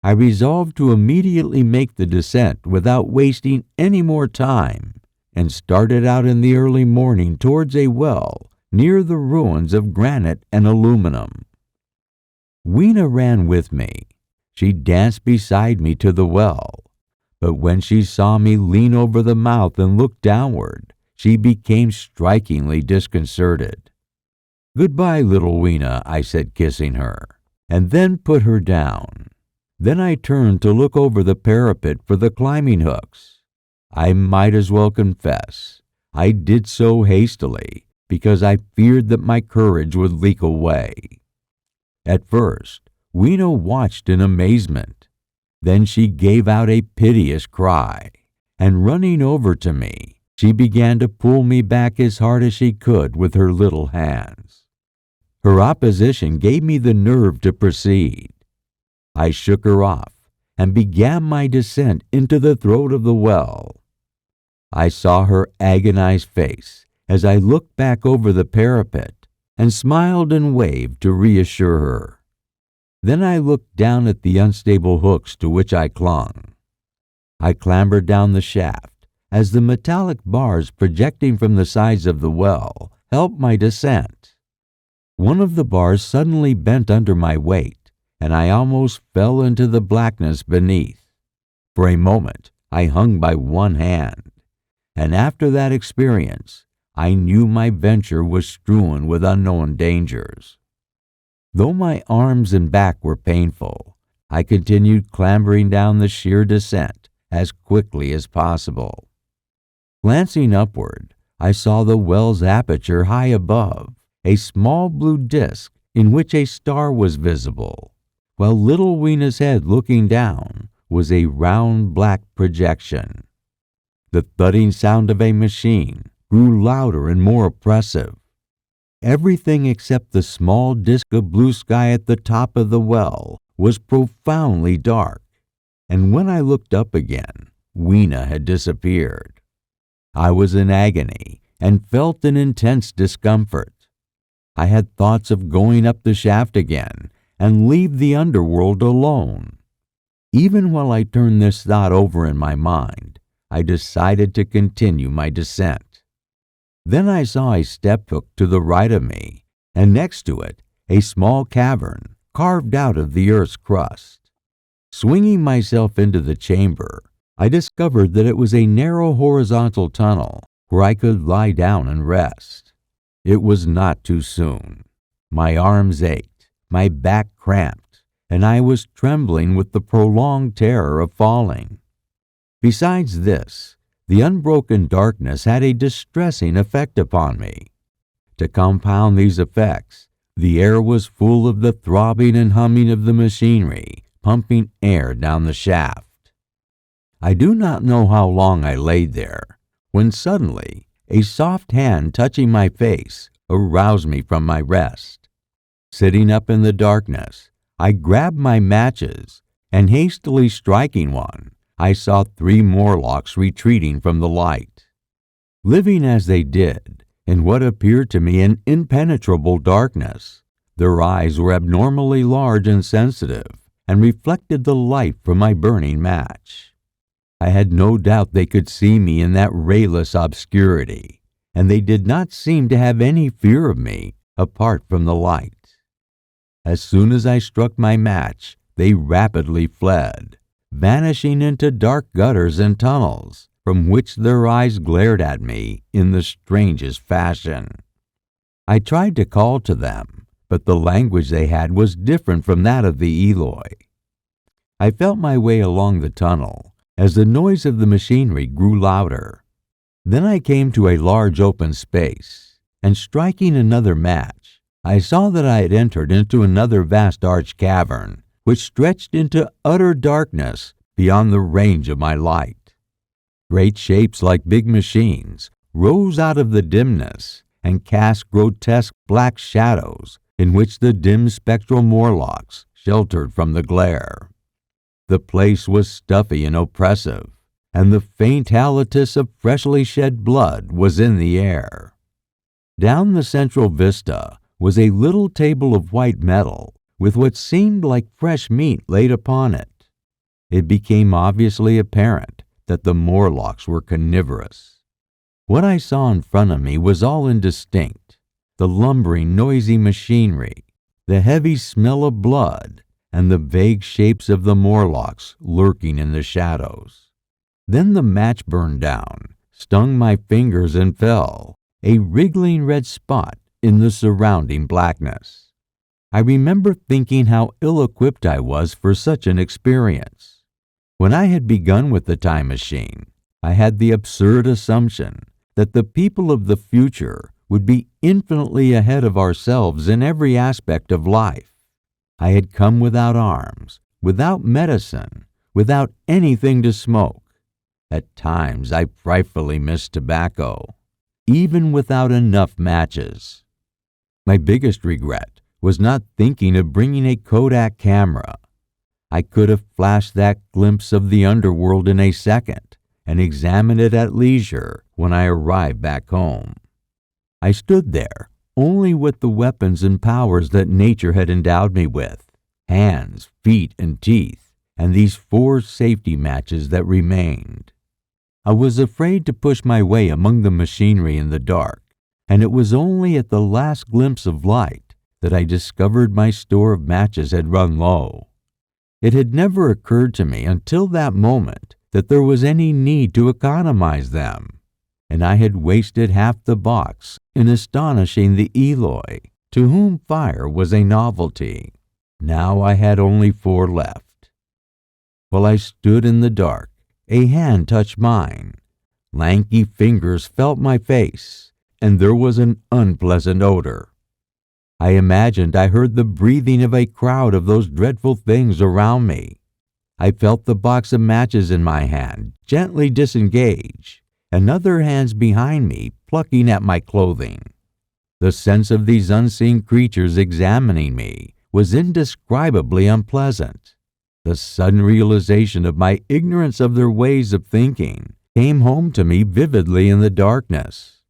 Speaker 2: I resolved to immediately make the descent without wasting any more time, and started out in the early morning towards a well near the ruins of granite and aluminum. Weena ran with me. She danced beside me to the well, but when she saw me lean over the mouth and look downward, she became strikingly disconcerted. "Goodbye, little Weena," I said, kissing her, and then put her down. Then I turned to look over the parapet for the climbing hooks. I might as well confess, I did so hastily because I feared that my courage would leak away. At first, Weena watched in amazement. Then she gave out a piteous cry, and running over to me, she began to pull me back as hard as she could with her little hands. Her opposition gave me the nerve to proceed. I shook her off and began my descent into the throat of the well. I saw her agonized face as I looked back over the parapet and smiled and waved to reassure her. Then I looked down at the unstable hooks to which I clung. I clambered down the shaft as the metallic bars projecting from the sides of the well helped my descent. One of the bars suddenly bent under my weight, and I almost fell into the blackness beneath. For a moment I hung by one hand, and after that experience I knew my venture was strewn with unknown dangers. Though my arms and back were painful, I continued clambering down the sheer descent as quickly as possible. Glancing upward, I saw the well's aperture high above, a small blue disk in which a star was visible, while little Weena's head looking down was a round black projection. The thudding sound of a machine grew louder and more oppressive. Everything except the small disk of blue sky at the top of the well was profoundly dark, and when I looked up again, Weena had disappeared. I was in agony and felt an intense discomfort. I had thoughts of going up the shaft again and leave the underworld alone. Even while I turned this thought over in my mind, I decided to continue my descent. Then I saw a step hook to the right of me, and next to it, a small cavern carved out of the earth's crust. Swinging myself into the chamber, I discovered that it was a narrow horizontal tunnel where I could lie down and rest. It was not too soon. My arms ached, my back cramped, and I was trembling with the prolonged terror of falling. Besides this, the unbroken darkness had a distressing effect upon me. To compound these effects, the air was full of the throbbing and humming of the machinery, pumping air down the shaft. I do not know how long I laid there, when suddenly a soft hand touching my face aroused me from my rest. Sitting up in the darkness, I grabbed my matches, and hastily striking one, I saw 3 Morlocks retreating from the light. Living as they did, in what appeared to me an impenetrable darkness, their eyes were abnormally large and sensitive, and reflected the light from my burning match. I had no doubt they could see me in that rayless obscurity, and they did not seem to have any fear of me apart from the light. As soon as I struck my match, they rapidly fled, vanishing into dark gutters and tunnels, from which their eyes glared at me in the strangest fashion. I tried to call to them, but the language they had was different from that of the Eloi. I felt my way along the tunnel as the noise of the machinery grew louder. Then I came to a large open space, and striking another match, I saw that I had entered into another vast arched cavern, which stretched into utter darkness beyond the range of my light. Great shapes like big machines rose out of the dimness and cast grotesque black shadows in which the dim spectral Morlocks sheltered from the glare. The place was stuffy and oppressive, and the faint halitus of freshly shed blood was in the air. Down the central vista was a little table of white metal with what seemed like fresh meat laid upon it. It became obviously apparent that the Morlocks were carnivorous. What I saw in front of me was all indistinct: the lumbering, noisy machinery, the heavy smell of blood, and the vague shapes of the Morlocks lurking in the shadows. Then the match burned down, stung my fingers, and fell, a wriggling red spot in the surrounding blackness. I remember thinking how ill-equipped I was for such an experience. When I had begun with the time machine, I had the absurd assumption that the people of the future would be infinitely ahead of ourselves in every aspect of life. I had come without arms, without medicine, without anything to smoke. At times I frightfully missed tobacco, even without enough matches. My biggest regret was not thinking of bringing a Kodak camera. I could have flashed that glimpse of the underworld in a second and examined it at leisure when I arrived back home. I stood there only with the weapons and powers that nature had endowed me with: hands, feet, and teeth, and these 4 safety matches that remained. I was afraid to push my way among the machinery in the dark, and it was only at the last glimpse of light that I discovered my store of matches had run low. It had never occurred to me until that moment that there was any need to economize them, and I had wasted half the box in astonishing the Eloi, to whom fire was a novelty. Now I had only 4 left. While I stood in the dark, a hand touched mine. Lanky fingers felt my face, and there was an unpleasant odor. I imagined I heard the breathing of a crowd of those dreadful things around me. I felt the box of matches in my hand gently disengage, and other hands behind me plucking at my clothing. The sense of these unseen creatures examining me was indescribably unpleasant. The sudden realization of my ignorance of their ways of thinking came home to me vividly in the darkness.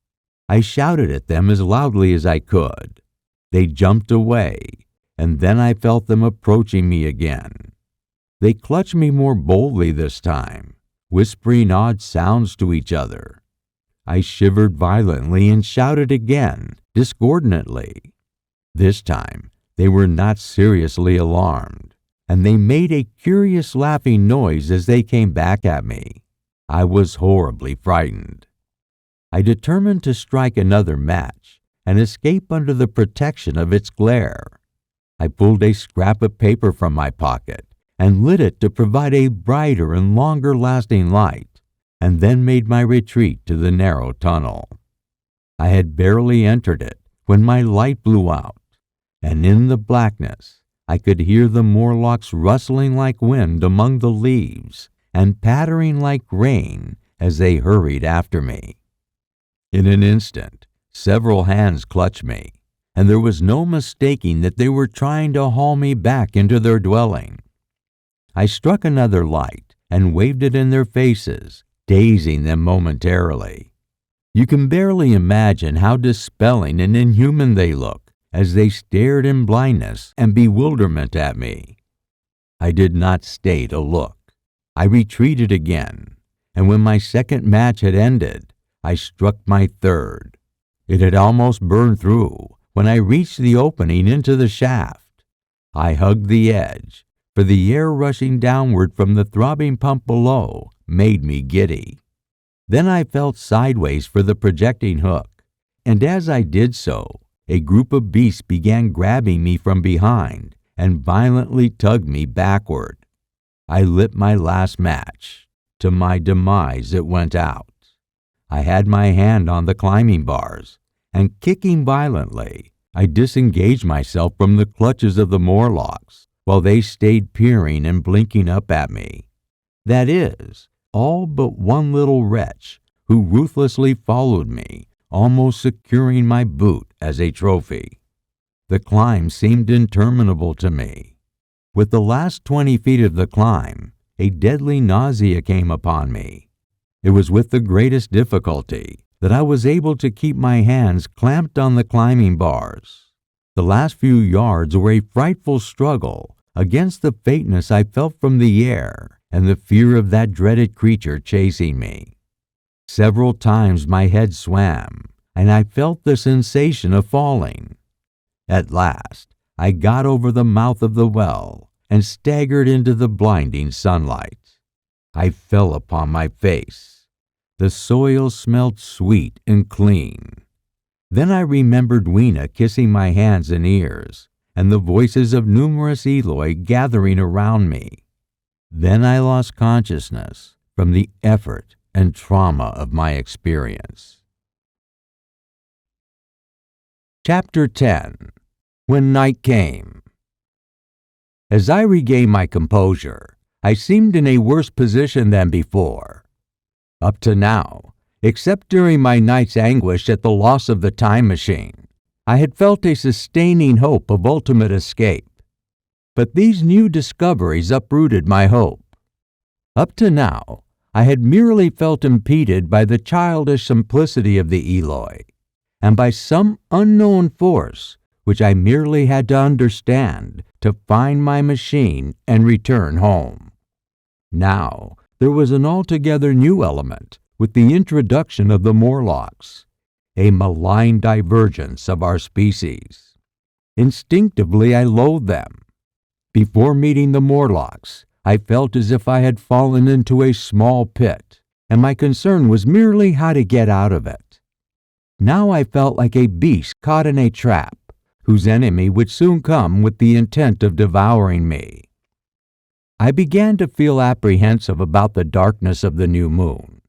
Speaker 2: I shouted at them as loudly as I could. They jumped away, and then I felt them approaching me again. They clutched me more boldly this time, whispering odd sounds to each other. I shivered violently and shouted again, discordantly. This time, they were not seriously alarmed, and they made a curious laughing noise as they came back at me. I was horribly frightened. I determined to strike another match and escape under the protection of its glare. I pulled a scrap of paper from my pocket and lit it to provide a brighter and longer-lasting light, and then made my retreat to the narrow tunnel. I had barely entered it when my light blew out, and in the blackness I could hear the Morlocks rustling like wind among the leaves and pattering like rain as they hurried after me. In an instant, several hands clutched me, and there was no mistaking that they were trying to haul me back into their dwelling. I struck another light and waved it in their faces, dazing them momentarily. You can barely imagine how dispelling and inhuman they look as they stared in blindness and bewilderment at me. I did not stay to look. I retreated again, and when my second match had ended, I struck my third. It had almost burned through when I reached the opening into the shaft. I hugged the edge, for the air rushing downward from the throbbing pump below made me giddy. Then I felt sideways for the projecting hook, and as I did so, a group of beasts began grabbing me from behind and violently tugged me backward. I lit my last match. To my demise it went out. I had my hand on the climbing bars, and kicking violently, I disengaged myself from the clutches of the Morlocks, while they stayed peering and blinking up at me. That is, all but one little wretch who ruthlessly followed me, almost securing my boot as a trophy. The climb seemed interminable to me. With the last 20 feet of the climb, a deadly nausea came upon me. It was with the greatest difficulty that I was able to keep my hands clamped on the climbing bars. The last few yards were a frightful struggle against the faintness I felt from the air and the fear of that dreaded creature chasing me. Several times my head swam, and I felt the sensation of falling. At last, I got over the mouth of the well and staggered into the blinding sunlight. I fell upon my face. The soil smelled sweet and clean. Then I remembered Weena kissing my hands and ears, and the voices of numerous Eloi gathering around me. Then I lost consciousness from the effort and trauma of my experience. Chapter 10. When Night Came. As I regained my composure, I seemed in a worse position than before. Up to now, except during my night's anguish at the loss of the time machine, I had felt a sustaining hope of ultimate escape. But these new discoveries uprooted my hope. Up to now, I had merely felt impeded by the childish simplicity of the Eloi, and by some unknown force which I merely had to understand to find my machine and return home. Now, there was an altogether new element with the introduction of the Morlocks, a malign divergence of our species. Instinctively, I loathed them. Before meeting the Morlocks, I felt as if I had fallen into a small pit, and my concern was merely how to get out of it. Now I felt like a beast caught in a trap, whose enemy would soon come with the intent of devouring me. I began to feel apprehensive about the darkness of the new moon.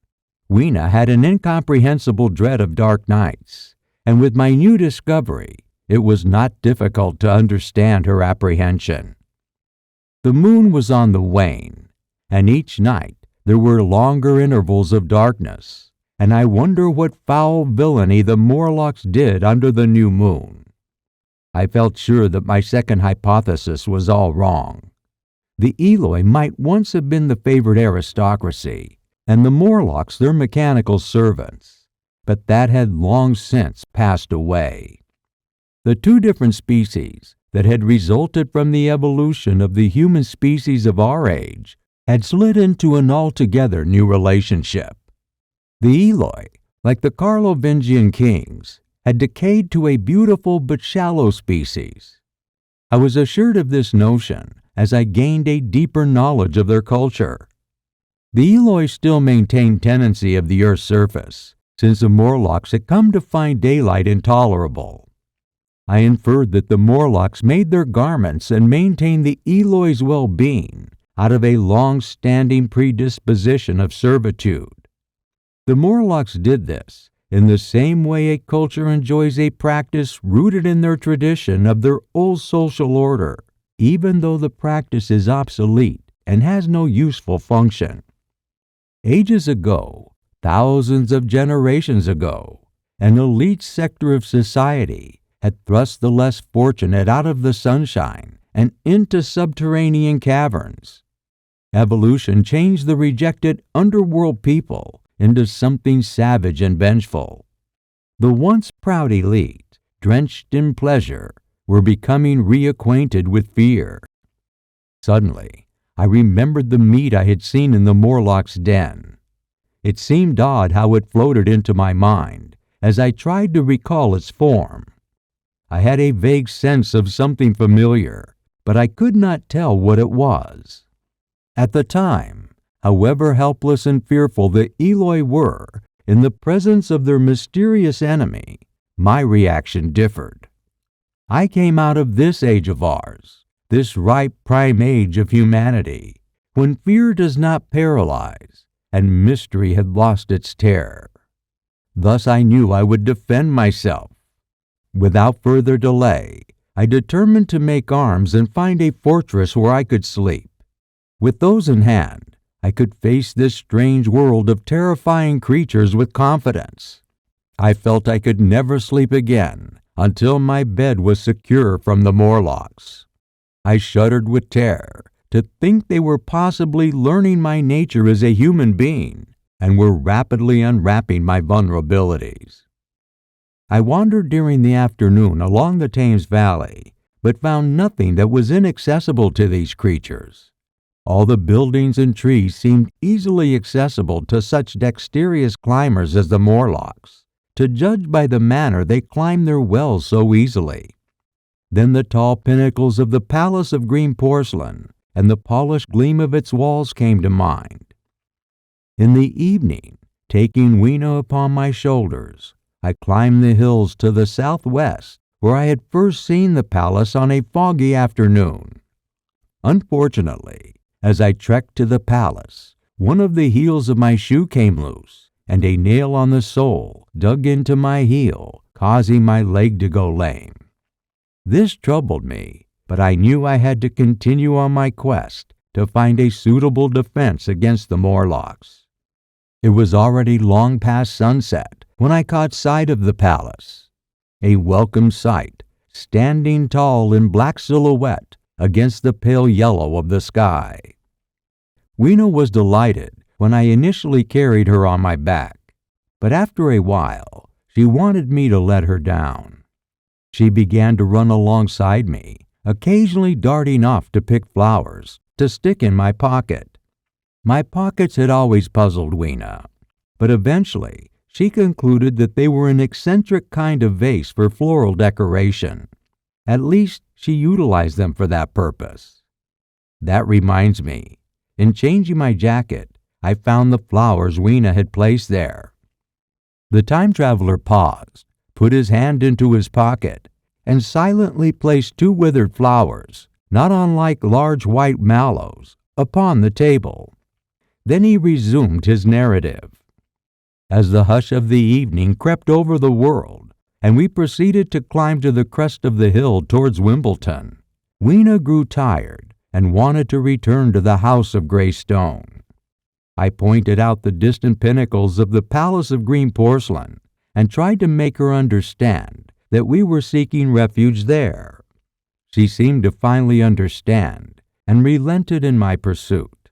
Speaker 2: Weena had an incomprehensible dread of dark nights, and with my new discovery, it was not difficult to understand her apprehension. The moon was on the wane, and each night there were longer intervals of darkness, and I wonder what foul villainy the Morlocks did under the new moon. I felt sure that my second hypothesis was all wrong. The Eloi might once have been the favored aristocracy, and the Morlocks their mechanical servants, but that had long since passed away. The two different species that had resulted from the evolution of the human species of our age had slid into an altogether new relationship. The Eloi, like the Carlovingian kings, had decayed to a beautiful but shallow species. I was assured of this notion as I gained a deeper knowledge of their culture. The Eloi still maintained tenancy of the Earth's surface, since the Morlocks had come to find daylight intolerable. I inferred that the Morlocks made their garments and maintained the Eloi's well-being out of a long-standing predisposition of servitude. The Morlocks did this in the same way a culture enjoys a practice rooted in their tradition of their old social order, even though the practice is obsolete and has no useful function. Ages ago, thousands of generations ago, an elite sector of society had thrust the less fortunate out of the sunshine and into subterranean caverns. Evolution changed the rejected underworld people into something savage and vengeful. The once proud elite, drenched in pleasure, were becoming reacquainted with fear. Suddenly, I remembered the meat I had seen in the Morlock's den. It seemed odd how it floated into my mind as I tried to recall its form. I had a vague sense of something familiar, but I could not tell what it was. At the time, however helpless and fearful the Eloi were in the presence of their mysterious enemy, my reaction differed. I came out of this age of ours, this ripe prime age of humanity, when fear does not paralyze and mystery had lost its terror. Thus I knew I would defend myself. Without further delay, I determined to make arms and find a fortress where I could sleep. With those in hand, I could face this strange world of terrifying creatures with confidence. I felt I could never sleep again until my bed was secure from the Morlocks. I shuddered with terror to think they were possibly learning my nature as a human being and were rapidly unwrapping my vulnerabilities. I wandered during the afternoon along the Thames Valley, but found nothing that was inaccessible to these creatures. All the buildings and trees seemed easily accessible to such dexterous climbers as the Morlocks, to judge by the manner they climbed their wells so easily. Then the tall pinnacles of the Palace of Green Porcelain and the polished gleam of its walls came to mind. In the evening, taking Weena upon my shoulders, I climbed the hills to the southwest, where I had first seen the palace on a foggy afternoon. Unfortunately, as I trekked to the palace, one of the heels of my shoe came loose, and a nail on the sole dug into my heel, causing my leg to go lame. This troubled me, but I knew I had to continue on my quest to find a suitable defense against the Morlocks. It was already long past sunset when I caught sight of the palace, a welcome sight, standing tall in black silhouette against the pale yellow of the sky. Weena was delighted when I initially carried her on my back, but after a while she wanted me to let her down. She began to run alongside me, occasionally darting off to pick flowers to stick in my pocket. My pockets had always puzzled Weena, but eventually she concluded that they were an eccentric kind of vase for floral decoration. At least she utilized them for that purpose. That reminds me, in changing my jacket, I found the flowers Weena had placed there. The time traveler paused, put his hand into his pocket, and silently placed two withered flowers, not unlike large white mallows, upon the table. Then he resumed his narrative. As the hush of the evening crept over the world, and we proceeded to climb to the crest of the hill towards Wimbledon. Weena grew tired and wanted to return to the house of gray stone. I pointed out the distant pinnacles of the palace of green porcelain and tried to make her understand that we were seeking refuge there. She seemed to finally understand and relented in my pursuit.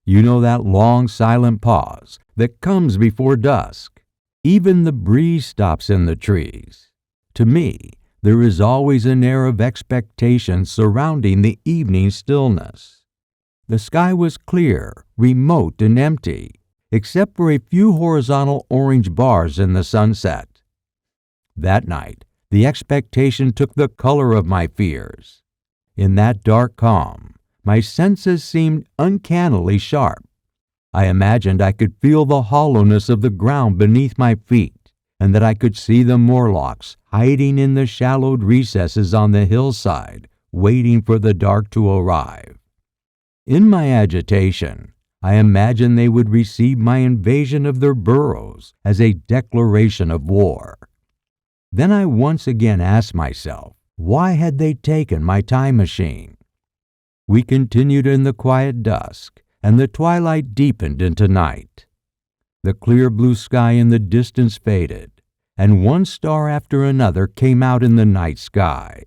Speaker 2: You know that long silent pause that comes before dusk? Even the breeze stops in the trees. To me, there is always an air of expectation surrounding the evening stillness. The sky was clear, remote, and empty, except for a few horizontal orange bars in the sunset. That night, the expectation took the color of my fears. In that dark calm, my senses seemed uncannily sharp. I imagined I could feel the hollowness of the ground beneath my feet, and that I could see the Morlocks hiding in the shallowed recesses on the hillside, waiting for the dark to arrive. In my agitation, I imagined they would receive my invasion of their burrows as a declaration of war. Then I once again asked myself, why had they taken my time machine? We continued in the quiet dusk, and the twilight deepened into night. The clear blue sky in the distance faded, and one star after another came out in the night sky.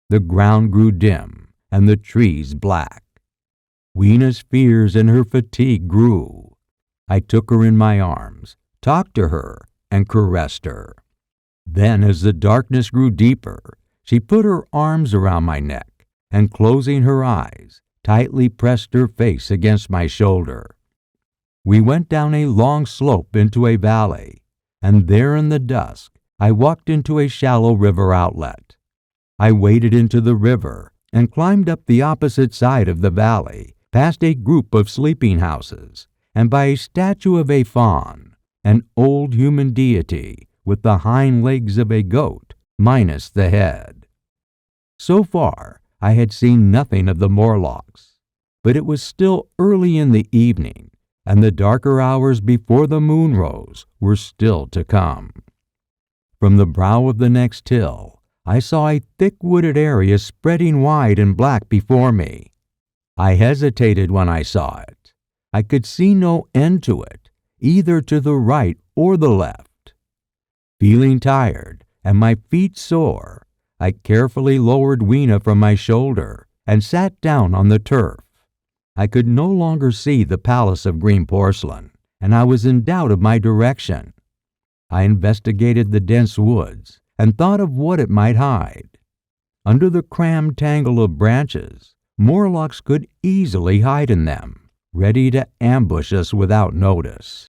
Speaker 2: The ground grew dim, and the trees black. Weena's fears and her fatigue grew. I took her in my arms, talked to her, and caressed her. Then, as the darkness grew deeper, she put her arms around my neck, and closing her eyes, tightly pressed her face against my shoulder. We went down a long slope into a valley, and there in the dusk, I walked into a shallow river outlet. I waded into the river and climbed up the opposite side of the valley, past a group of sleeping houses, and by a statue of a faun, an old human deity with the hind legs of a goat, minus the head. So far, I had seen nothing of the Morlocks, but it was still early in the evening, and the darker hours before the moon rose were still to come. From the brow of the next hill, I saw a thick wooded area spreading wide and black before me. I hesitated when I saw it. I could see no end to it, either to the right or the left. Feeling tired and my feet sore, I carefully lowered Weena from my shoulder and sat down on the turf. I could no longer see the palace of green porcelain, and I was in doubt of my direction. I investigated the dense woods and thought of what it might hide. Under the crammed tangle of branches, Morlocks could easily hide in them, ready to ambush us without notice.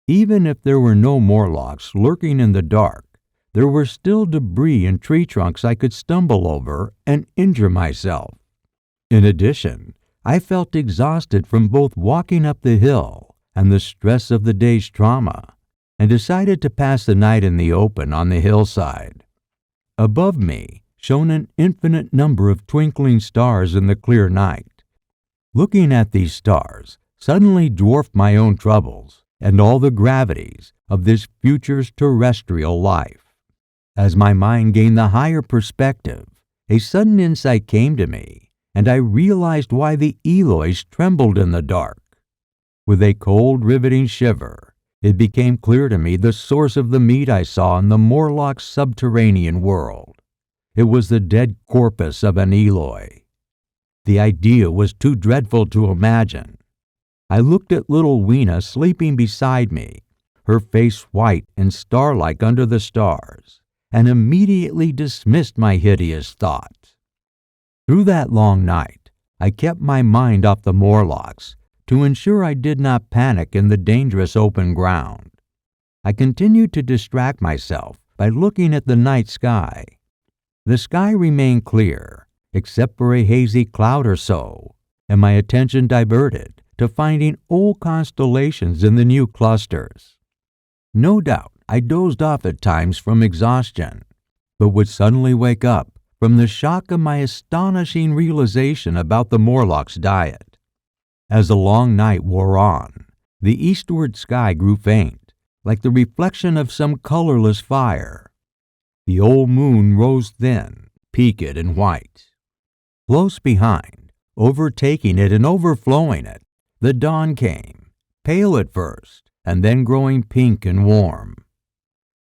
Speaker 2: Even if there were no Morlocks lurking in the dark, there were still debris and tree trunks I could stumble over and injure myself. In addition, I felt exhausted from both walking up the hill and the stress of the day's trauma, and decided to pass the night in the open on the hillside. Above me shone an infinite number of twinkling stars in the clear night. Looking at these stars suddenly dwarfed my own troubles and all the gravities of this future's terrestrial life. As my mind gained the higher perspective, a sudden insight came to me, and I realized why the Elois trembled in the dark. With a cold, riveting shiver, it became clear to me the source of the meat I saw in the Morlock's subterranean world. It was the dead corpus of an Eloi. The idea was too dreadful to imagine. I looked at little Weena sleeping beside me, her face white and star-like under the stars, and immediately dismissed my hideous thought. Through that long night, I kept my mind off the Morlocks to ensure I did not panic in the dangerous open ground. I continued to distract myself by looking at the night sky. The sky remained clear, except for a hazy cloud or so, and my attention diverted to finding old constellations in the new clusters. No doubt I dozed off at times from exhaustion, but would suddenly wake up from the shock of my astonishing realization about the Morlock's diet. As the long night wore on, the eastward sky grew faint, like the reflection of some colorless fire, The old moon rose thin, peaked and white. Close behind, overtaking it and overflowing it, the dawn came, pale at first, and then growing pink and warm.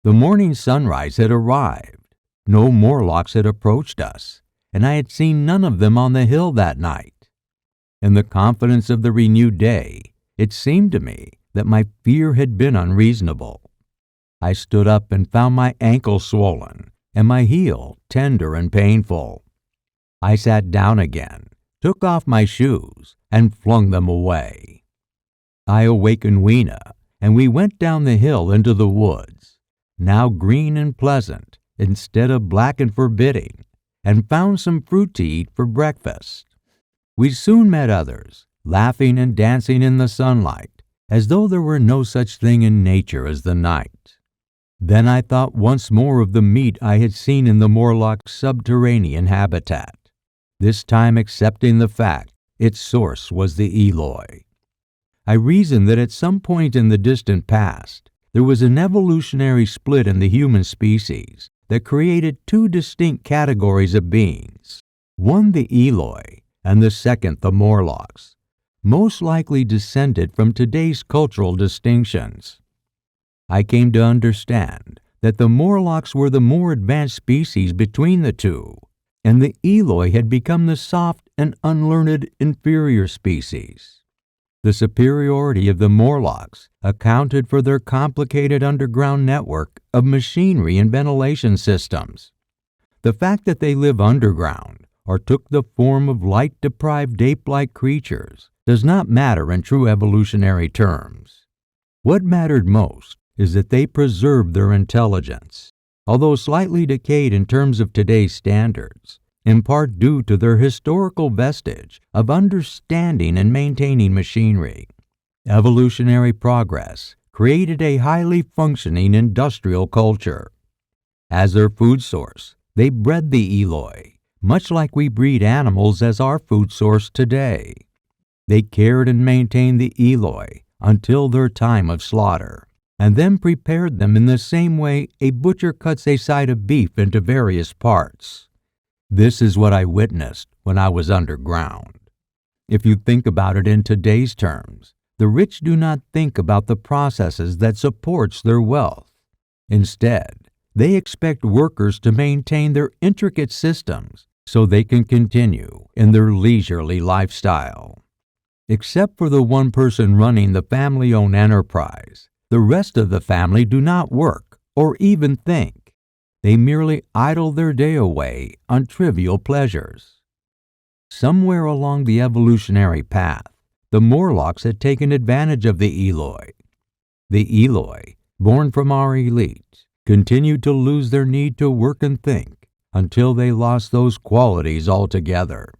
Speaker 2: The morning sunrise had arrived. No Morlocks had approached us, and I had seen none of them on the hill that night. In the confidence of the renewed day, it seemed to me that my fear had been unreasonable. I stood up and found my ankle swollen and my heel tender and painful. I sat down again, took off my shoes, and flung them away. I awakened Weena, and we went down the hill into the woods, now green and pleasant instead of black and forbidding, and found some fruit to eat for breakfast. We soon met others, laughing and dancing in the sunlight, as though there were no such thing in nature as the night. Then I thought once more of the meat I had seen in the Morlock's subterranean habitat, this time accepting the fact its source was the Eloi. I reasoned that at some point in the distant past, there was an evolutionary split in the human species that created two distinct categories of beings, one the Eloi and the second the Morlocks, most likely descended from today's cultural distinctions. I came to understand that the Morlocks were the more advanced species between the two, and the Eloi had become the soft and unlearned inferior species. The superiority of the Morlocks accounted for their complicated underground network of machinery and ventilation systems. The fact that they live underground or took the form of light-deprived ape-like creatures does not matter in true evolutionary terms. What mattered most is that they preserved their intelligence, although slightly decayed in terms of today's standards, in part due to their historical vestige of understanding and maintaining machinery. Evolutionary progress created a highly functioning industrial culture. As their food source, they bred the Eloi, much like we breed animals as our food source today. They cared and maintained the Eloi until their time of slaughter, and then prepared them in the same way a butcher cuts a side of beef into various parts. This is what I witnessed when I was underground. If you think about it in today's terms, the rich do not think about the processes that supports their wealth. Instead, they expect workers to maintain their intricate systems so they can continue in their leisurely lifestyle. Except for the one person running the family-owned enterprise, the rest of the family do not work or even think. They merely idle their day away on trivial pleasures. Somewhere along the evolutionary path, the Morlocks had taken advantage of the Eloi. The Eloi, born from our elite, continued to lose their need to work and think until they lost those qualities altogether.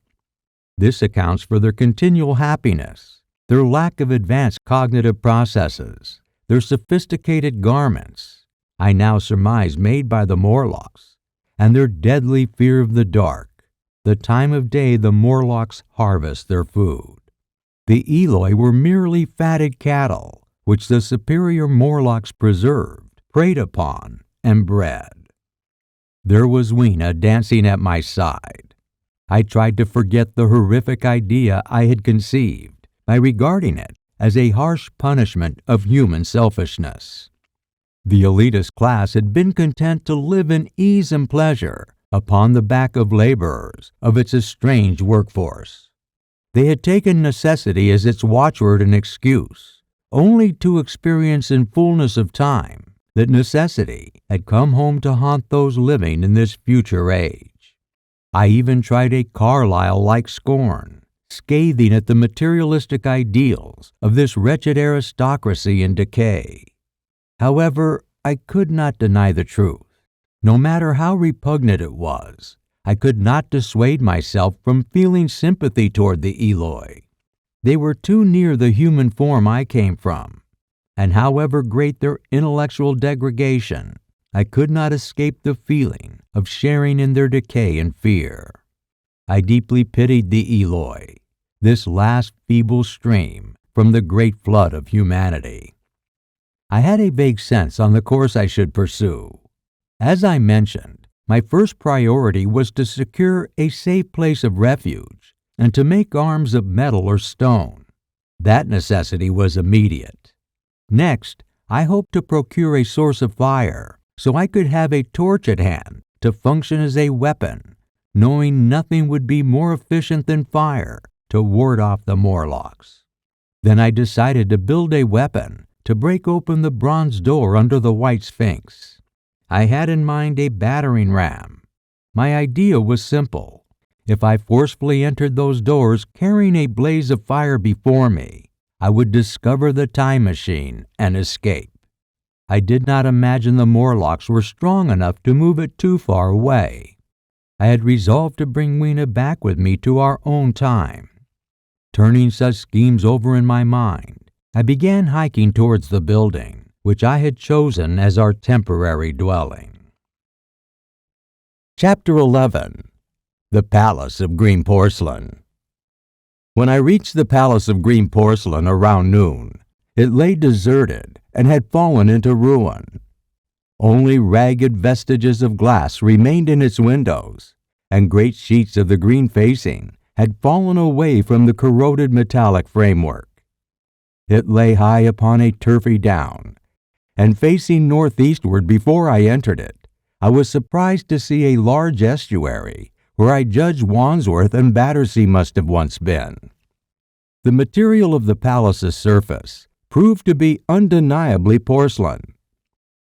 Speaker 2: This accounts for their continual happiness, their lack of advanced cognitive processes, their sophisticated garments, I now surmise made by the Morlocks, and their deadly fear of the dark, the time of day the Morlocks harvest their food. The Eloi were merely fatted cattle, which the superior Morlocks preserved, preyed upon, and bred. There was Weena dancing at my side. I tried to forget the horrific idea I had conceived by regarding it as a harsh punishment of human selfishness. The elitist class had been content to live in ease and pleasure upon the back of laborers of its estranged workforce. They had taken necessity as its watchword and excuse, only to experience in fullness of time that necessity had come home to haunt those living in this future age. I even tried a Carlyle-like scorn, scathing at the materialistic ideals of this wretched aristocracy in decay. However, I could not deny the truth. No matter how repugnant it was, I could not dissuade myself from feeling sympathy toward the Eloi. They were too near the human form I came from, and however great their intellectual degradation, I could not escape the feeling of sharing in their decay and fear. I deeply pitied the Eloi, this last feeble stream from the great flood of humanity. I had a vague sense on the course I should pursue. As I mentioned, my first priority was to secure a safe place of refuge and to make arms of metal or stone. That necessity was immediate. Next, I hoped to procure a source of fire so I could have a torch at hand to function as a weapon, knowing nothing would be more efficient than fire to ward off the Morlocks. Then I decided to build a weapon to break open the bronze door under the White Sphinx. I had in mind a battering ram. My idea was simple. If I forcefully entered those doors carrying a blaze of fire before me, I would discover the time machine and escape. I did not imagine the Morlocks were strong enough to move it too far away. I had resolved to bring Weena back with me to our own time. Turning such schemes over in my mind, I began hiking towards the building, which I had chosen as our temporary dwelling. Chapter 11. The Palace of Green Porcelain. When I reached the Palace of Green Porcelain around noon, it lay deserted and had fallen into ruin. Only ragged vestiges of glass remained in its windows, and great sheets of the green facing had fallen away from the corroded metallic framework. It lay high upon a turfy down, and facing northeastward before I entered it, I was surprised to see a large estuary where I judged Wandsworth and Battersea must have once been. The material of the palace's surface proved to be undeniably porcelain.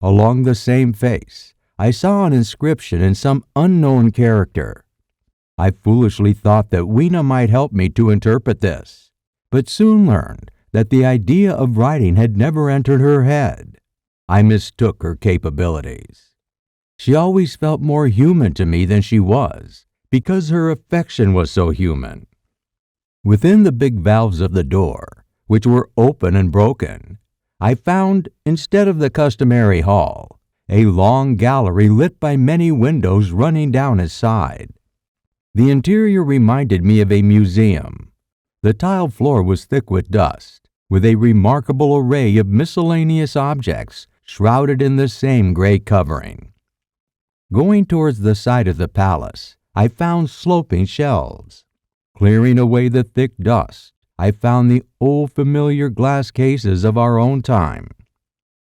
Speaker 2: Along the same face, I saw an inscription in some unknown character. I foolishly thought that Weena might help me to interpret this, but soon learned that the idea of writing had never entered her head. I mistook her capabilities. She always felt more human to me than she was, because her affection was so human. Within the big valves of the door, which were open and broken, I found, instead of the customary hall, a long gallery lit by many windows running down its side. The interior reminded me of a museum. The tile floor was thick with dust, with a remarkable array of miscellaneous objects shrouded in the same gray covering. Going towards the side of the palace, I found sloping shelves. Clearing away the thick dust, I found the old familiar glass cases of our own time.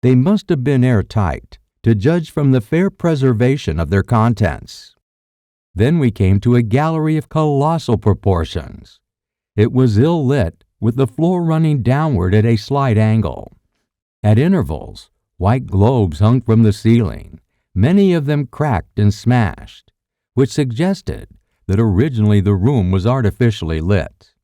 Speaker 2: They must have been airtight, to judge from the fair preservation of their contents. Then we came to a gallery of colossal proportions. It was ill lit, with the floor running downward at a slight angle. At intervals, white globes hung from the ceiling, many of them cracked and smashed, which suggested that originally the room was artificially lit.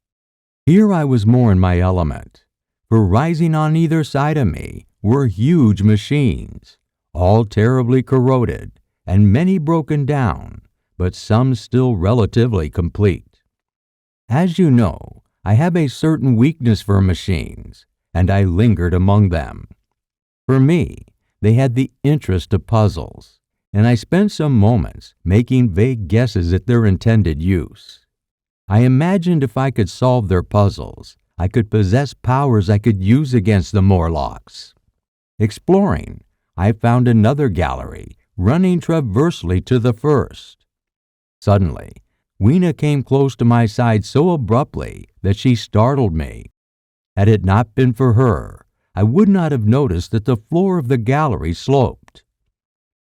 Speaker 2: Here I was more in my element, for rising on either side of me were huge machines, all terribly corroded and many broken down, but some still relatively complete. As you know, I have a certain weakness for machines, and I lingered among them. For me, they had the interest of puzzles, and I spent some moments making vague guesses at their intended use. I imagined if I could solve their puzzles, I could possess powers I could use against the Morlocks. Exploring, I found another gallery running transversely to the first. Suddenly, Weena came close to my side so abruptly that she startled me. Had it not been for her, I would not have noticed that the floor of the gallery sloped.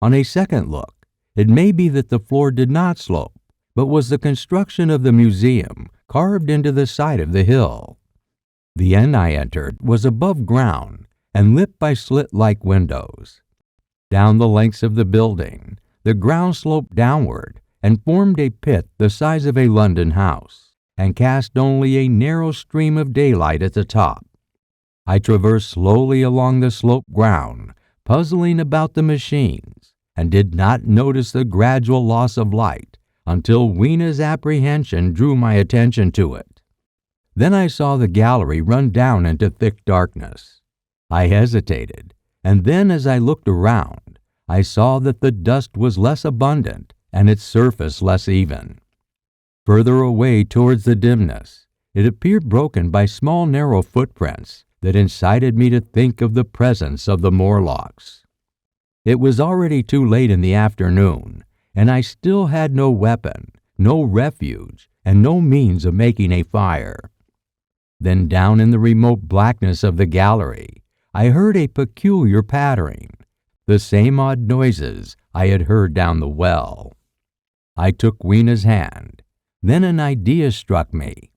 Speaker 2: On a second look, it may be that the floor did not slope, but was the construction of the museum carved into the side of the hill. The end I entered was above ground and lit by slit-like windows. Down the lengths of the building, the ground sloped downward and formed a pit the size of a London house, and cast only a narrow stream of daylight at the top. I traversed slowly along the sloped ground, puzzling about the machines, and did not notice the gradual loss of light until Weena's apprehension drew my attention to it. Then I saw the gallery run down into thick darkness. I hesitated, and then as I looked around, I saw that the dust was less abundant and its surface less even. Further away towards the dimness, it appeared broken by small narrow footprints that incited me to think of the presence of the Morlocks. It was already too late in the afternoon, and I still had no weapon, no refuge, and no means of making a fire. Then down in the remote blackness of the gallery, I heard a peculiar pattering, the same odd noises I had heard down the well. I took Weena's hand. Then an idea struck me.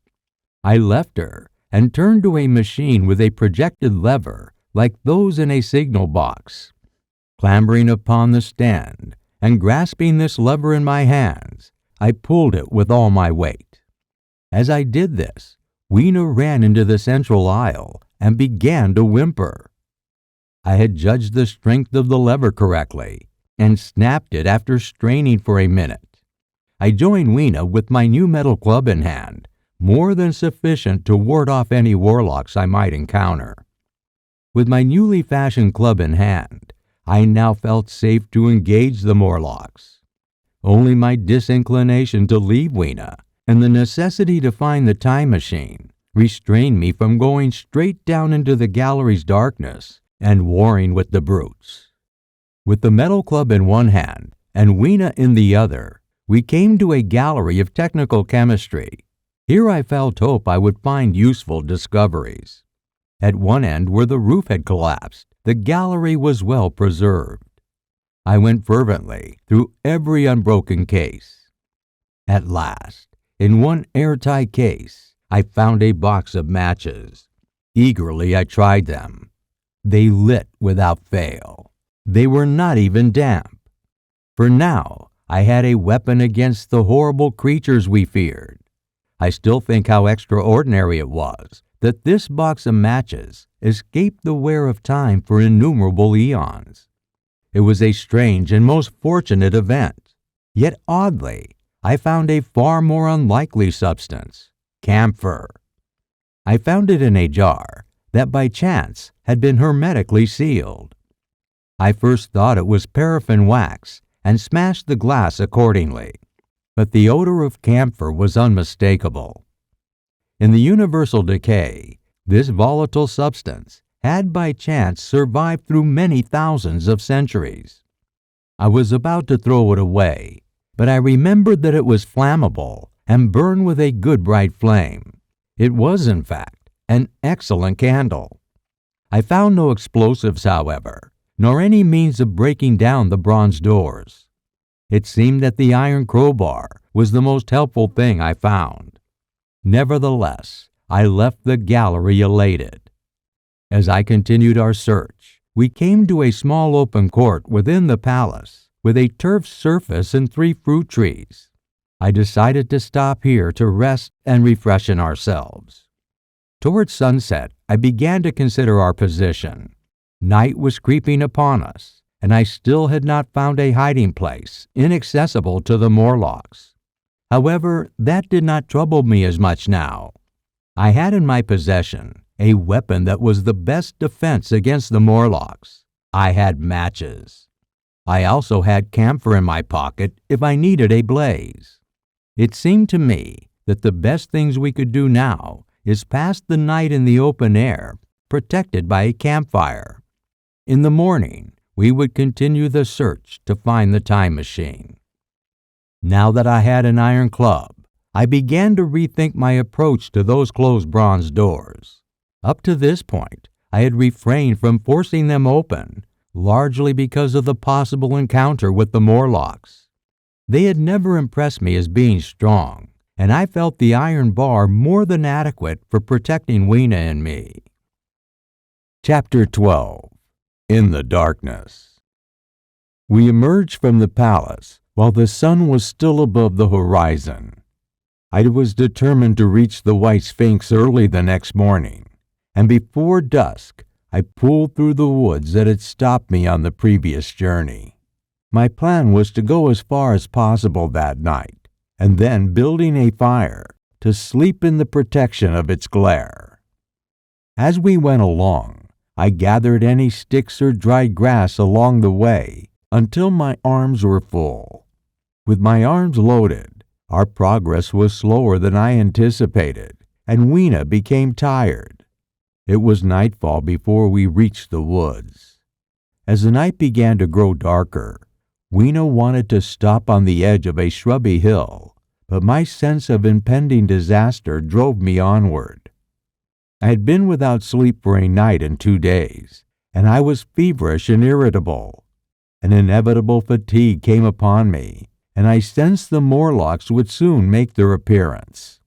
Speaker 2: I left her and turned to a machine with a projected lever like those in a signal box. Clambering upon the stand and grasping this lever in my hands, I pulled it with all my weight. As I did this, Weena ran into the central aisle and began to whimper. I had judged the strength of the lever correctly and snapped it after straining for a minute. I joined Weena with my new metal club in hand, more than sufficient to ward off any warlocks I might encounter. With my newly fashioned club in hand, I now felt safe to engage the Morlocks. Only my disinclination to leave Weena and the necessity to find the time machine restrained me from going straight down into the gallery's darkness and warring with the brutes. With the metal club in one hand and Weena in the other, we came to a gallery of technical chemistry. Here I felt hope I would find useful discoveries. At one end, where the roof had collapsed, the gallery was well preserved. I went fervently through every unbroken case. At last, in one airtight case, I found a box of matches. Eagerly I tried them. They lit without fail. They were not even damp. For now, I had a weapon against the horrible creatures we feared. I still think how extraordinary it was that this box of matches escaped the wear of time for innumerable eons. It was a strange and most fortunate event. Yet oddly, I found a far more unlikely substance, camphor. I found it in a jar that by chance had been hermetically sealed. I first thought it was paraffin wax and smashed the glass accordingly, but the odor of camphor was unmistakable. In the universal decay, this volatile substance had by chance survived through many thousands of centuries. I was about to throw it away, but I remembered that it was flammable and burned with a good bright flame. It was, in fact, an excellent candle. I found no explosives, however, nor any means of breaking down the bronze doors. It seemed that the iron crowbar was the most helpful thing I found. Nevertheless, I left the gallery elated. As I continued our search, we came to a small open court within the palace with a turf surface and 3 fruit trees. I decided to stop here to rest and refreshen ourselves. Towards sunset, I began to consider our position. Night was creeping upon us, and I still had not found a hiding place inaccessible to the Morlocks. However, that did not trouble me as much now. I had in my possession a weapon that was the best defense against the Morlocks. I had matches. I also had camphor in my pocket if I needed a blaze. It seemed to me that the best things we could do now is pass the night in the open air, protected by a campfire. In the morning, we would continue the search to find the time machine. Now that I had an iron club, I began to rethink my approach to those closed bronze doors. Up to this point, I had refrained from forcing them open, largely because of the possible encounter with the Morlocks. They had never impressed me as being strong, and I felt the iron bar more than adequate for protecting Weena and me. Chapter 12. In the Darkness. We emerged from the palace while the sun was still above the horizon. I was determined to reach the White Sphinx early the next morning, and before dusk, I pulled through the woods that had stopped me on the previous journey. My plan was to go as far as possible that night, and then building a fire to sleep in the protection of its glare. As we went along, I gathered any sticks or dried grass along the way until my arms were full. With my arms loaded, our progress was slower than I anticipated, and Weena became tired. It was nightfall before we reached the woods. As the night began to grow darker, Weena wanted to stop on the edge of a shrubby hill, but my sense of impending disaster drove me onward. I had been without sleep for a night and 2 days, and I was feverish and irritable. An inevitable fatigue came upon me, and I sensed the Morlocks would soon make their appearance.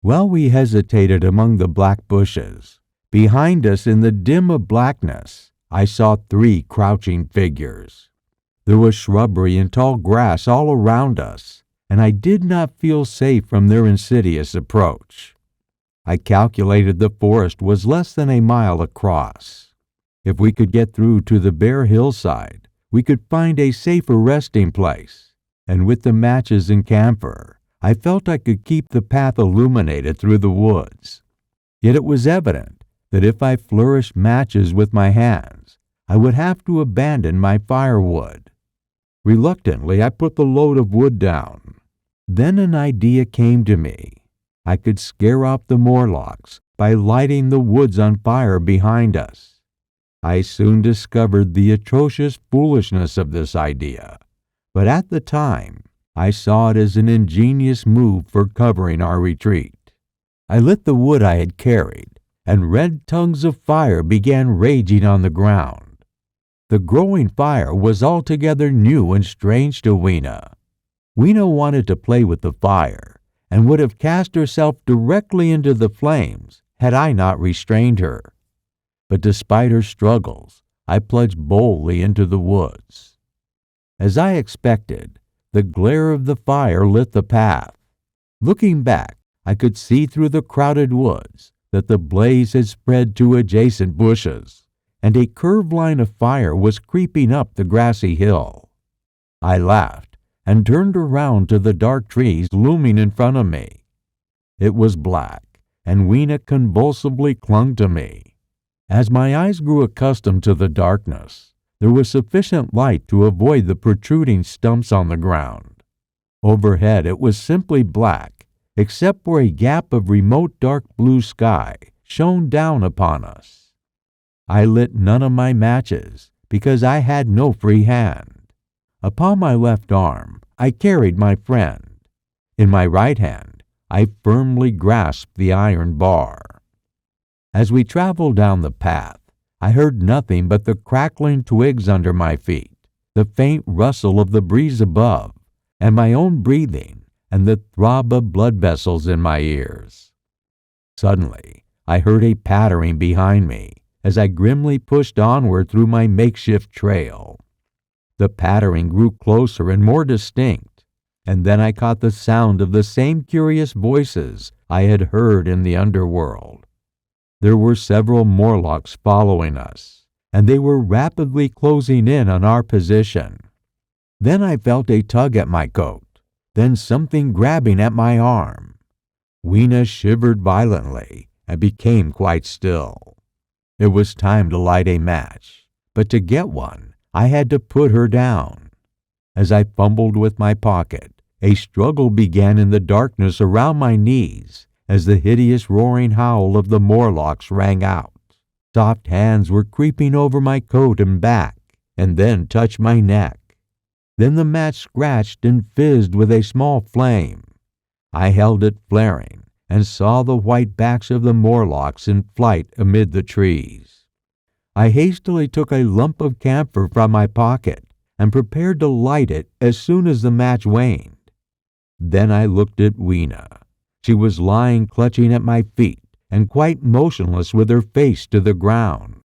Speaker 2: While we hesitated among the black bushes, behind us in the dim of blackness, I saw 3 crouching figures. There was shrubbery and tall grass all around us, and I did not feel safe from their insidious approach. I calculated the forest was less than a mile across. If we could get through to the bare hillside, we could find a safer resting place, and with the matches and camphor, I felt I could keep the path illuminated through the woods. Yet it was evident that if I flourished matches with my hands, I would have to abandon my firewood. Reluctantly, I put the load of wood down. Then an idea came to me. I could scare off the Morlocks by lighting the woods on fire behind us. I soon discovered the atrocious foolishness of this idea, but at the time, I saw it as an ingenious move for covering our retreat. I lit the wood I had carried, and red tongues of fire began raging on the ground. The growing fire was altogether new and strange to Weena. Weena wanted to play with the fire, and would have cast herself directly into the flames had I not restrained her. But despite her struggles, I plunged boldly into the woods. As I expected, the glare of the fire lit the path. Looking back, I could see through the crowded woods that the blaze had spread to adjacent bushes, and a curved line of fire was creeping up the grassy hill. I laughed and turned around to the dark trees looming in front of me. It was black, and Weena convulsively clung to me. As my eyes grew accustomed to the darkness, there was sufficient light to avoid the protruding stumps on the ground. Overhead it was simply black, except where a gap of remote dark blue sky shone down upon us. I lit none of my matches, because I had no free hand. Upon my left arm I carried my friend. In my right hand I firmly grasped the iron bar. As we traveled down the path, I heard nothing but the crackling twigs under my feet, the faint rustle of the breeze above, and my own breathing and the throb of blood vessels in my ears. Suddenly, I heard a pattering behind me as I grimly pushed onward through my makeshift trail. The pattering grew closer and more distinct, and then I caught the sound of the same curious voices I had heard in the underworld. There were several Morlocks following us, and they were rapidly closing in on our position. Then I felt a tug at my coat, then something grabbing at my arm. Weena shivered violently and became quite still. It was time to light a match, but to get one, I had to put her down. As I fumbled with my pocket, a struggle began in the darkness around my knees as the hideous roaring howl of the Morlocks rang out. Soft hands were creeping over my coat and back, and then touched my neck. Then the match scratched and fizzed with a small flame. I held it flaring and saw the white backs of the Morlocks in flight amid the trees. I hastily took a lump of camphor from my pocket and prepared to light it as soon as the match waned. Then I looked at Weena. She was lying clutching at my feet and quite motionless with her face to the ground.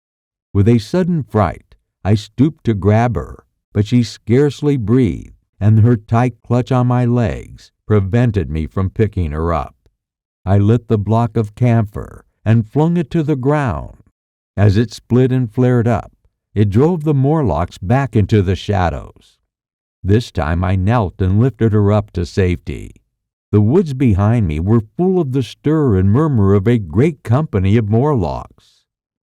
Speaker 2: With a sudden fright, I stooped to grab her, but she scarcely breathed, and her tight clutch on my legs prevented me from picking her up. I lit the block of camphor and flung it to the ground. As it split and flared up, it drove the Morlocks back into the shadows. This time I knelt and lifted her up to safety. The woods behind me were full of the stir and murmur of a great company of Morlocks.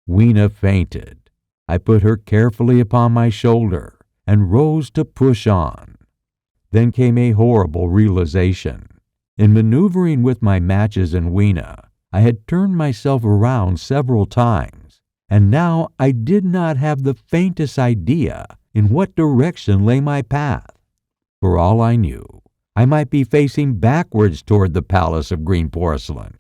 Speaker 2: Weena fainted. I put her carefully upon my shoulder and rose to push on. Then came a horrible realization. In maneuvering with my matches and Weena, I had turned myself around several times, and now I did not have the faintest idea in what direction lay my path. For all I knew, I might be facing backwards toward the palace of green porcelain.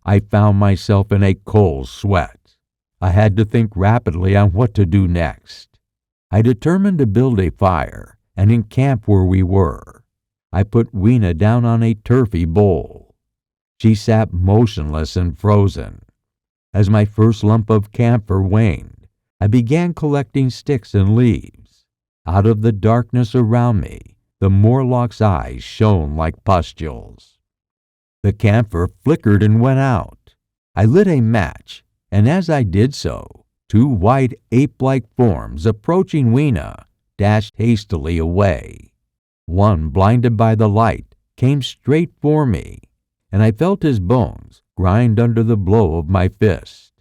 Speaker 2: I found myself in a cold sweat. I had to think rapidly on what to do next. I determined to build a fire and encamp where we were. I put Weena down on a turfy bowl. She sat motionless and frozen. As my first lump of camphor waned, I began collecting sticks and leaves. Out of the darkness around me, the Morlock's eyes shone like pustules. The camphor flickered and went out. I lit a match, and as I did so, two white ape-like forms approaching Weena dashed hastily away. One, blinded by the light, came straight for me, and I felt his bones grind under the blow of my fist.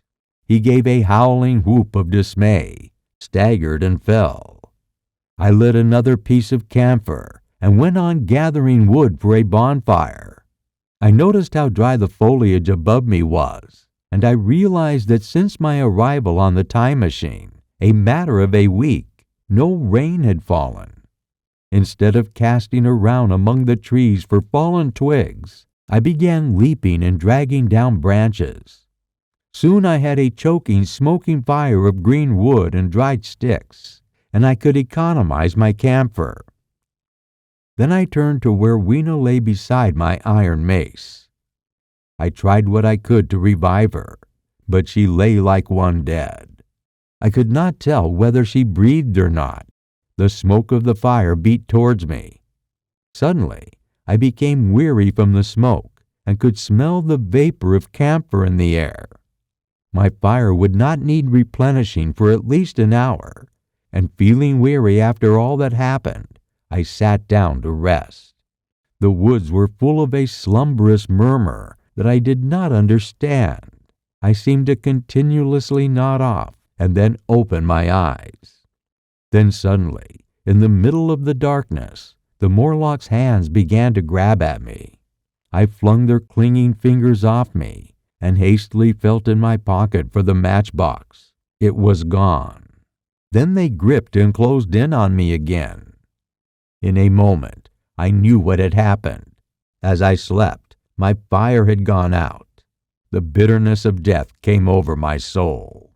Speaker 2: He gave a howling whoop of dismay, staggered, and fell. I lit another piece of camphor and went on gathering wood for a bonfire. I noticed how dry the foliage above me was, and I realized that since my arrival on the time machine, a matter of a week, no rain had fallen. Instead of casting around among the trees for fallen twigs, I began leaping and dragging down branches. Soon I had a choking, smoking fire of green wood and dried sticks, and I could economize my camphor. Then I turned to where Weena lay beside my iron mace. I tried what I could to revive her, but she lay like one dead. I could not tell whether she breathed or not. The smoke of the fire beat towards me. Suddenly, I became weary from the smoke and could smell the vapor of camphor in the air. My fire would not need replenishing for at least an hour, and feeling weary after all that happened, I sat down to rest. The woods were full of a slumberous murmur that I did not understand. I seemed to continuously nod off and then open my eyes. Then suddenly, in the middle of the darkness, the Morlock's hands began to grab at me. I flung their clinging fingers off me and hastily felt in my pocket for the matchbox. It was gone. Then they gripped and closed in on me again. In a moment, I knew what had happened. As I slept, my fire had gone out. The bitterness of death came over my soul.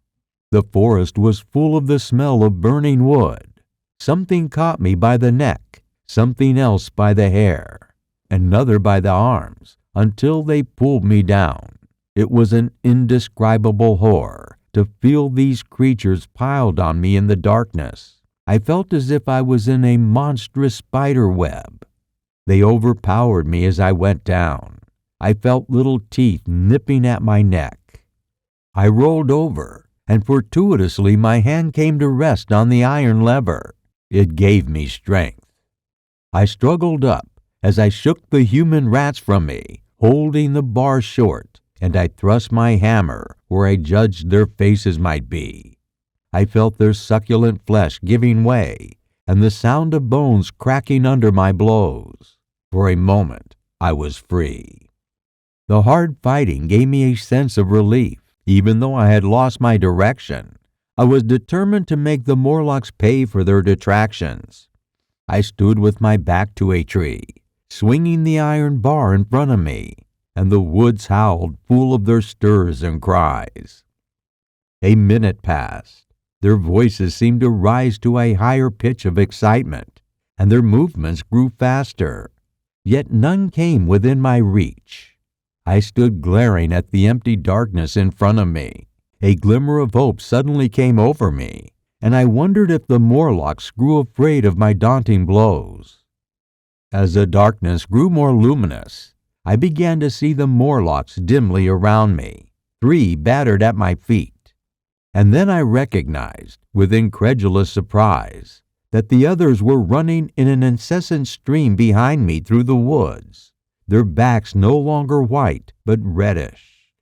Speaker 2: The forest was full of the smell of burning wood. Something caught me by the neck, something else by the hair, another by the arms, until they pulled me down. It was an indescribable horror to feel these creatures piled on me in the darkness. I felt as if I was in a monstrous spider web. They overpowered me as I went down. I felt little teeth nipping at my neck. I rolled over, and fortuitously my hand came to rest on the iron lever. It gave me strength. I struggled up as I shook the human rats from me, holding the bar short, and I thrust my hammer where I judged their faces might be. I felt their succulent flesh giving way, and the sound of bones cracking under my blows. For a moment, I was free. The hard fighting gave me a sense of relief. Even though I had lost my direction, I was determined to make the Morlocks pay for their detractions. I stood with my back to a tree, swinging the iron bar in front of me, and the woods howled full of their stirs and cries. A minute passed. Their voices seemed to rise to a higher pitch of excitement, and their movements grew faster. Yet none came within my reach. I stood glaring at the empty darkness in front of me. A glimmer of hope suddenly came over me, and I wondered if the Morlocks grew afraid of my daunting blows. As the darkness grew more luminous, I began to see the Morlocks dimly around me. 3 battered at my feet. And then I recognized, with incredulous surprise, that the others were running in an incessant stream behind me through the woods, their backs no longer white but reddish.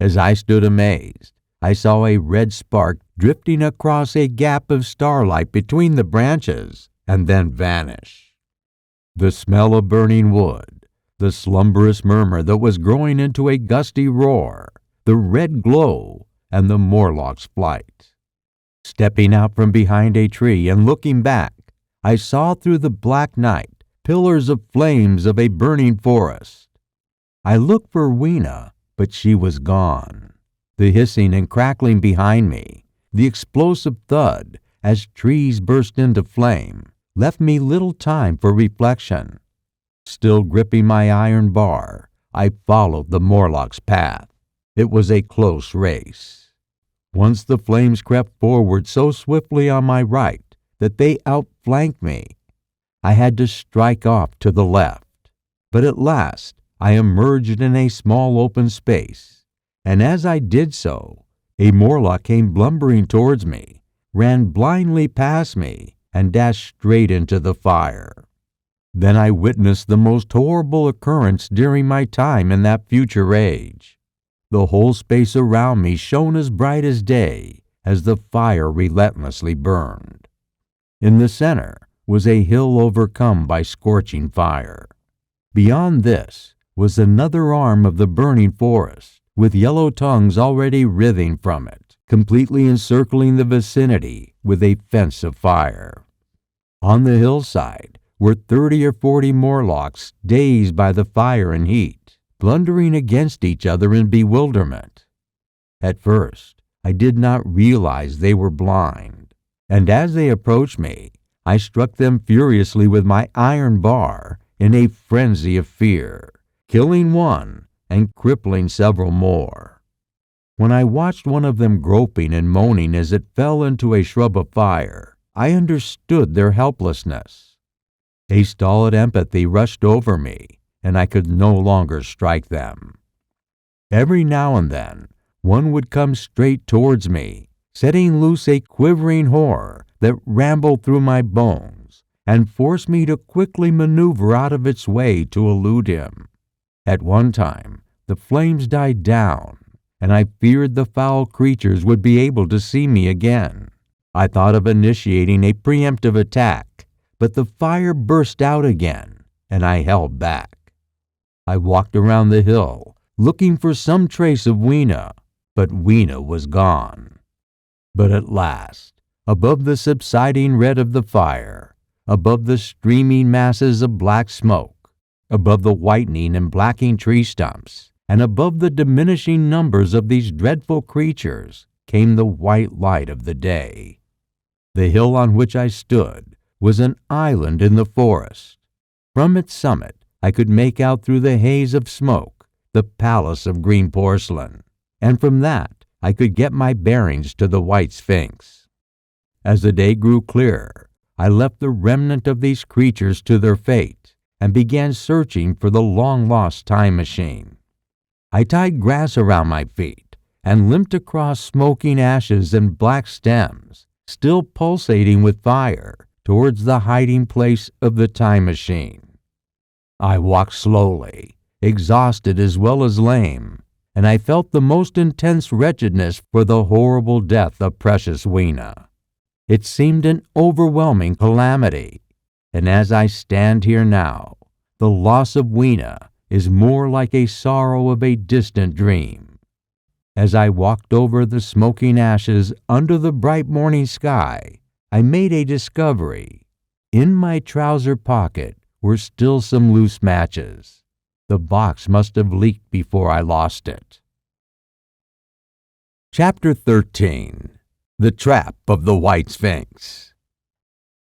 Speaker 2: As I stood amazed, I saw a red spark drifting across a gap of starlight between the branches and then vanish. The smell of burning wood, the slumberous murmur that was growing into a gusty roar, the red glow, and the Morlock's flight. Stepping out from behind a tree and looking back, I saw through the black night pillars of flames of a burning forest. I looked for Weena, but she was gone. The hissing and crackling behind me, the explosive thud as trees burst into flame, left me little time for reflection. Still gripping my iron bar, I followed the Morlock's path. It was a close race. Once the flames crept forward so swiftly on my right that they outflanked me. I had to strike off to the left. But at last, I emerged in a small open space, and as I did so, a Morlock came lumbering towards me, ran blindly past me, and dashed straight into the fire. Then I witnessed the most horrible occurrence during my time in that future age. The whole space around me shone as bright as day as the fire relentlessly burned. In the center was a hill overcome by scorching fire. Beyond this was another arm of the burning forest, with yellow tongues already writhing from it, completely encircling the vicinity with a fence of fire. On the hillside were 30 or 40 Morlocks, dazed by the fire and heat, blundering against each other in bewilderment. At first, I did not realize they were blind, and as they approached me, I struck them furiously with my iron bar in a frenzy of fear, killing one and crippling several more. When I watched one of them groping and moaning as it fell into a shrub of fire, I understood their helplessness. A stolid empathy rushed over me, and I could no longer strike them. Every now and then, one would come straight towards me, setting loose a quivering horror that rambled through my bones and forced me to quickly maneuver out of its way to elude him. At one time, the flames died down, and I feared the foul creatures would be able to see me again. I thought of initiating a preemptive attack, but the fire burst out again, and I held back. I walked around the hill, looking for some trace of Weena, but Weena was gone. But at last, above the subsiding red of the fire, above the streaming masses of black smoke, above the whitening and blacking tree stumps, and above the diminishing numbers of these dreadful creatures, came the white light of the day. The hill on which I stood was an island in the forest. From its summit, I could make out through the haze of smoke the palace of green porcelain, and from that I could get my bearings to the White Sphinx. As the day grew clearer, I left the remnant of these creatures to their fate and began searching for the long-lost time machine. I tied grass around my feet and limped across smoking ashes and black stems, still pulsating with fire, towards the hiding place of the time machine. I walked slowly, exhausted as well as lame, and I felt the most intense wretchedness for the horrible death of precious Weena. It seemed an overwhelming calamity, and as I stand here now, the loss of Weena is more like a sorrow of a distant dream. As I walked over the smoking ashes under the bright morning sky, I made a discovery. In my trouser pocket were still some loose matches. The box must have leaked before I lost it. Chapter 13. The Trap of the White Sphinx.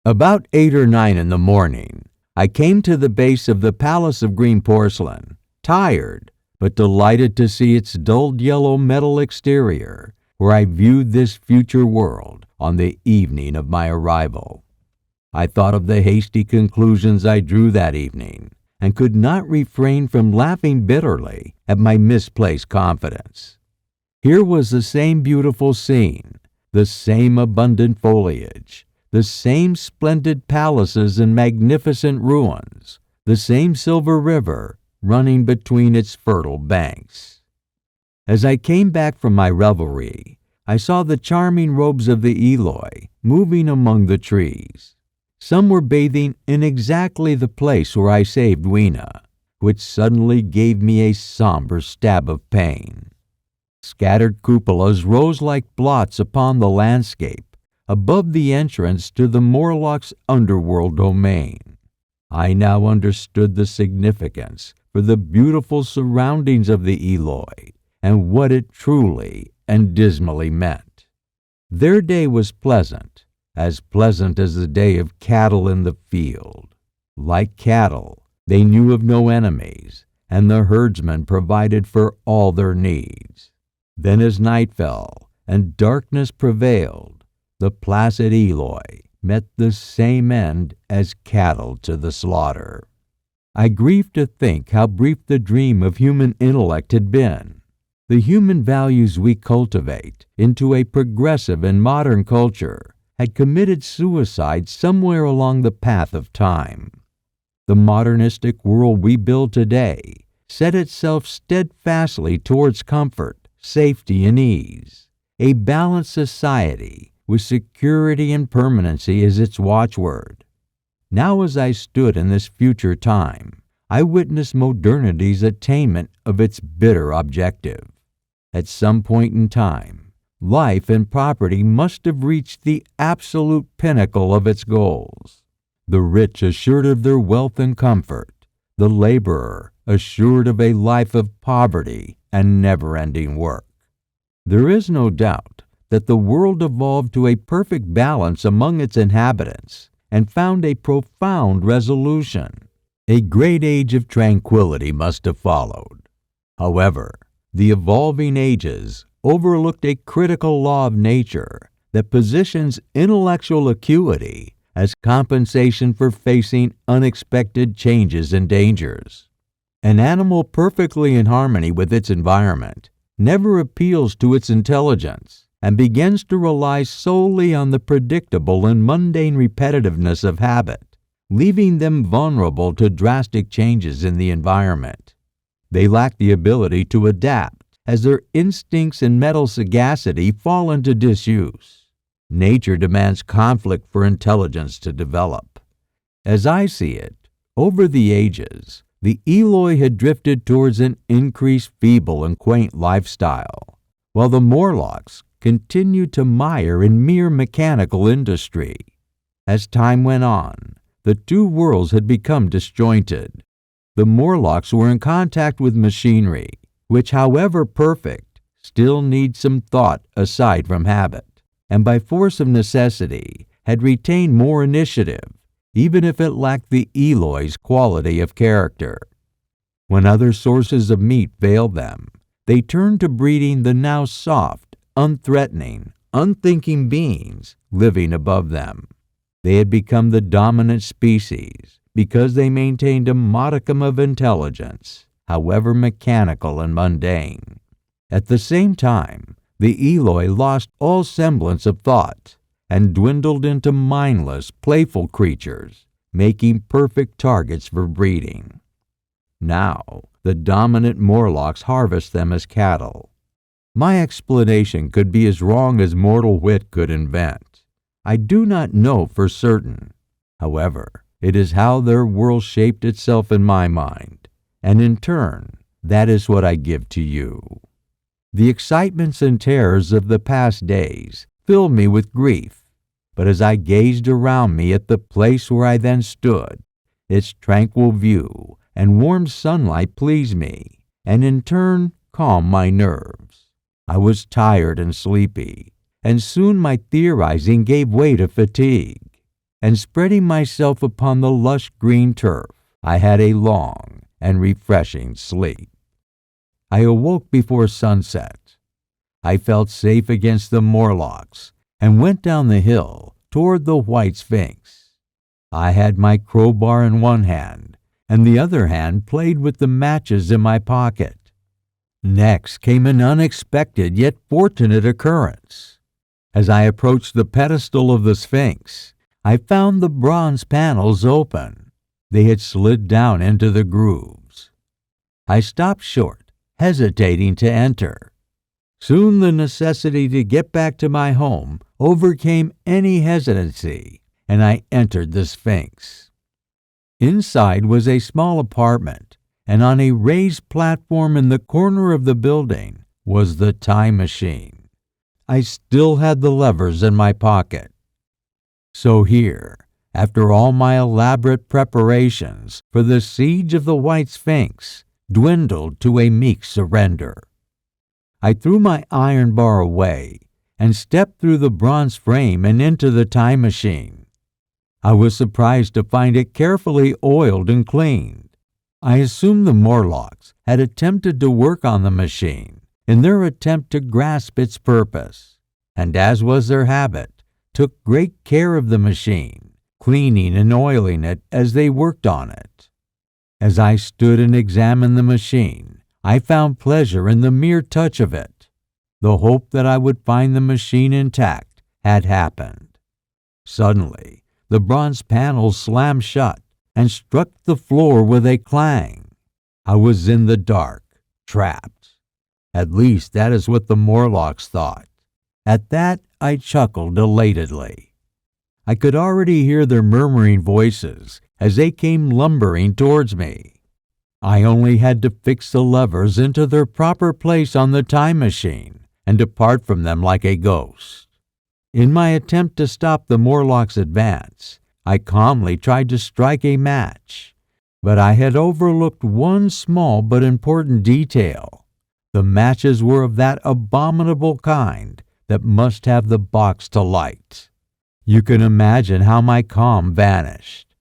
Speaker 2: About 8 or 9 in the morning, I came to the base of the Palace of Green Porcelain, tired, but delighted to see its dulled yellow metal exterior, where I viewed this future world on the evening of my arrival. I thought of the hasty conclusions I drew that evening, and could not refrain from laughing bitterly at my misplaced confidence. Here was the same beautiful scene, the same abundant foliage, the same splendid palaces and magnificent ruins, the same silver river running between its fertile banks. As I came back from my revelry, I saw the charming robes of the Eloi moving among the trees. Some were bathing in exactly the place where I saved Weena, which suddenly gave me a somber stab of pain. Scattered cupolas rose like blots upon the landscape above the entrance to the Morlocks' underworld domain. I now understood the significance for the beautiful surroundings of the Eloi and what it truly and dismally meant. Their day was pleasant as the day of cattle in the field. Like cattle, they knew of no enemies, and the herdsman provided for all their needs. Then as night fell and darkness prevailed, the placid Eloi met the same end as cattle to the slaughter. I grieve to think how brief the dream of human intellect had been. The human values we cultivate into a progressive and modern culture had committed suicide somewhere along the path of time. The modernistic world we build today set itself steadfastly towards comfort, safety, and ease, a balanced society with security and permanency as its watchword. Now as I stood in this future time, I witnessed modernity's attainment of its bitter objective. At some point in time, life and property must have reached the absolute pinnacle of its goals. The rich assured of their wealth and comfort, the laborer assured of a life of poverty and never-ending work. There is no doubt that the world evolved to a perfect balance among its inhabitants and found a profound resolution. A great age of tranquility must have followed. However, the evolving ages overlooked a critical law of nature that positions intellectual acuity as compensation for facing unexpected changes and dangers. An animal perfectly in harmony with its environment never appeals to its intelligence and begins to rely solely on the predictable and mundane repetitiveness of habit, leaving them vulnerable to drastic changes in the environment. They lack the ability to adapt as their instincts and mental sagacity fall into disuse. Nature demands conflict for intelligence to develop. As I see it, over the ages, the Eloi had drifted towards an increased feeble and quaint lifestyle, while the Morlocks continued to mire in mere mechanical industry. As time went on, the two worlds had become disjointed. The Morlocks were in contact with machinery, which, however perfect, still needs some thought aside from habit, and by force of necessity had retained more initiative, even if it lacked the Eloi's quality of character. When other sources of meat failed them, they turned to breeding the now soft, unthreatening, unthinking beings living above them. They had become the dominant species because they maintained a modicum of intelligence, however mechanical and mundane. At the same time, the Eloi lost all semblance of thought and dwindled into mindless, playful creatures, making perfect targets for breeding. Now, the dominant Morlocks harvest them as cattle. My explanation could be as wrong as mortal wit could invent. I do not know for certain. However, it is how their world shaped itself in my mind, and in turn, that is what I give to you. The excitements and terrors of the past days filled me with grief, but as I gazed around me at the place where I then stood, its tranquil view and warm sunlight pleased me, and in turn calmed my nerves. I was tired and sleepy, and soon my theorizing gave way to fatigue, and spreading myself upon the lush green turf, I had a long and refreshing sleep. I awoke before sunset. I felt safe against the Morlocks and went down the hill toward the White Sphinx. I had my crowbar in one hand, and the other hand played with the matches in my pocket. Next came an unexpected yet fortunate occurrence. As I approached the pedestal of the Sphinx, I found the bronze panels open. They had slid down into the grooves. I stopped short, hesitating to enter. Soon the necessity to get back to my home overcame any hesitancy, and I entered the Sphinx. Inside was a small apartment, and on a raised platform in the corner of the building was the time machine. I still had the levers in my pocket. So here, after all my elaborate preparations for the siege of the White Sphinx, dwindled to a meek surrender. I threw my iron bar away and stepped through the bronze frame and into the time machine. I was surprised to find it carefully oiled and cleaned. I assumed the Morlocks had attempted to work on the machine in their attempt to grasp its purpose, and as was their habit, took great care of the machine, cleaning and oiling it as they worked on it. As I stood and examined the machine, I found pleasure in the mere touch of it. The hope that I would find the machine intact had happened. Suddenly, the bronze panel slammed shut and struck the floor with a clang. I was in the dark, trapped. At least that is what the Morlocks thought. At that, I chuckled elatedly. I could already hear their murmuring voices as they came lumbering towards me. I only had to fix the levers into their proper place on the time machine and depart from them like a ghost. In my attempt to stop the Morlock's advance, I calmly tried to strike a match, but I had overlooked one small but important detail. The matches were of that abominable kind that must have the box to light. You can imagine how my calm vanished.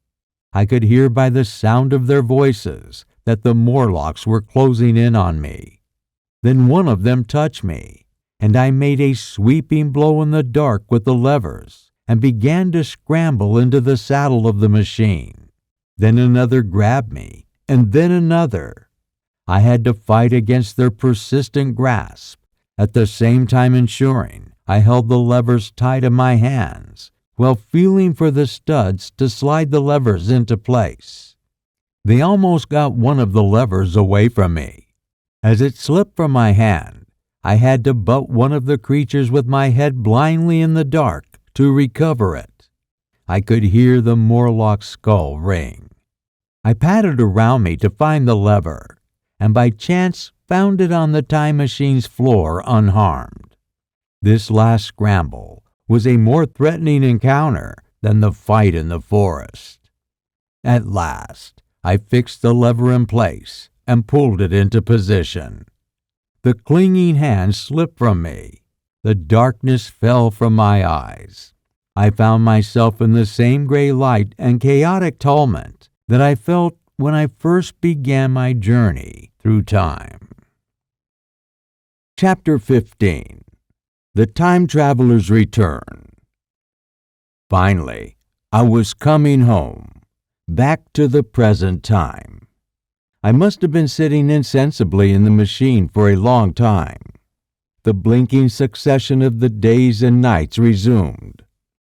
Speaker 2: I could hear by the sound of their voices that the Morlocks were closing in on me. Then one of them touched me, and I made a sweeping blow in the dark with the levers and began to scramble into the saddle of the machine. Then another grabbed me, and then another. I had to fight against their persistent grasp, at the same time ensuring I held the levers tight in my hands while feeling for the studs to slide the levers into place. They almost got one of the levers away from me. As it slipped from my hand, I had to butt one of the creatures with my head blindly in the dark to recover it. I could hear the Morlock's skull ring. I patted around me to find the lever, and by chance found it on the time machine's floor unharmed. This last scramble was a more threatening encounter than the fight in the forest. At last, I fixed the lever in place and pulled it into position. The clinging hand slipped from me. The darkness fell from my eyes. I found myself in the same gray light and chaotic tumult that I felt when I first began my journey through time. Chapter 15. The Time Traveler's Return. Finally, I was coming home, back to the present time. I must have been sitting insensibly in the machine for a long time. The blinking succession of the days and nights resumed.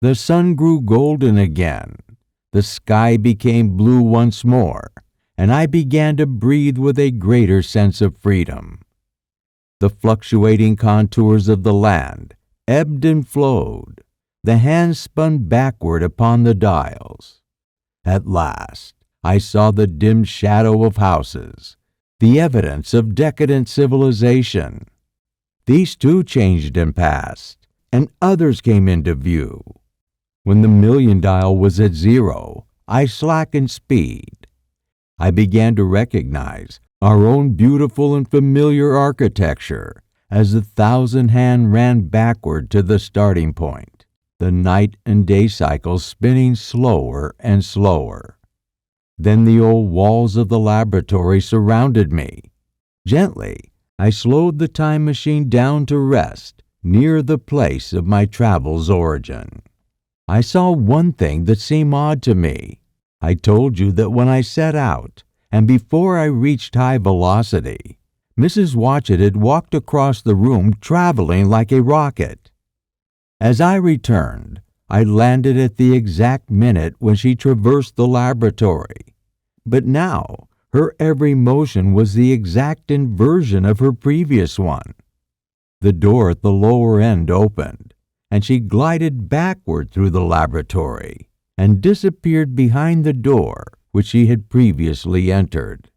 Speaker 2: The sun grew golden again. The sky became blue once more, and I began to breathe with a greater sense of freedom. The fluctuating contours of the land ebbed and flowed. The hands spun backward upon the dials. At last, I saw the dim shadow of houses, the evidence of decadent civilization. These too changed and passed, and others came into view. When the million dial was at 0, I slackened speed. I began to recognize our own beautiful and familiar architecture as the 1,000-hand ran backward to the starting point, the night and day cycles spinning slower and slower. Then the old walls of the laboratory surrounded me. Gently, I slowed the time machine down to rest near the place of my travel's origin. I saw one thing that seemed odd to me. I told you that when I set out, and before I reached high velocity, Mrs. Watchett had walked across the room traveling like a rocket. As I returned, I landed at the exact minute when she traversed the laboratory. But now, her every motion was the exact inversion of her previous one. The door at the lower end opened, and she glided backward through the laboratory and disappeared behind the door which she had previously entered.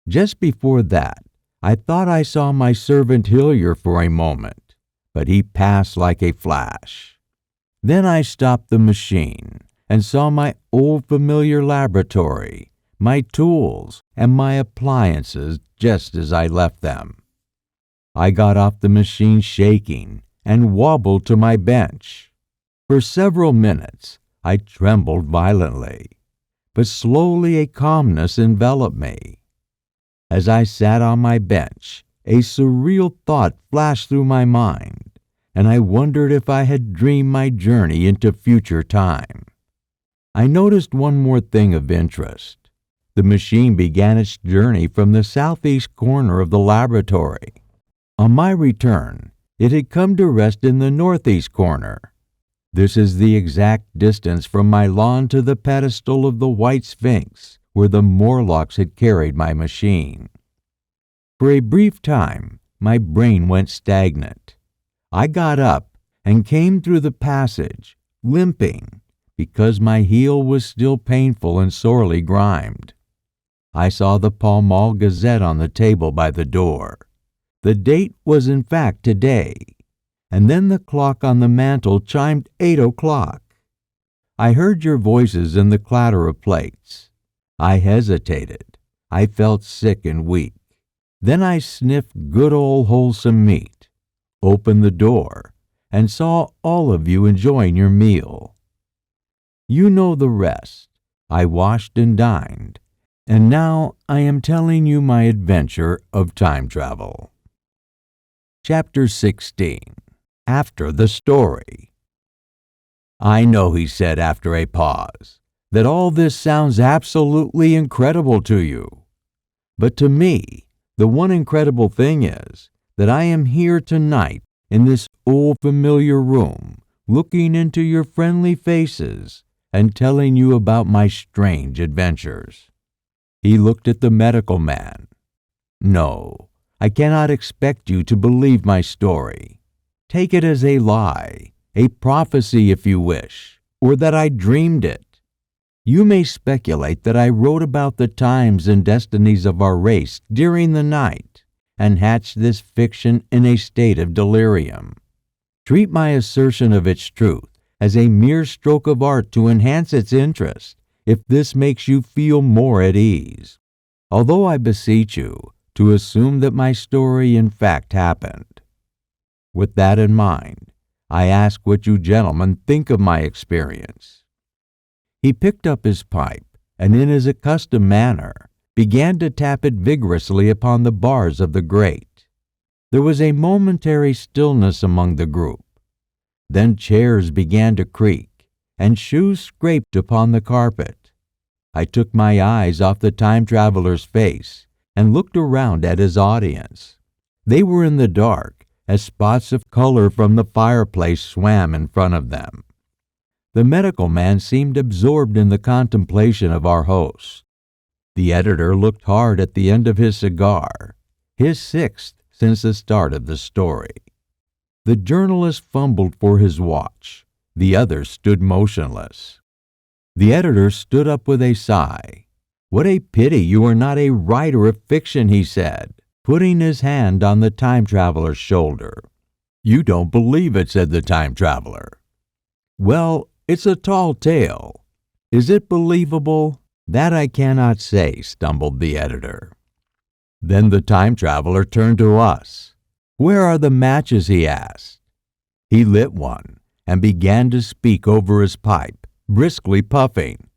Speaker 2: Just before that, I thought I saw my servant Hillier for a moment, but he passed like a flash. Then I stopped the machine and saw my old familiar laboratory, my tools, and my appliances just as I left them. I got off the machine shaking and wobbled to my bench. For several minutes, I trembled violently, but slowly a calmness enveloped me. As I sat on my bench, a surreal thought flashed through my mind, and I wondered if I had dreamed my journey into future time. I noticed one more thing of interest. The machine began its journey from the southeast corner of the laboratory. On my return, it had come to rest in the northeast corner. This is the exact distance from my lawn to the pedestal of the White Sphinx, where the Morlocks had carried my machine. For a brief time, my brain went stagnant. I got up and came through the passage, limping, because my heel was still painful and sorely grimed. I saw the Pall Mall Gazette on the table by the door. The date was in fact today, and then the clock on the mantel chimed 8 o'clock. I heard your voices in the clatter of plates. I hesitated. I felt sick and weak. Then I sniffed good old wholesome meat, opened the door, and saw all of you enjoying your meal. You know the rest. I washed and dined, and now I am telling you my adventure of time travel. Chapter 16. After the Story. I know, he said after a pause, that all this sounds absolutely incredible to you. But to me, the one incredible thing is that I am here tonight in this old familiar room, looking into your friendly faces and telling you about my strange adventures. He looked at the medical man. No, I cannot expect you to believe my story. Take it as a lie, a prophecy if you wish, or that I dreamed it. You may speculate that I wrote about the times and destinies of our race during the night and hatched this fiction in a state of delirium. Treat my assertion of its truth as a mere stroke of art to enhance its interest, if this makes you feel more at ease, although I beseech you to assume that my story in fact happened. With that in mind, I ask what you gentlemen think of my experience. He picked up his pipe and in his accustomed manner began to tap it vigorously upon the bars of the grate. There was a momentary stillness among the group. Then chairs began to creak and shoes scraped upon the carpet. I took my eyes off the time traveler's face and looked around at his audience. They were in the dark as spots of color from the fireplace swam in front of them. The medical man seemed absorbed in the contemplation of our host. The editor looked hard at the end of his cigar, his sixth since the start of the story. The journalist fumbled for his watch. The other stood motionless. The editor stood up with a sigh. "What a pity you are not a writer of fiction," he said, putting his hand on the time traveler's shoulder. "You don't believe it," said the time traveler. "Well, it's a tall tale. Is it believable? That I cannot say," stumbled the editor. Then the time traveler turned to us. "Where are the matches?" he asked. He lit one and began to speak over his pipe, briskly puffing.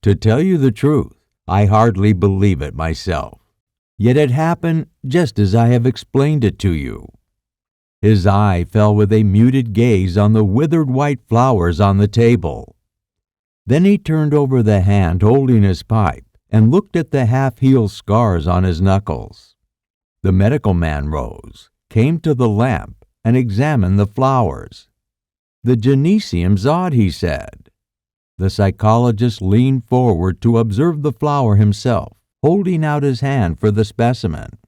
Speaker 2: To tell you the truth, I hardly believe it myself. Yet it happened just as I have explained it to you. His eye fell with a muted gaze on the withered white flowers on the table. Then he turned over the hand holding his pipe and looked at the half-healed scars on his knuckles. The medical man rose, came to the lamp, and examined the flowers. "The genesium's odd," he said. The psychologist leaned forward to observe the flower himself, holding out his hand for the specimen.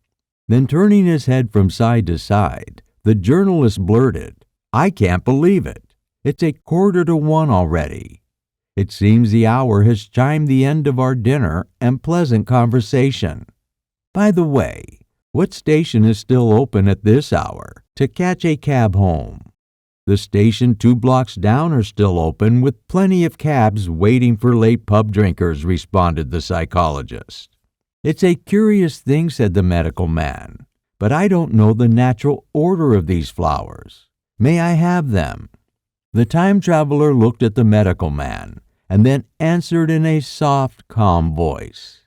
Speaker 2: Then turning his head from side to side, the journalist blurted, "I can't believe it. It's 1:15 already. It seems the hour has chimed the end of our dinner and pleasant conversation. By the way, What station is still open at this hour to catch a cab home? The station 2 blocks down are still open with plenty of cabs waiting for late pub drinkers, responded the psychologist. It's a curious thing, said the medical man, but I don't know the natural order of these flowers. May I have them? The time traveler looked at the medical man and then answered in a soft, calm voice.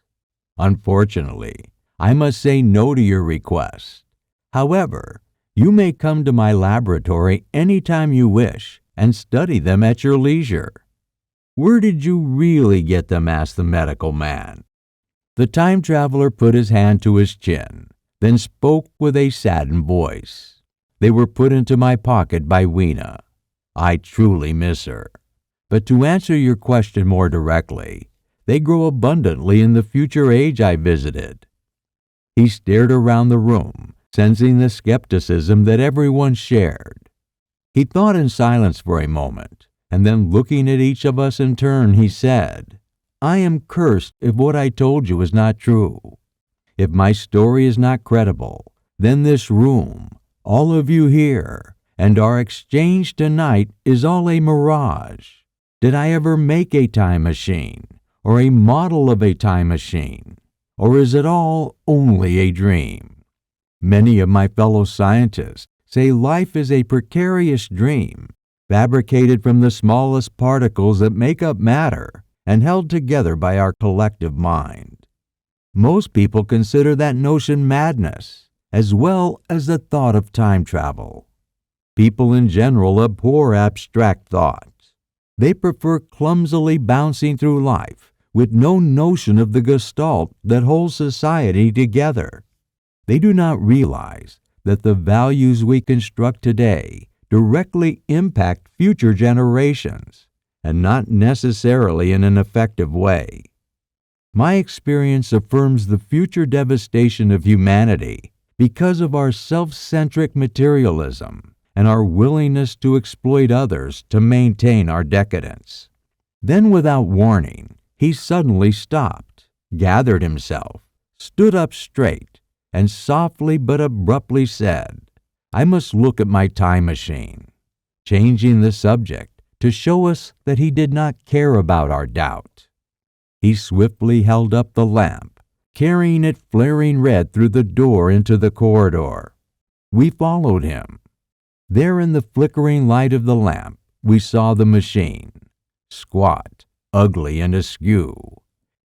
Speaker 2: Unfortunately, I must say no to your request. However, you may come to my laboratory any time you wish and study them at your leisure. Where did you really get them? Asked the medical man. The time traveler put his hand to his chin, then spoke with a saddened voice. They were put into my pocket by Weena. I truly miss her. But to answer your question more directly, they grow abundantly in the future age I visited. He stared around the room, sensing the skepticism that everyone shared. He thought in silence for a moment, and then looking at each of us in turn, he said, I am cursed if what I told you is not true. If my story is not credible, then this room, all of you here, and our exchange tonight is all a mirage. Did I ever make a time machine, or a model of a time machine, or is it all only a dream? Many of my fellow scientists say life is a precarious dream, fabricated from the smallest particles that make up matter and held together by our collective mind. Most people consider that notion madness, as well as the thought of time travel. People in general abhor abstract thoughts. They prefer clumsily bouncing through life with no notion of the gestalt that holds society together. They do not realize that the values we construct today directly impact future generations, and not necessarily in an effective way. My experience affirms the future devastation of humanity because of our self-centric materialism and our willingness to exploit others to maintain our decadence. Then, without warning, he suddenly stopped, gathered himself, stood up straight, and softly but abruptly said, I must look at my time machine, changing the subject to show us that he did not care about our doubt. He swiftly held up the lamp, carrying it flaring red through the door into the corridor. We followed him. There in the flickering light of the lamp, we saw the machine, squat, ugly, and askew,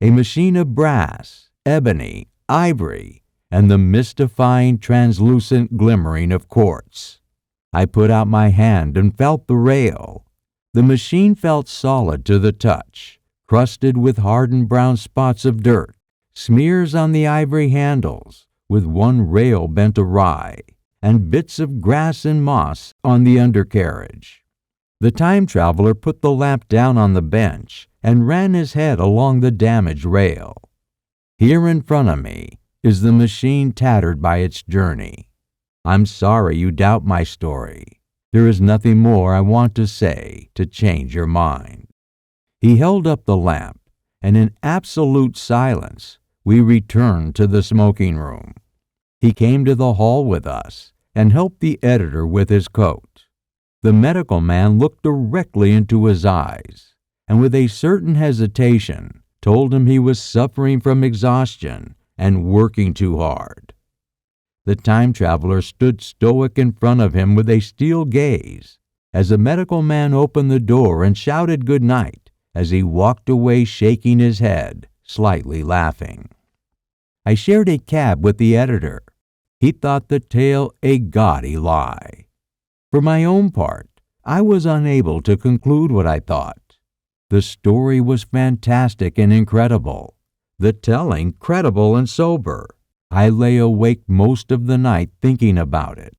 Speaker 2: a machine of brass, ebony, ivory, and the mystifying translucent glimmering of quartz. I put out my hand and felt the rail. The machine felt solid to the touch, crusted with hardened brown spots of dirt, smears on the ivory handles, with one rail bent awry, and bits of grass and moss on the undercarriage. The time traveler put the lamp down on the bench and ran his head along the damaged rail. Here in front of me is the machine tattered by its journey. I'm sorry you doubt my story. There is nothing more I want to say to change your mind. He held up the lamp, and in absolute silence, we returned to the smoking room. He came to the hall with us and helped the editor with his coat. The medical man looked directly into his eyes, and with a certain hesitation, told him he was suffering from exhaustion and working too hard. The time traveler stood stoic in front of him with a steel gaze as the medical man opened the door and shouted good night as he walked away shaking his head, slightly laughing. I shared a cab with the editor. He thought the tale a gaudy lie. For my own part, I was unable to conclude what I thought. The story was fantastic and incredible, the telling credible and sober. I lay awake most of the night thinking about it.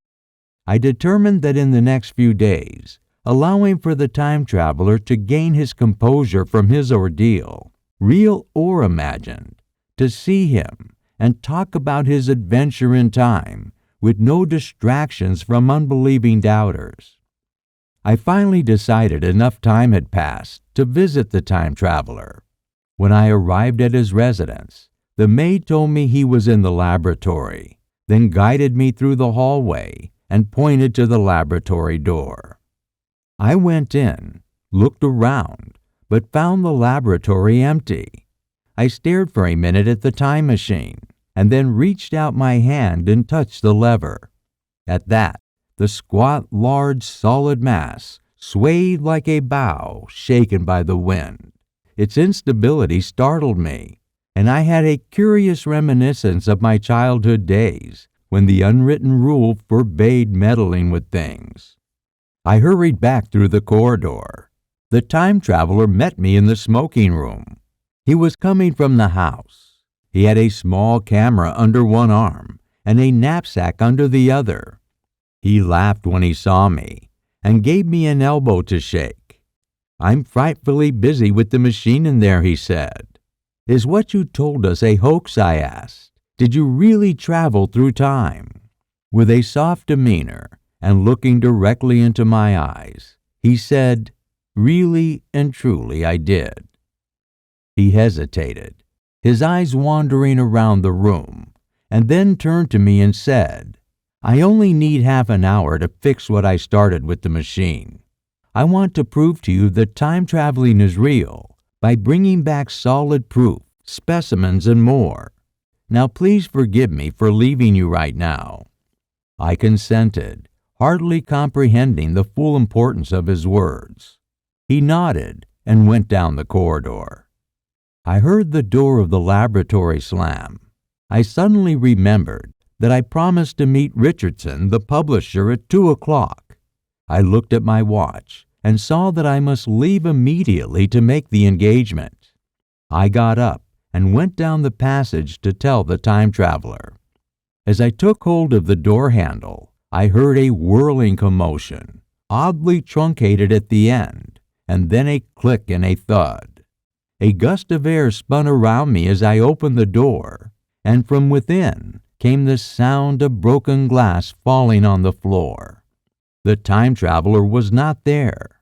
Speaker 2: I determined that in the next few days, allowing for the time traveler to gain his composure from his ordeal, real or imagined, to see him and talk about his adventure in time with no distractions from unbelieving doubters. I finally decided enough time had passed to visit the time traveler. When I arrived at his residence, the maid told me he was in the laboratory, then guided me through the hallway and pointed to the laboratory door. I went in, looked around, but found the laboratory empty. I stared for a minute at the time machine and then reached out my hand and touched the lever. At that, the squat, large, solid mass swayed like a bough shaken by the wind. Its instability startled me, and I had a curious reminiscence of my childhood days when the unwritten rule forbade meddling with things. I hurried back through the corridor. The time traveler met me in the smoking room. He was coming from the house. He had a small camera under one arm and a knapsack under the other. He laughed when he saw me and gave me an elbow to shake. "I'm frightfully busy with the machine in there," he said. "Is what you told us a hoax?" I asked. "Did you really travel through time?" With a soft demeanor and looking directly into my eyes, he said, "Really and truly I did." He hesitated, his eyes wandering around the room, and then turned to me and said, "I only need half an hour to fix what I started with the machine. I want to prove to you that time traveling is real by bringing back solid proof, specimens, and more. Now please forgive me for leaving you right now." I consented, hardly comprehending the full importance of his words. He nodded and went down the corridor. I heard the door of the laboratory slam. I suddenly remembered that I promised to meet Richardson, the publisher, at 2:00. I looked at my watch and saw that I must leave immediately to make the engagement. I got up and went down the passage to tell the time traveler. As I took hold of the door handle, I heard a whirling commotion, oddly truncated at the end, and then a click and a thud. A gust of air spun around me as I opened the door, and from within came the sound of broken glass falling on the floor. The time traveler was not there.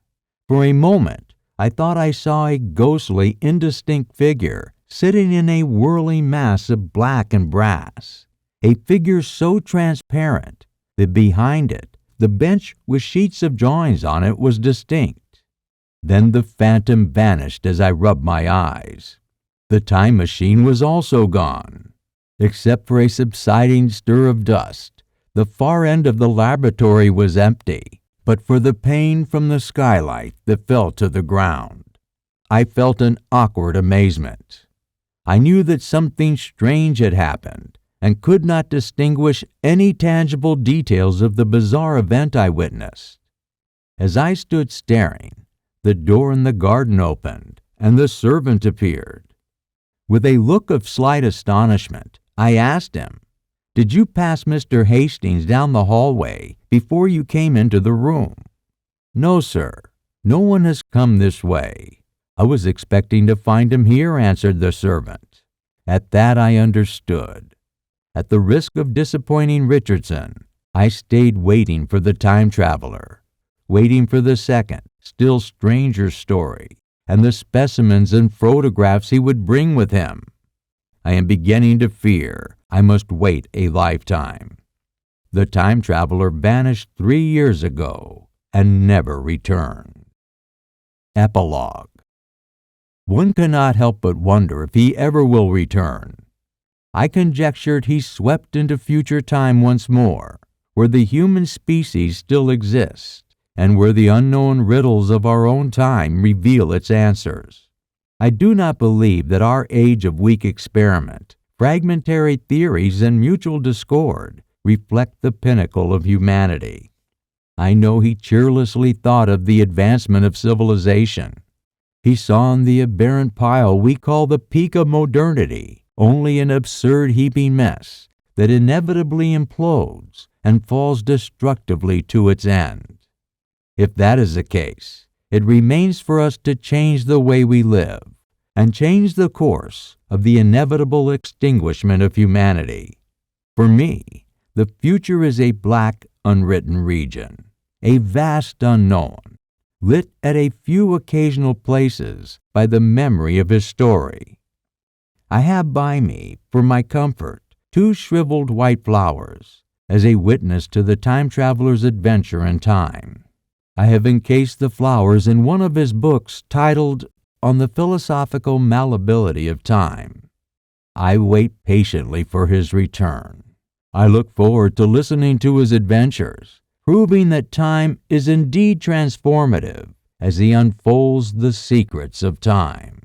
Speaker 2: For a moment, I thought I saw a ghostly, indistinct figure sitting in a whirling mass of black and brass, a figure so transparent that behind it, the bench with sheets of drawings on it was distinct. Then the phantom vanished as I rubbed my eyes. The time machine was also gone. Except for a subsiding stir of dust, the far end of the laboratory was empty, but for the pane from the skylight that fell to the ground. I felt an awkward amazement. I knew that something strange had happened and could not distinguish any tangible details of the bizarre event I witnessed. As I stood staring, the door in the garden opened and the servant appeared. With a look of slight astonishment, I asked him, "Did you pass Mr. Hastings down the hallway before you came into the room?" "No, sir. No one has come this way. I was expecting to find him here," answered the servant. At that I understood. At the risk of disappointing Richardson, I stayed waiting for the time traveler, waiting for the second, still stranger story, and the specimens and photographs he would bring with him. I am beginning to fear I must wait a lifetime. The time traveler vanished 3 years ago and never returned. Epilogue. One cannot help but wonder if he ever will return. I conjectured he swept into future time once more, where the human species still exists, and where the unknown riddles of our own time reveal its answers. I do not believe that our age of weak experiment, fragmentary theories, and mutual discord reflect the pinnacle of humanity. I know he cheerlessly thought of the advancement of civilization. He saw in the aberrant pile we call the peak of modernity only an absurd heaping mess that inevitably implodes and falls destructively to its end. If that is the case, it remains for us to change the way we live and change the course of the inevitable extinguishment of humanity. For me, the future is a black, unwritten region, a vast unknown, lit at a few occasional places by the memory of his story. I have by me, for my comfort, two shriveled white flowers, as a witness to the time traveler's adventure in time. I have encased the flowers in one of his books titled On the Philosophical Malleability of Time. I wait patiently for his return. I look forward to listening to his adventures, proving that time is indeed transformative as he unfolds the secrets of time.